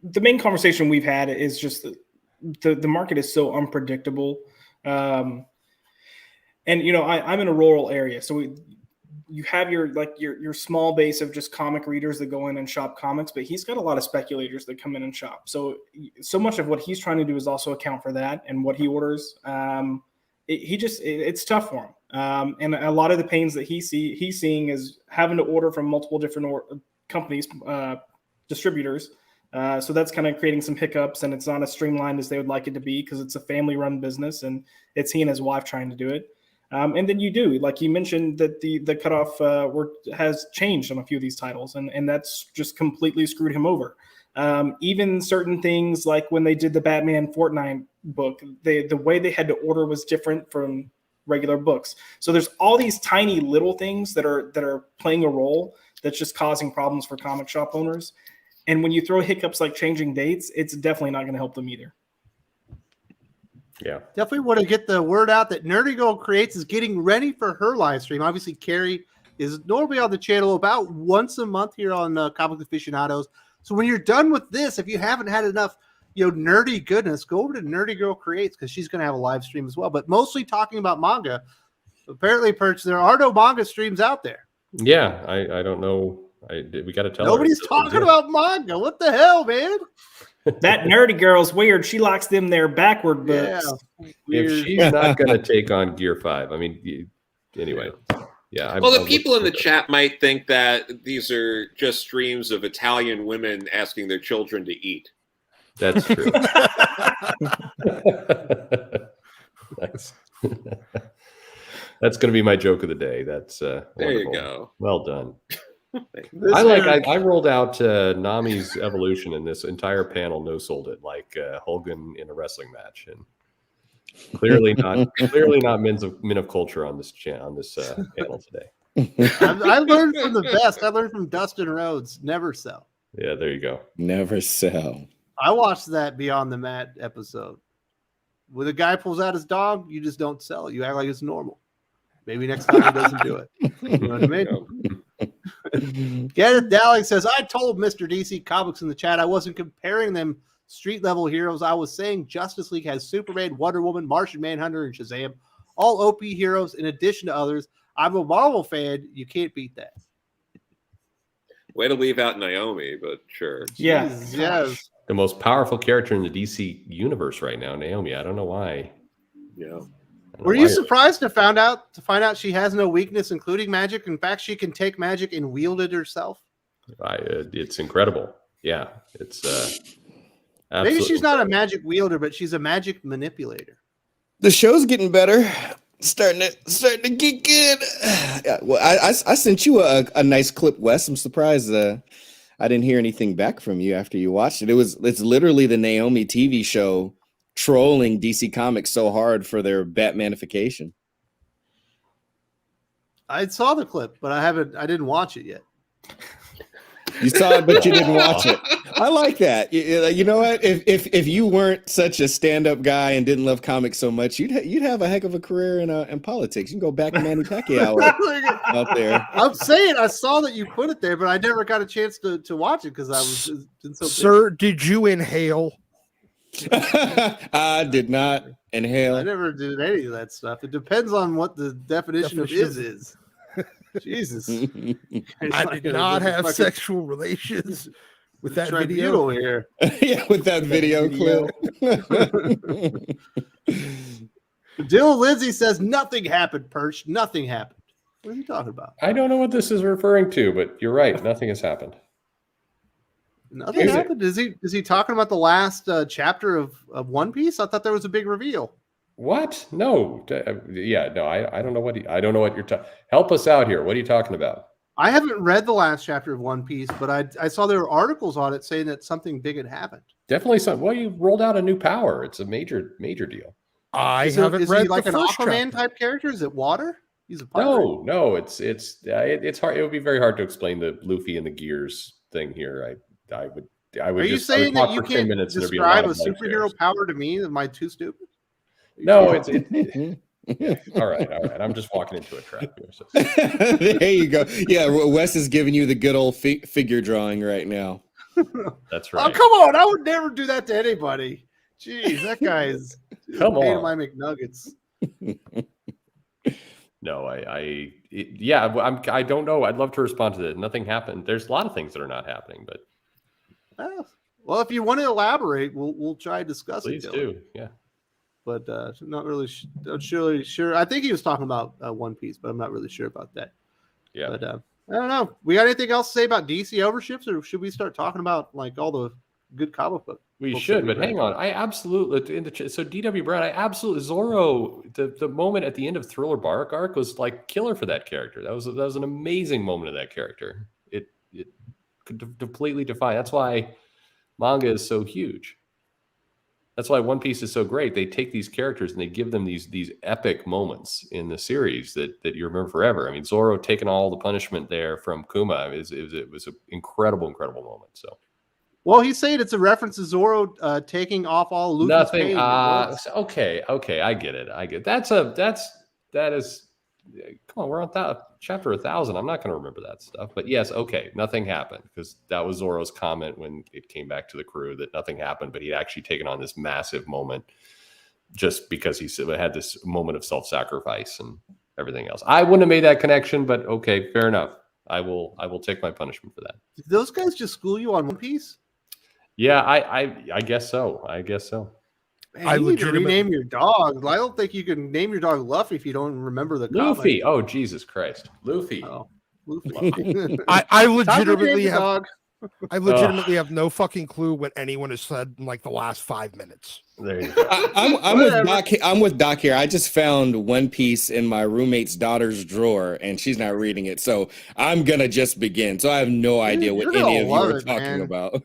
the main conversation we've had is just the market is so unpredictable. And, you know, I'm in a rural area, so you have your small base of just comic readers that go in and shop comics, but he's got a lot of speculators that come in and shop. So much of what he's trying to do is also account for that and what he orders. It's tough for him. And a lot of the pains that he's seeing is having to order from multiple different companies, distributors. So that's kind of creating some hiccups, and it's not as streamlined as they would like it to be because it's a family-run business, and it's he and his wife trying to do it. And then you do, like you mentioned, that the cutoff has changed on a few of these titles, and that's just completely screwed him over. Even certain things like when they did the Batman Fortnite book, the way they had to order was different from regular books. So there's all these tiny little things that are playing a role that's just causing problems for comic shop owners. And when you throw hiccups like changing dates, it's definitely not going to help them either. Yeah, definitely want to get the word out that Nerdy Girl Creates is getting ready for her live stream. Obviously, Carrie is normally on the channel about once a month here on Comics Aficionados. So when you're done with this, if you haven't had enough, nerdy goodness, go over to Nerdy Girl Creates because she's going to have a live stream as well. But mostly talking about manga. Apparently, Perch, there are no manga streams out there. Yeah, I don't know. We got to tell Nobody's talking about manga. What the hell, man? That nerdy girl's weird. She likes them their backward books. Yeah, if she's not going to take on Gear 5, I mean, anyway. Yeah. Well, the people in the chat might think that these are just streams of Italian women asking their children to eat. That's true. Nice. That's going to be my joke of the day. That's there wonderful. you go. Well done. I rolled out Nami's evolution in this entire panel. No sold it like Hogan in a wrestling match, and clearly not men of culture on this panel today. I learned from the best. I learned from Dustin Rhodes. Never sell. Yeah, there you go. Never sell. I watched that Beyond the Mat episode. When a guy pulls out his dog, you just don't sell it. You act like it's normal. Maybe next time he doesn't do it. You know what I mean? Kenneth Dowling says, I told Mr. DC Comics in the chat I wasn't comparing them street level heroes. I was saying Justice League has Superman, Wonder Woman, Martian Manhunter, and Shazam. All OP heroes in addition to others. I'm a Marvel fan. You can't beat that. Way to leave out Naomi, but sure. Yeah. Jesus, yes. The most powerful character in the DC universe right now, Naomi. I don't know why. Yeah. Were you surprised to find out she has no weakness, including magic? In fact, she can take magic and wield it herself. It's incredible. Yeah, it's maybe she's not a magic wielder, but she's a magic manipulator. The show's getting better. Starting to get good. Yeah, well, I sent you a nice clip, Wes. I'm surprised I didn't hear anything back from you after you watched it. It's literally the Naomi TV show trolling DC Comics so hard for their Batmanification. I saw the clip, but I didn't watch it yet. You saw it, but you didn't watch it. I like that. You know what? If you weren't such a stand-up guy and didn't love comics so much, you'd have a heck of a career in politics. You can go back to Manny Pacquiao out there. I'm saying I saw that you put it there, but I never got a chance to watch it because I was been so Sir, did you inhale? I did not inhale. I never did any of that stuff. It depends on what the definition of is. Jesus. I did not have sexual relations with that video here. Yeah, with that video clip. Dylan Lindsay says nothing happened, Perch. Nothing happened. What are you talking about? I don't know what this is referring to, but you're right. Nothing has happened. Nothing happened. Is he talking about the last chapter of One Piece? I thought there was a big reveal. What? No. Yeah, no. I don't know what I don't know what you're talking. Help us out here. What are you talking about? I haven't read the last chapter of One Piece, but I saw there were articles on it saying that something big had happened. Definitely something. Well, you rolled out a new power. It's a major deal. I haven't read he like the an first Aquaman chapter. type character. Is it water? He's a pirate. No. It's hard. It would be very hard to explain the Luffy and the gears thing here. I would. Are you saying that you can't describe a superhero power to me? Am I too stupid? No, it's all right. I'm just walking into a trap here. So. There you go. Yeah, Wes is giving you the good old figure drawing right now. That's right. Oh, come on. I would never do that to anybody. Jeez, that guy is come on. My McNuggets. No, I don't know. I'd love to respond to that. Nothing happened. There's a lot of things that are not happening, but well, if you want to elaborate, we'll try to discuss please it. Please do, yeah. But not really sure. I think he was talking about One Piece, but I'm not really sure about that. Yeah. But I don't know. We got anything else to say about DC overships, or should we start talking about like all the good comic book. We should, but hang on. I absolutely so DW Brown. I absolutely Zorro. The moment at the end of Thriller Bark arc was like killer for that character. That was an amazing moment of that character. It could completely define. That's why manga is so huge. That's why One Piece is so great. They take these characters and they give them these epic moments in the series that you remember forever. I mean, Zorro taking all the punishment there from Kuma it was an incredible moment. So. Well, he's saying it's a reference to Zorro taking off all Luffy's Nothing. pain. Okay, I get it. That is. Come on, we're on chapter 1,000. I'm not going to remember that stuff. But yes, okay, nothing happened because that was Zorro's comment when it came back to the crew that nothing happened, but he'd actually taken on this massive moment just because he had this moment of self-sacrifice and everything else. I wouldn't have made that connection, but okay, fair enough. I will take my punishment for that. Did those guys just school you on One Piece? Yeah, I guess so. Man, you need to rename your dog. I don't think you can name your dog Luffy if you don't remember the Luffy. comic. Oh, Jesus Christ. Luffy. Oh, Luffy. I legitimately have dog. I legitimately have no fucking clue what anyone has said in like the last 5 minutes. There you go. I'm with Doc here. I just found One Piece in my roommate's daughter's drawer, and she's not reading it. So I'm gonna just begin. So I have no idea what any of you are talking about.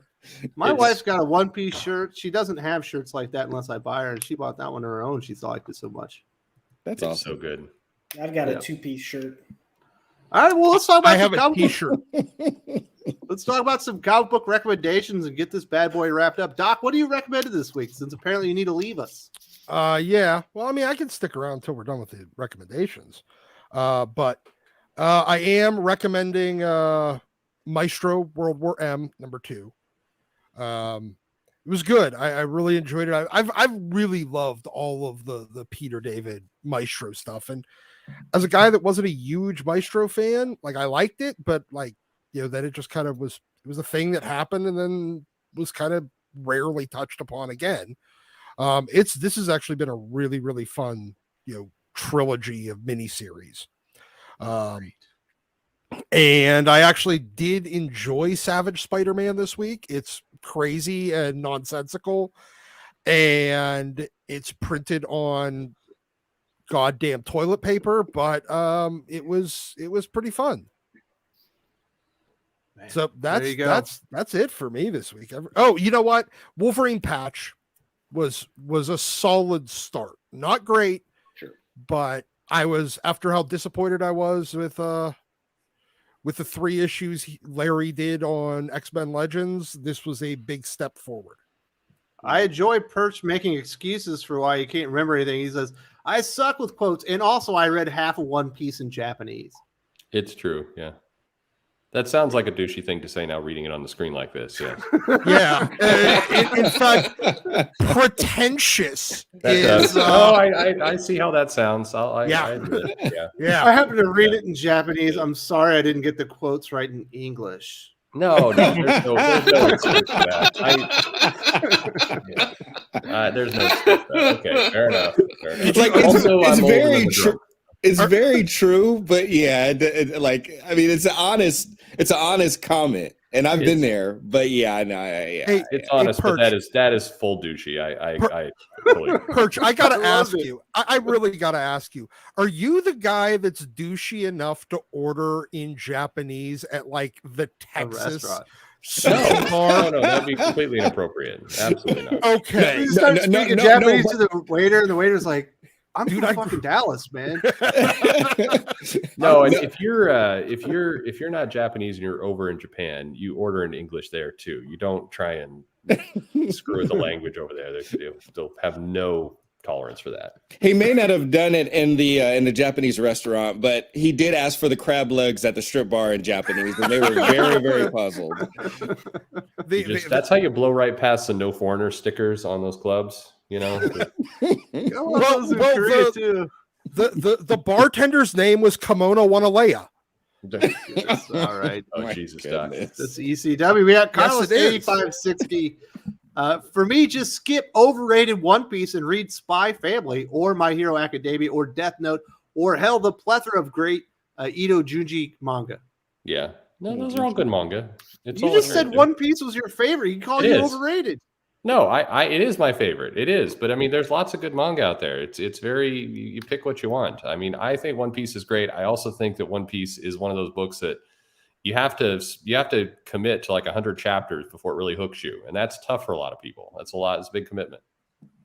My wife's got a One Piece shirt. She doesn't have shirts like that unless I buy her, and she bought that one on her own. She liked it so much. That's It's awesome. so good. I've got a 2-piece shirt. All right, well, let's talk about I have a t-shirt. Let's talk about some comic book recommendations and get this bad boy wrapped up. Doc, what do you recommend this week? Since apparently you need to leave us. Yeah. Well, I mean, I can stick around until we're done with the recommendations. But I am recommending Maestro World War M #2. It was good. I really enjoyed it. I've really loved all of the Peter David Maestro stuff. And as a guy that wasn't a huge Maestro fan, like I liked it, but like, you know, then it just kind of was, it was a thing that happened and then was kind of rarely touched upon again. This has actually been a really, really fun, you know, trilogy of miniseries. And I actually did enjoy Savage Spider-Man this week. It's crazy and nonsensical, and it's printed on goddamn toilet paper, but it was pretty fun. Man, So there you go. that's it for me this week. Oh, you know what? Wolverine patch was a solid start. Not great, Sure. but I was, after how disappointed I was with the 3 issues Larry did on X-Men Legends, this was a big step forward. I enjoy Perch making excuses for why he can't remember anything. He says, I suck with quotes, and also I read half of One Piece in Japanese. It's true. Yeah. That sounds like a douchey thing to say now, reading it on the screen like this. Yeah. Yeah. In fact, pretentious That is. does. I see how that sounds. Yeah. I admit it. Yeah. Yeah. I happened to read it in Japanese. I'm sorry I didn't get the quotes right in English. No, there's no excuse for that. There's no excuse for that. Okay, fair enough. Like, Also, it's I'm older very than the true. drunk. It's very true, but yeah, like, I mean, it's an honest comment, and I've been there, but yeah, I know, yeah. Hey, It's honest, but Perch. that is full douchey. I totally agree. Perch, I gotta I love ask it. you. I really gotta ask you. Are you the guy that's douchey enough to order in Japanese at like the A Texas restaurant. sushi bar? No, that'd be completely inappropriate. Absolutely not. Okay. He starts no, speaking no, Japanese no, to the waiter, and the waiter's like, I'm Dude, from fucking Dallas, man. No, and if you're not Japanese and you're over in Japan, you order in English there too. You don't try and screw with the language over there. They'll have no tolerance for that. He may not have done it in the Japanese restaurant, but he did ask for the crab legs at the strip bar in Japanese, and they were very, very puzzled. That's how you blow right past the no foreigner stickers on those clubs. You know, Well, those in Korea, too. the bartender's name was Kimono Wanalea. All right. Oh, My Jesus, Doc. goodness. That's ECW. We got Carlos it is. 8560. For me, just skip overrated One Piece and read Spy Family or My Hero Academia or Death Note or hell, the plethora of great Ito Junji manga. Yeah, No, those are all good manga. It's You all just very said good. One Piece was your favorite. You called It you is. overrated. No, it is my favorite. It is, but I mean, there's lots of good manga out there. It's very you pick what you want. I mean, I think One Piece is great. I also think that One Piece is one of those books that you have to commit to like 100 chapters before it really hooks you, and that's tough for a lot of people. That's a lot. It's a big commitment.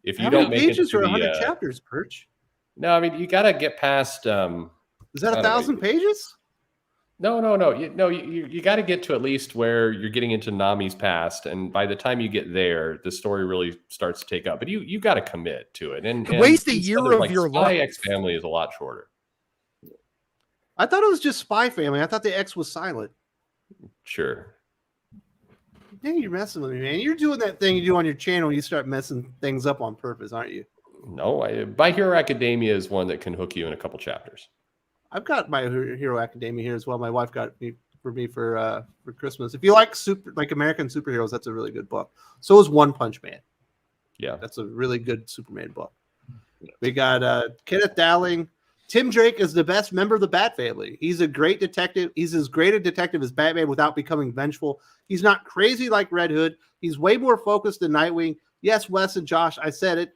If you How don't many make it pages to are the 100 chapters, Perch? no, I mean you got to get past. Is that I don't know. 1,000 pages? No. You got to get to at least where you're getting into Nami's past, and by the time you get there, the story really starts to take up. But you got to commit to it, and waste a these year other, of like, your Spy life. X Family is a lot shorter. I thought it was just Spy Family. I thought the X was silent. Sure. Dang, you're messing with me, man. You're doing that thing you do on your channel. You start messing things up on purpose, aren't you? No, My Hero Academia is one that can hook you in a couple chapters. I've got My Hero Academia here as well. My wife got me for Christmas. If you like American superheroes, that's a really good book. So is One Punch Man. Yeah. That's a really good Superman book. We got Kenneth Dowling. Tim Drake is the best member of the Bat family. He's a great detective. He's as great a detective as Batman without becoming vengeful. He's not crazy like Red Hood. He's way more focused than Nightwing. Yes, Wes and Josh, I said it.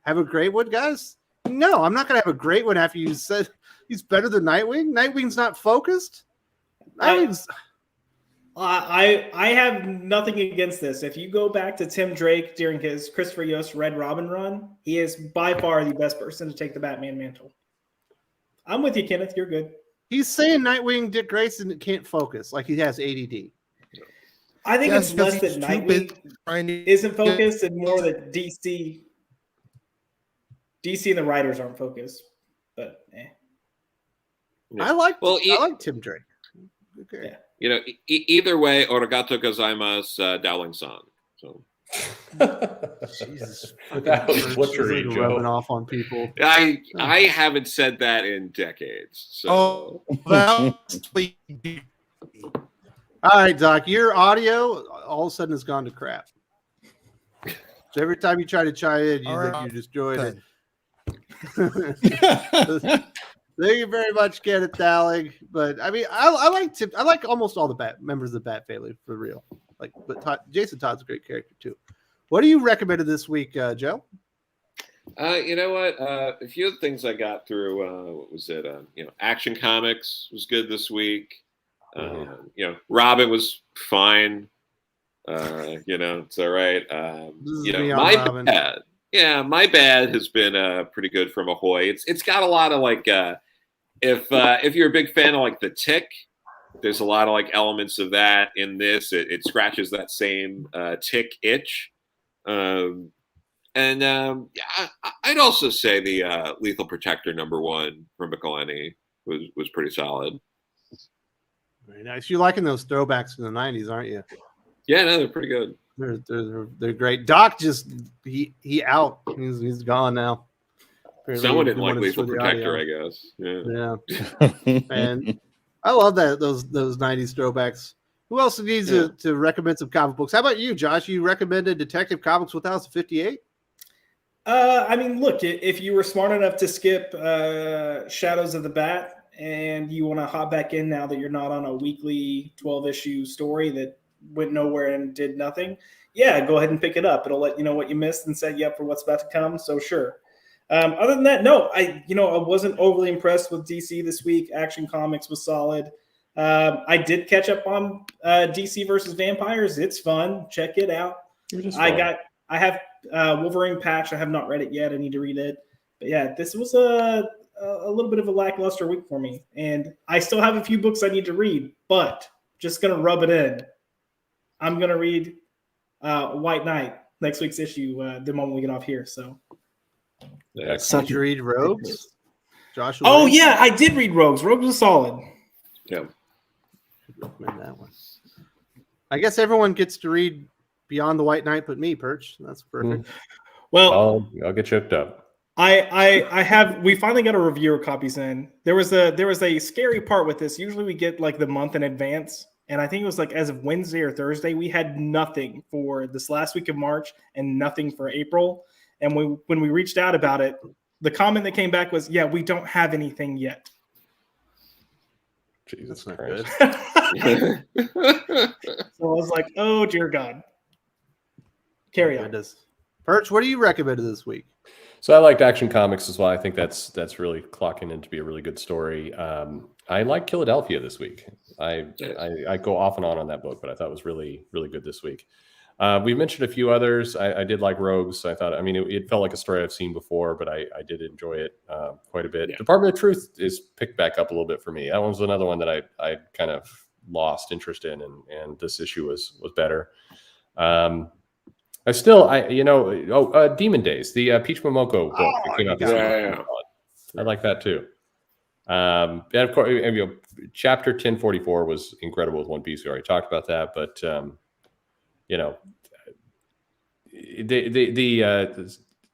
Have a great one, guys? No, I'm not going to have a great one after you said he's better than Nightwing. Nightwing's not focused. Nightwing's... I have nothing against this. If you go back to Tim Drake during his Christopher Yost Red Robin run, he is by far the best person to take the Batman mantle. I'm with you, Kenneth. You're good. He's saying Nightwing Dick Grayson can't focus, like he has ADD. I think it's less that Nightwing isn't focused and more that DC and the writers aren't focused. But Yeah. I like Tim Drake. Okay. Yeah. Either way, Origato gozaimasu, Dowling-san. So. Jesus, that was butchery, Joe. Rubbing off on people. I haven't said that in decades. So. Well, all right, Doc, your audio all of a sudden has gone to crap. So every time you try to chime in, you destroy it. Thank you very much, Kenneth Dowling. But I mean, I like almost all the members of the Bat family for real. Jason Todd's a great character too. What do you recommend this week, Joe? You know what? A few of the things I got through. What was it? Action Comics was good this week. Robin was fine. It's all right. Robin. Bad. Yeah, My Bad has been pretty good from Ahoy. It's got a lot of like if you're a big fan of like The Tick, there's a lot of like elements of that in this. It scratches that same Tick itch. I'd also say the Lethal Protector #1 from McElhenney was pretty solid. Very nice. You're liking those throwbacks from the 90s, aren't you? Yeah, no, they're pretty good. They're great. Doc just he out. He's gone now. Apparently Someone didn't like Lethal Protector, I guess. Yeah. And I love those 90s throwbacks. Who else needs to recommend some comic books? How about you, Josh? You recommended Detective Comics 1058? I mean, look, if you were smart enough to skip Shadows of the Bat and you want to hop back in now that you're not on a weekly 12-issue story that went nowhere and did nothing, go ahead and pick it up. It'll let you know what you missed and set you up for what's about to come. So sure. Other than that, no, I wasn't overly impressed with DC this week. Action Comics was solid. I did catch up on DC versus Vampires. It's fun. Check it out. I have Wolverine patch. I have not read it yet. I need to read it. But yeah, this was a little bit of a lackluster week for me. And I still have a few books I need to read, but just going to rub it in. I'm going to read White Knight, next week's issue, the moment we get off here. So, Did you read Rogues? Joshua? Oh, yeah, I did read Rogues. Rogues was solid. Yeah. Recommend that one. I guess everyone gets to read Beyond the White Knight but me, Perch. That's perfect. Well, I'll get choked up. We finally got a reviewer copies in. There was a scary part with this. Usually we get like the month in advance. And I think it was like as of Wednesday or Thursday, we had nothing for this last week of March and nothing for April. And when we reached out about it, the comment that came back was, we don't have anything yet. Jesus That's not Christ. good. So I was like, oh dear God. Carry on. Perch, what do you recommend this week? So I liked Action Comics as well. I think that's really clocking in to be a really good story. I like Philadelphia this week. I go off and on that book, but I thought it was really, really good this week. We mentioned a few others. I did like Rogues. I thought, I mean, it felt like a story I've seen before, but I did enjoy it quite a bit. Yeah. Department of Truth is picked back up a little bit for me. That one was another one that I kind of lost interest in, and this issue was better. Demon Days, the Peach Momoko book that came out this week. Yeah. I like that too. And of course, chapter 1044 was incredible with One Piece. We already talked about that, but the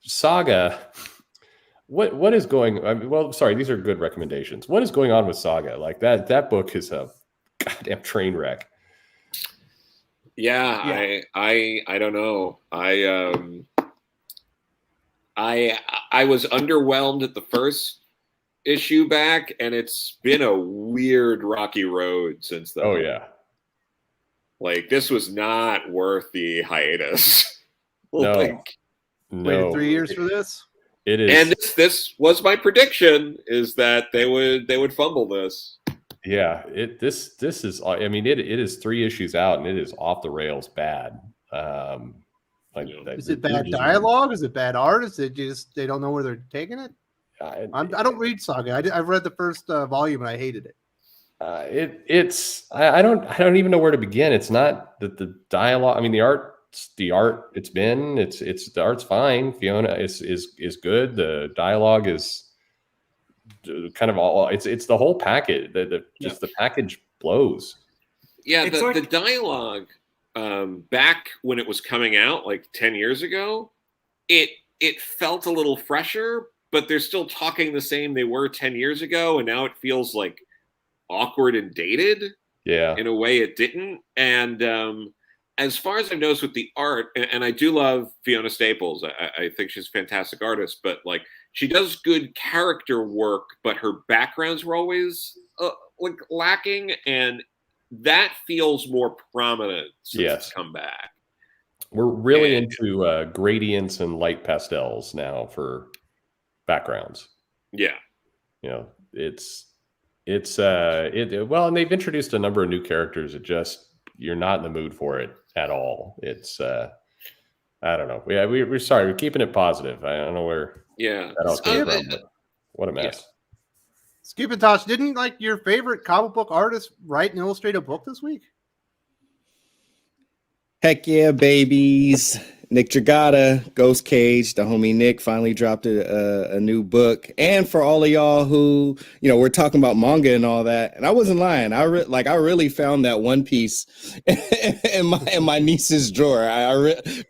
Saga. What is going? Well, sorry, these are good recommendations. What is going on with Saga? Like that book is a goddamn train wreck. Yeah. I don't know. I was underwhelmed at the first issue back, and it's been a weird rocky road since then. Oh yeah. Like, this was not worth the hiatus. No. Waited 3 years for this. It is. And this was my prediction, is that they would fumble this. Yeah, this is. I mean, it is 3 issues out, and it is off the rails bad. Is it bad dialogue? Is it bad art? Is it just they don't know where they're taking it? I don't read Saga. I've read the first volume and I hated it. I don't even know where to begin. It's not the dialogue. I mean, the art. The art's fine. Fiona is good. The dialogue is kind of all. It's the whole package. The package blows. Yeah, the dialogue back when it was coming out, like 10 years ago, it felt a little fresher, but they're still talking the same they were 10 years ago, and now it feels like awkward and dated. Yeah, in a way it didn't. And as far as I've noticed with the art, and I do love Fiona Staples, I think she's a fantastic artist, but like, she does good character work, but her backgrounds were always like lacking, and that feels more prominent since it's come back. We're really into gradients and light pastels now for backgrounds. Yeah, well, and they've introduced a number of new characters. You're not in the mood for it at all. It's I don't know. We're sorry. We're keeping it positive. I don't know where. Yeah, that all came from, but what a mess. Yeah. Skip and Tosh, didn't like your favorite comic book artist write and illustrate a book this week? Heck yeah, babies. Nick Dragata, Ghost Cage, the homie Nick finally dropped a new book. And for all of y'all who, we're talking about manga and all that, and I wasn't lying. I really found that One Piece in my niece's drawer.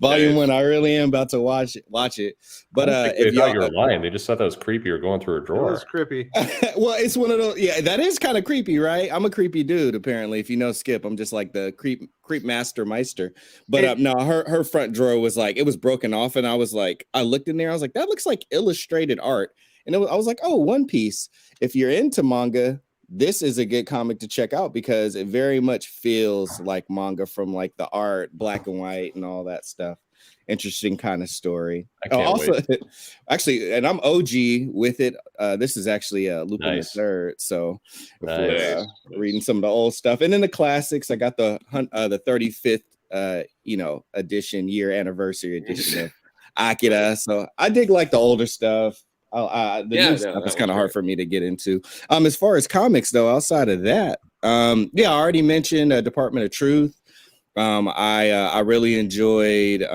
Volume 1. I really am about to watch it. But if they thought you were lying, they just thought that was creepy. You're going through a drawer. It was creepy. Well, it's one of those. Yeah, that is kind of creepy, right? I'm a creepy dude. Apparently, if you know Skip, I'm just like the creep meister. But no, her front drawer was like, it was broken off, and I was like, I looked in there, I was like, that looks like illustrated art, and I was like, oh, One Piece. If you're into manga, this is a good comic to check out because it very much feels like manga from like the art, black and white, and all that stuff. Interesting kind of story. I can't wait. Actually, and I'm OG with it. This is actually Lupin the Third. So reading some of the old stuff, and then the classics. I got the 35th edition, year anniversary edition of Akira. So I dig like the older stuff. The new stuff is kind of hard for me to get into. As far as comics though, outside of that, I already mentioned Department of Truth. I really enjoyed we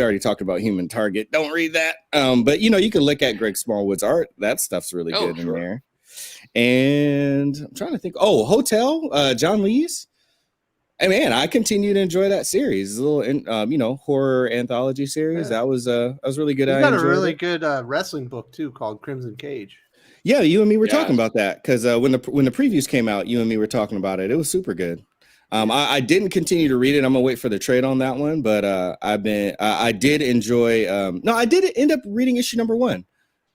already talked about Human Target. Don't read that. But you can look at Greg Smallwood's art. That stuff's really good in there. And I'm trying to think. Oh, Hotel, John Lee's. And man, I continue to enjoy that series. A little horror anthology series. Yeah. That was really good. I got a really good wrestling book too called Crimson Cage. Yeah, you and me were talking about that because when the previews came out, you and me were talking about it. It was super good. I didn't continue to read it. I'm gonna wait for the trade on that one, but I did enjoy. I did end up reading issue number 1.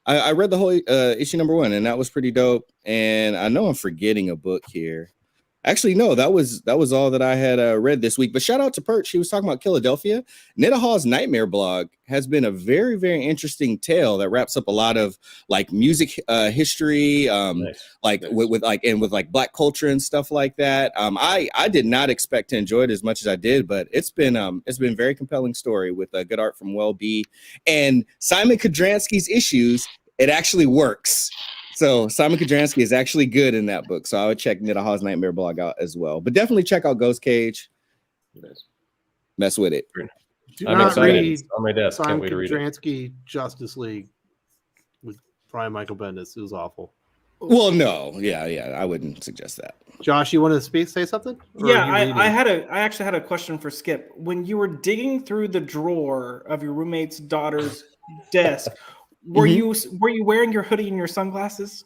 I read the whole issue number 1, and that was pretty dope. And I know I'm forgetting a book here. Actually, no, that was all that I had read this week. But shout out to Perch. He was talking about Philadelphia. Nidahall's Nightmare blog has been a very, very interesting tale that wraps up a lot of like music history, like nice. with like Black culture and stuff like that. I did not expect to enjoy it as much as I did, but it's been very compelling story with good art from Well B and Simon Kodransky's issues. It actually works. So Simon Kodransky is actually good in that book. So I would check Nidahall's Nightmare blog out as well. But definitely check out Ghost Cage. Mess with it. I'm excited. It's on my desk. Can't wait to read it. Kodransky Justice League with Brian Michael Bendis. It was awful. Well, no. Yeah. I wouldn't suggest that. Josh, you want to say something? Yeah, I actually had a question for Skip. When you were digging through the drawer of your roommate's daughter's desk, were you wearing your hoodie and your sunglasses?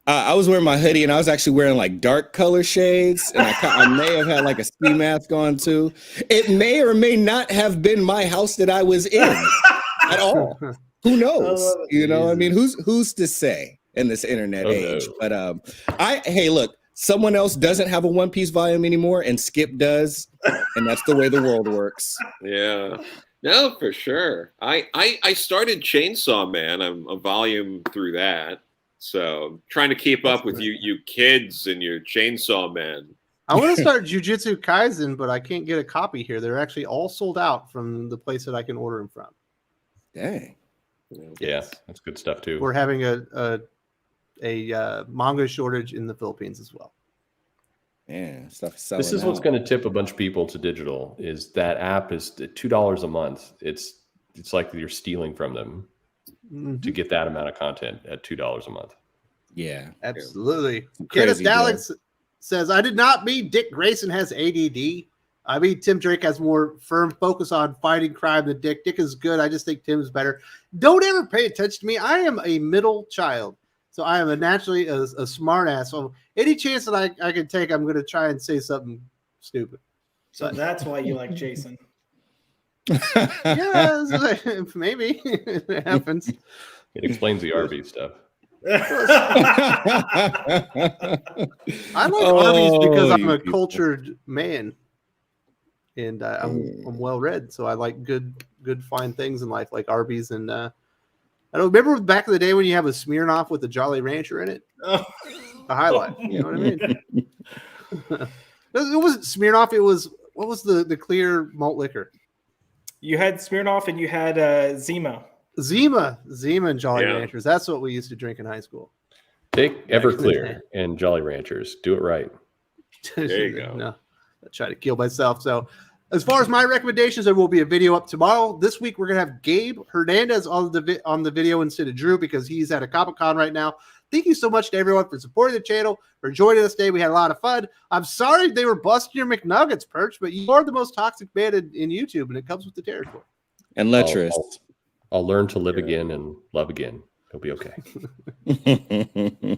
I was wearing my hoodie, and I was actually wearing like dark color shades, and I may have had like a ski mask on too. It may or may not have been my house that I was in at all. Who knows? You know, I mean, who's to say in this internet age? No. But hey, look, someone else doesn't have a One Piece volume anymore, and Skip does, and that's the way the world works. Yeah. No, for sure. I started Chainsaw Man. I'm a volume through that. So trying to keep up with you kids and your Chainsaw Man. I want to start Jujutsu Kaisen, but I can't get a copy here. They're actually all sold out from the place that I can order them from. Dang. Yeah, that's good stuff too. We're having a manga shortage in the Philippines as well. Yeah, stuff. This is what's going to tip a bunch of people to digital. Is that app is $2 a month? It's like you're stealing from them to get that amount of content at $2 a month. Yeah, absolutely. Kenneth Dallas says, "I did not mean Dick Grayson has ADD. I mean Tim Drake has more firm focus on fighting crime than Dick. Dick is good. I just think Tim's better. Don't ever pay attention to me. I am a middle child." So I am naturally a smart ass. So any chance that I can take, I'm going to try and say something stupid. So that's why you like Jason. Yeah, maybe it happens. It explains the Arby's stuff. I like Arby's because I'm a cultured man, and I'm well read. So I like good fine things in life, like Arby's and. I don't remember back in the day when you have a Smirnoff with a Jolly Rancher in it. The highlight. You know what I mean? It wasn't Smirnoff. It was, what was the clear malt liquor? You had Smirnoff and you had Zima. Zima and Jolly Ranchers. That's what we used to drink in high school. Take Everclear and Jolly Ranchers. Do it right. There you go. No, I try to kill myself. So as far as my recommendations, there will be a video up tomorrow. This week, we're going to have Gabe Hernandez on the video instead of Drew because he's at a Comic-Con right now. Thank you so much to everyone for supporting the channel, for joining us today. We had a lot of fun. I'm sorry they were busting your McNuggets, Perch, but you are the most toxic man in YouTube, and it comes with the territory. And lecherous. I'll learn to live again and love again. It'll be okay.